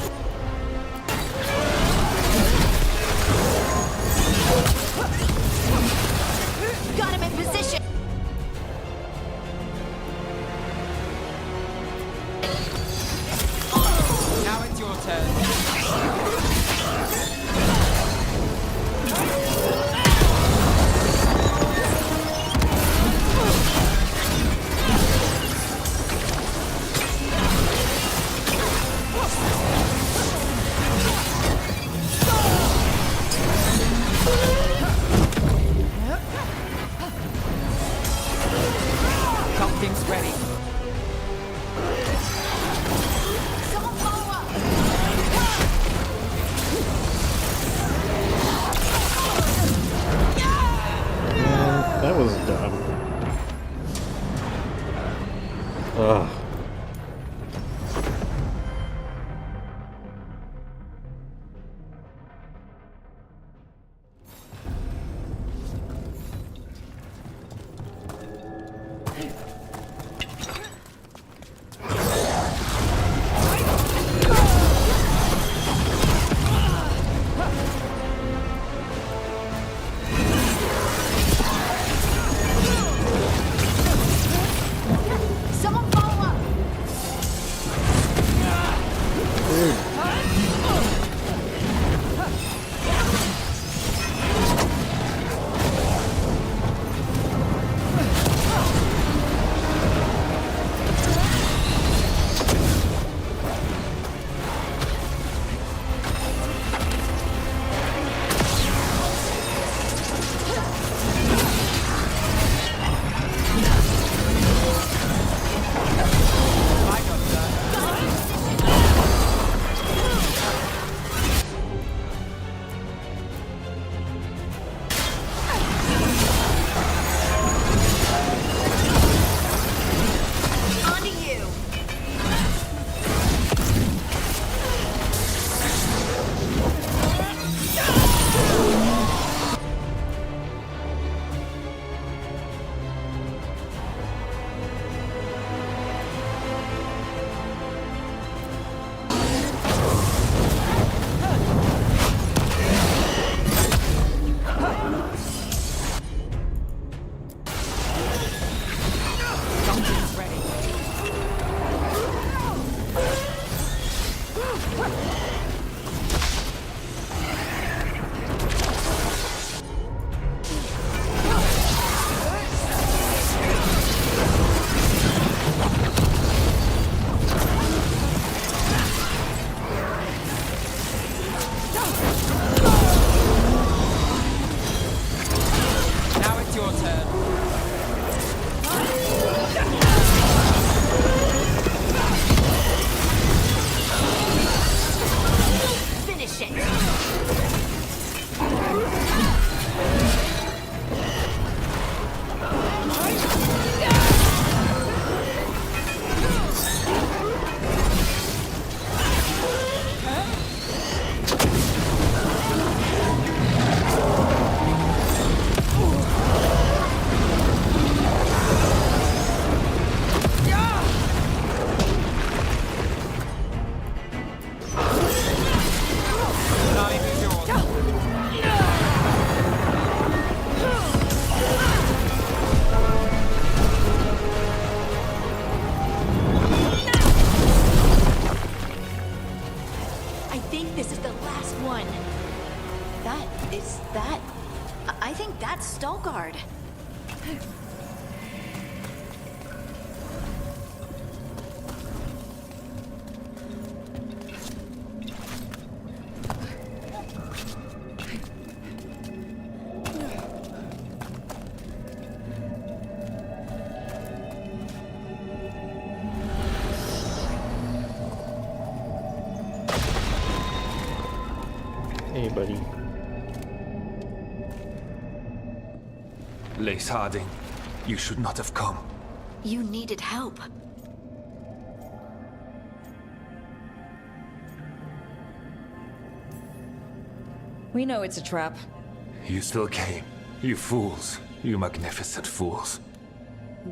Got him in position! Now it's your turn. Something's ready. Someone follow up! think this is the last one. I think that's Stalgard. Hey, buddy. Lace Harding, you should not have come. You needed help. We know it's a trap. You still came. You fools. You magnificent fools.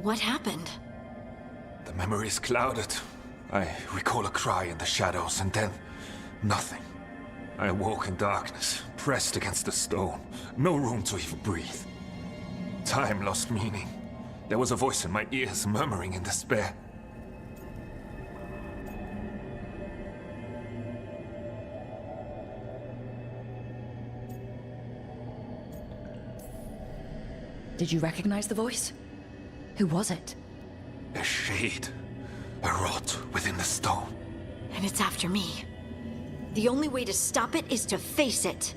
What happened? The memory is clouded. I recall a cry in the shadows, and then nothing. I awoke in darkness, pressed against the stone. No room to even breathe. Time lost meaning. There was a voice in my ears murmuring in despair. Did you recognize the voice? Who was it? A shade. A rot within the stone. And it's after me. The only way to stop it is to face it.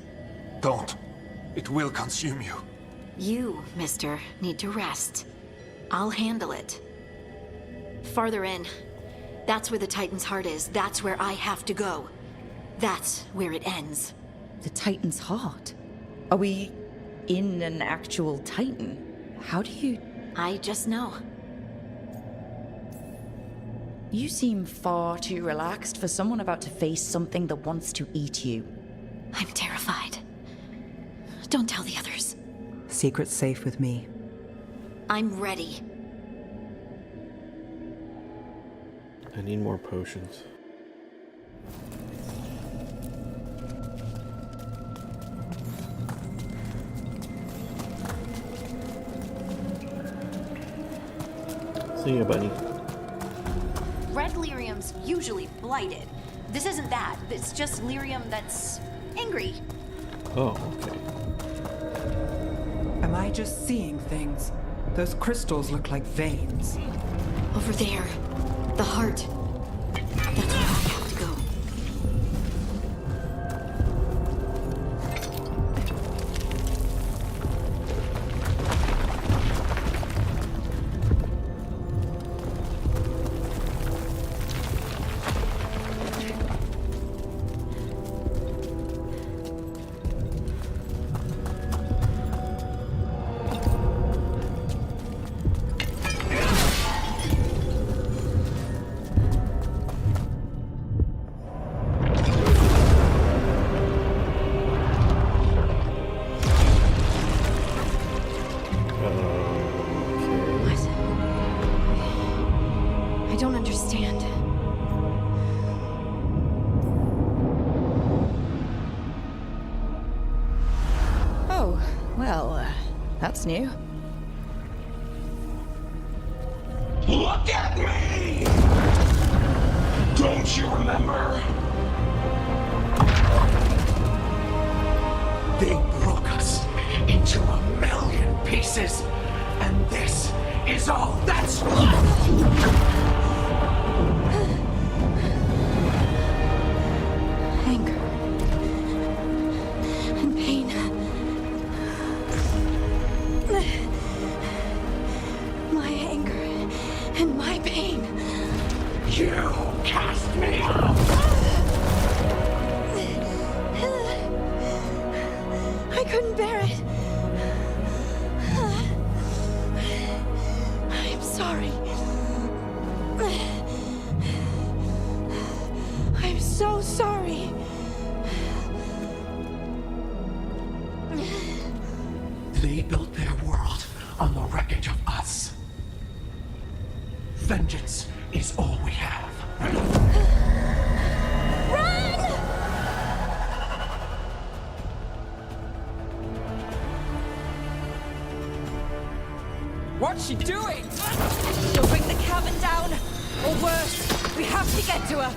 Don't. It will consume you. You, mister, need to rest. I'll handle it. Farther in. That's where the Titan's heart is. That's where I have to go. That's where it ends. The Titan's heart? Are we in an actual Titan? How do you... I just know. You seem far too relaxed for someone about to face something that wants to eat you. I'm terrified. Don't tell the others. Secret's safe with me. I'm ready. I need more potions. See ya, buddy. Red lyrium's usually blighted. This isn't that. It's just lyrium that's angry. Oh, okay. Am I just seeing things? Those crystals look like veins. Over there. The heart. That's where I have to go. I don't understand. Oh, well, that's new. Look at me! Don't you remember? They broke us into 1,000,000 pieces, and this is all that's left! Anger. And pain. My anger and my pain. You cast me out! I couldn't bear it. I'm sorry. I'm so sorry. They built their world on the wreckage of us. Vengeance is all we have. What's she doing? She'll bring the cabin down, or worse, we have to get to her.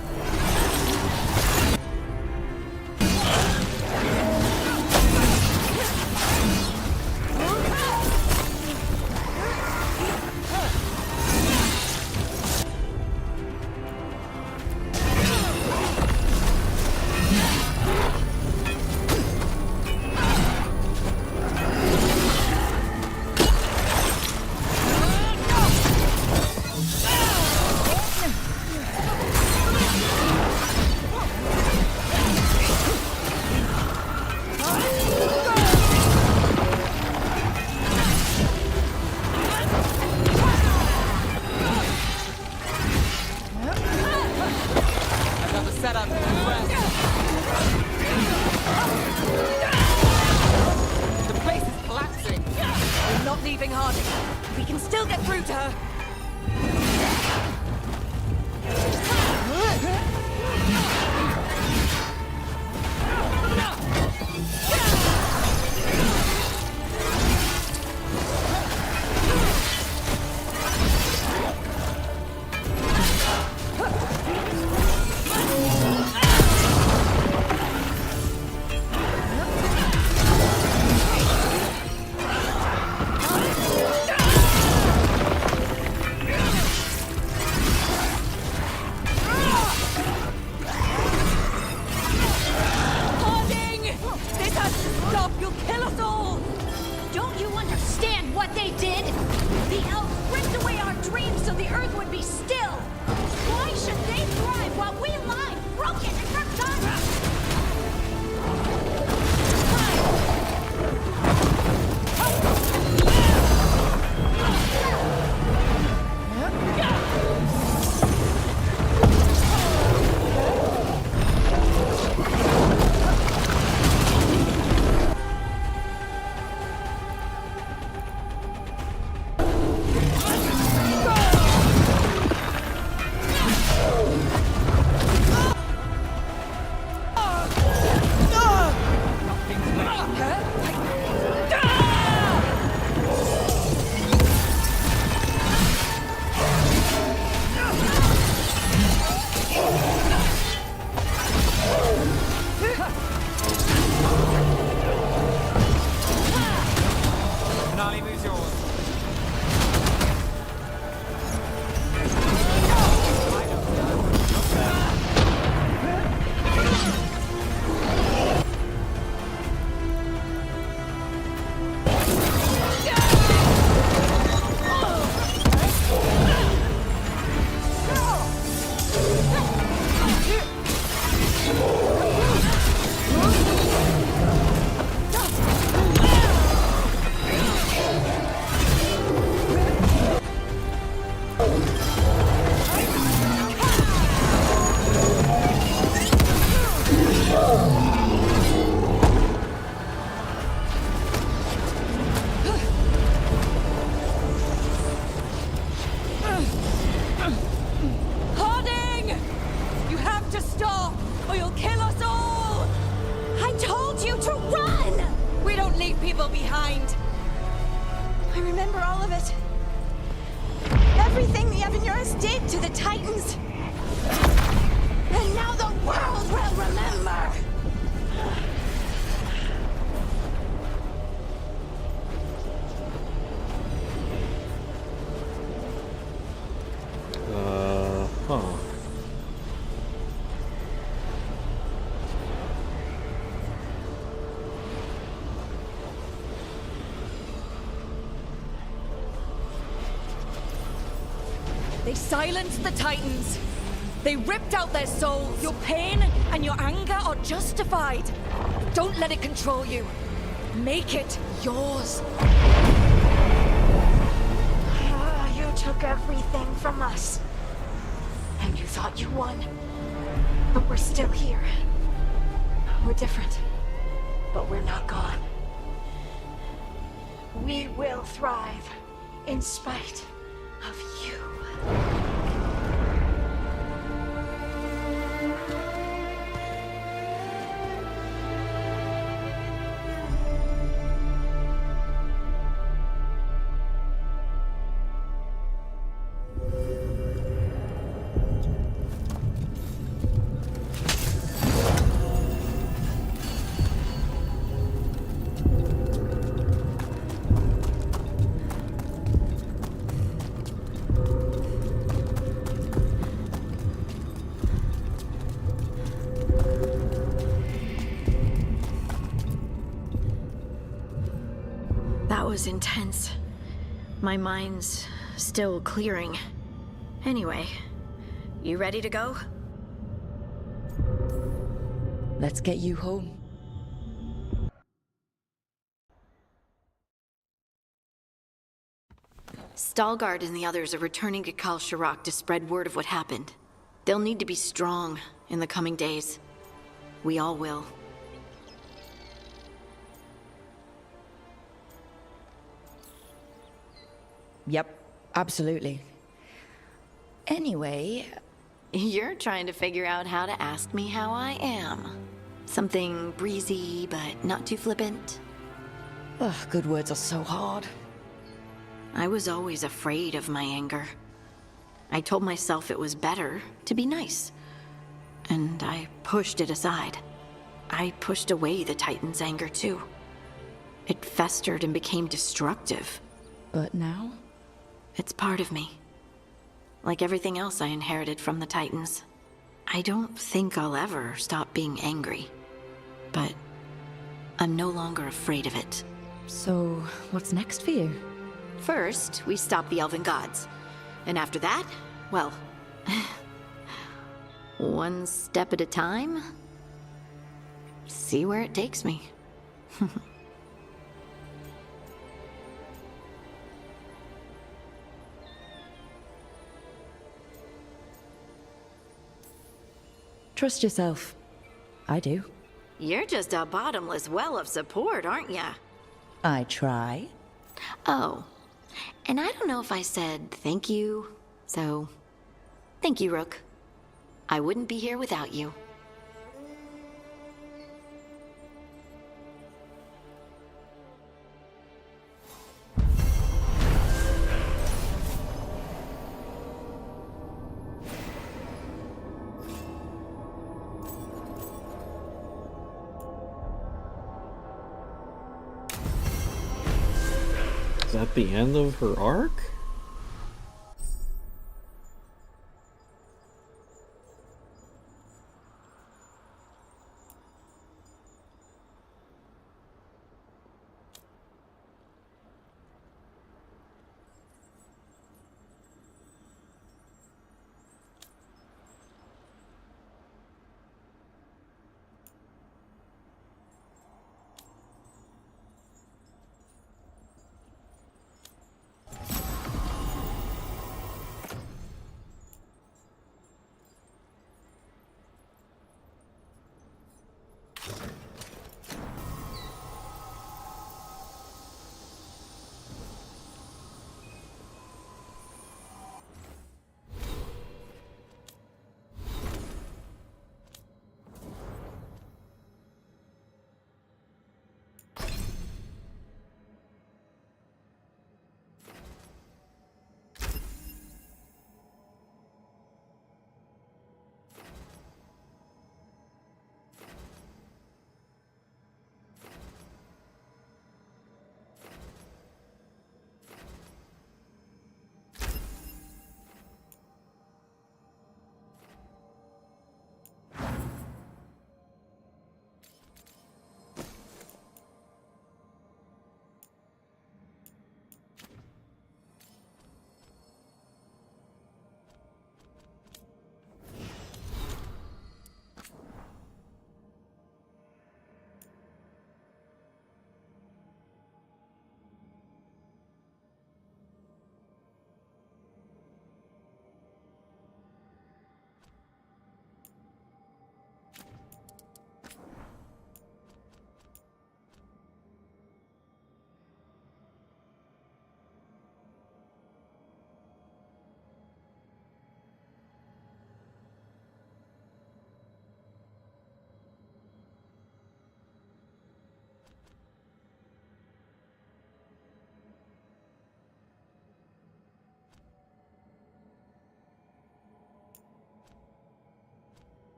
setup and rest. The place is collapsing. We're not leaving Harding. We can still get through to her. They silenced the Titans. They ripped out their souls. Your pain and your anger are justified. Don't let it control you. Make it yours. You took everything from us. And you thought you won. But we're still here. We're different. But we're not gone. We will thrive in spite of you. That was intense. My mind's still clearing. Anyway, you ready to go? Let's get you home. Stalgard and the others are returning to Kal Shirak to spread word of what happened. They'll need to be strong in the coming days. We all will. Yep, absolutely. Anyway... You're trying to figure out how to ask me how I am. Something breezy, but not too flippant. Ugh, good words are so hard. I was always afraid of my anger. I told myself it was better to be nice. And I pushed it aside. I pushed away the Titan's anger too. It festered and became destructive. But now? It's part of me. Like everything else I inherited from the Titans. I don't think I'll ever stop being angry. But I'm no longer afraid of it. So, what's next for you? First, we stop the Elven Gods. And after that, well... one step at a time. See where it takes me. Trust yourself. I do. You're just a bottomless well of support, aren't ya? I try. Oh, and I don't know if I said thank you, so thank you, Rook. I wouldn't be here without you. Is that the end of her arc?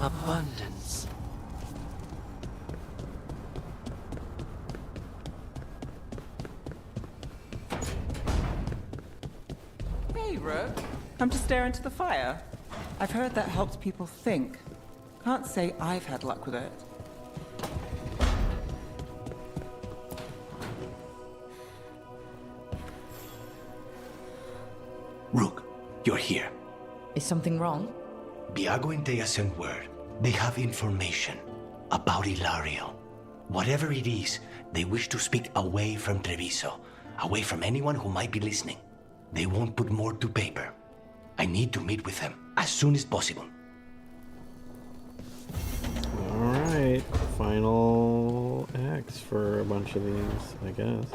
Abundance. Hey, Rook. Come to stare into the fire. I've heard that helps people think. Can't say I've had luck with it. Rook, you're here. Is something wrong? Biago and Dea sent word. They have information about Ilario. Whatever it is, they wish to speak away from Treviso, away from anyone who might be listening. They won't put more to paper. I need to meet with them as soon as possible. Alright, final acts for a bunch of these, I guess.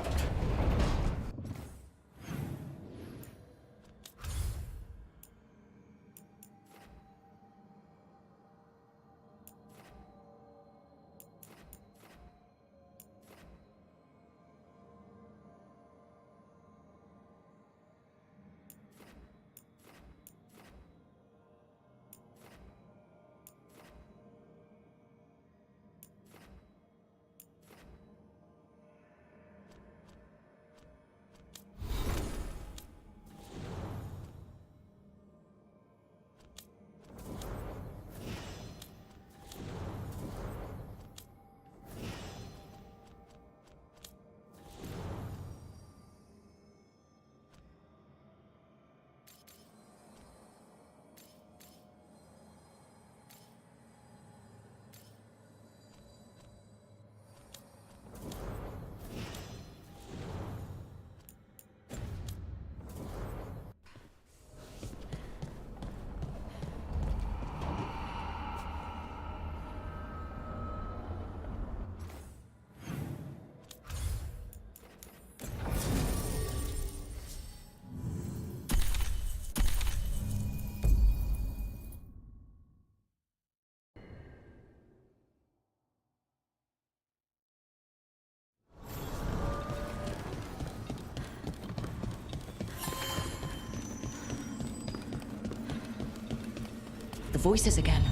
The voices again.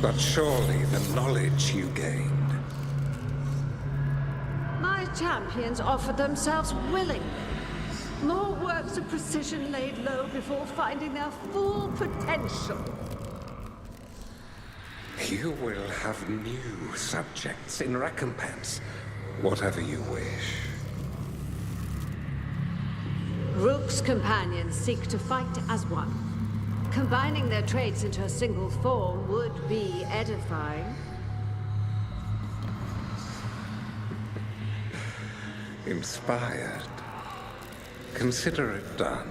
But surely the knowledge you gained. My champions offered themselves willingly. More works of precision laid low before finding their full potential. You will have new subjects in recompense, whatever you wish. Rook's companions seek to fight as one. Combining their traits into a single form would be edifying. Inspired. Consider it done.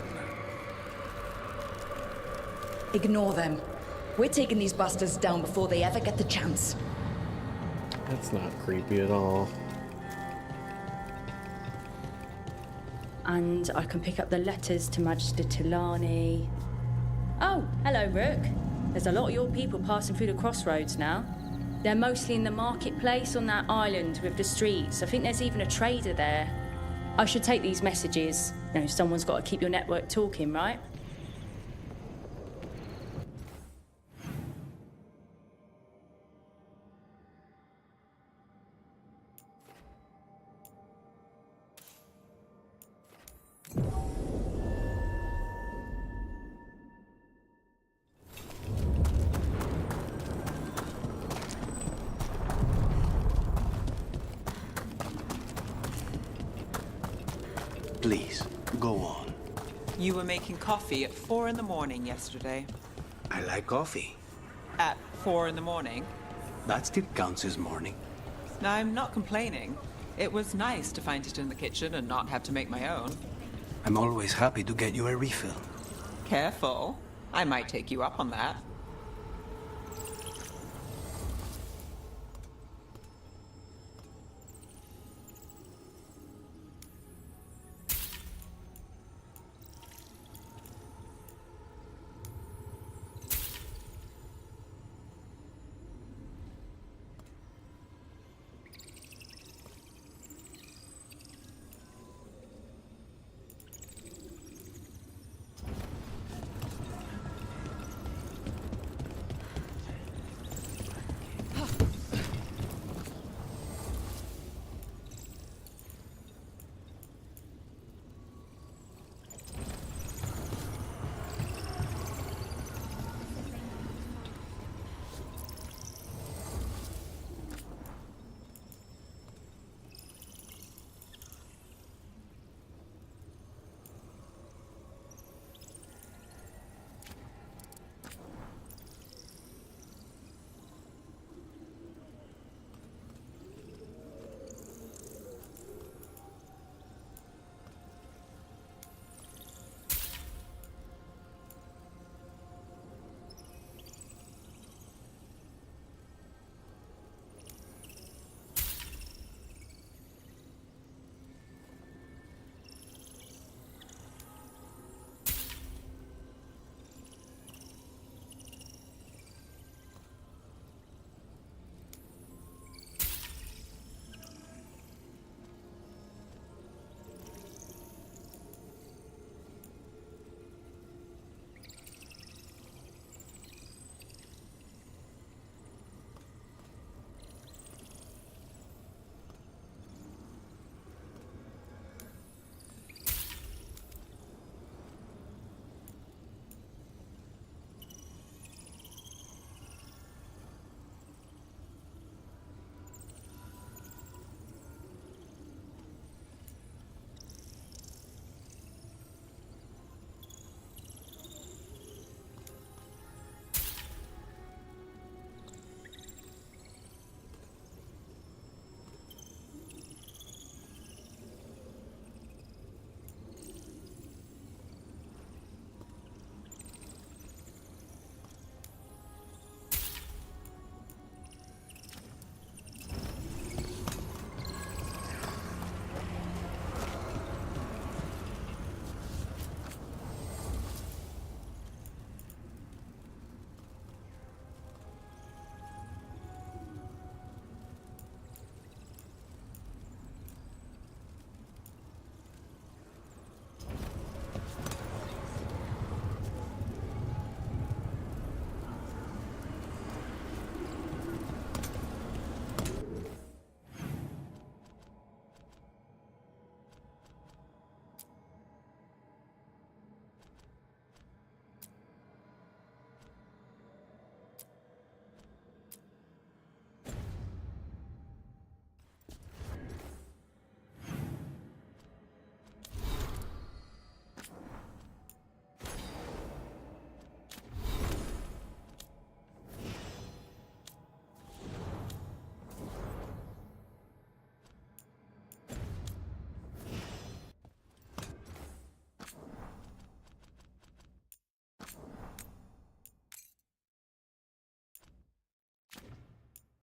Ignore them. We're taking these bastards down before they ever get the chance. That's not creepy at all. And I can pick up the letters to Magister Tilani. Oh, hello, Rook. There's a lot of your people passing through the crossroads now. They're mostly in the marketplace on that island with the streets. I think there's even a trader there. I should take these messages. You know, someone's got to keep your network talking, right? Please, go on. You were making coffee at 4 in the morning yesterday. I like coffee. At 4 in the morning? That still counts as morning. Now, I'm not complaining. It was nice to find it in the kitchen and not have to make my own. I'm always happy to get you a refill. Careful. I might take you up on that.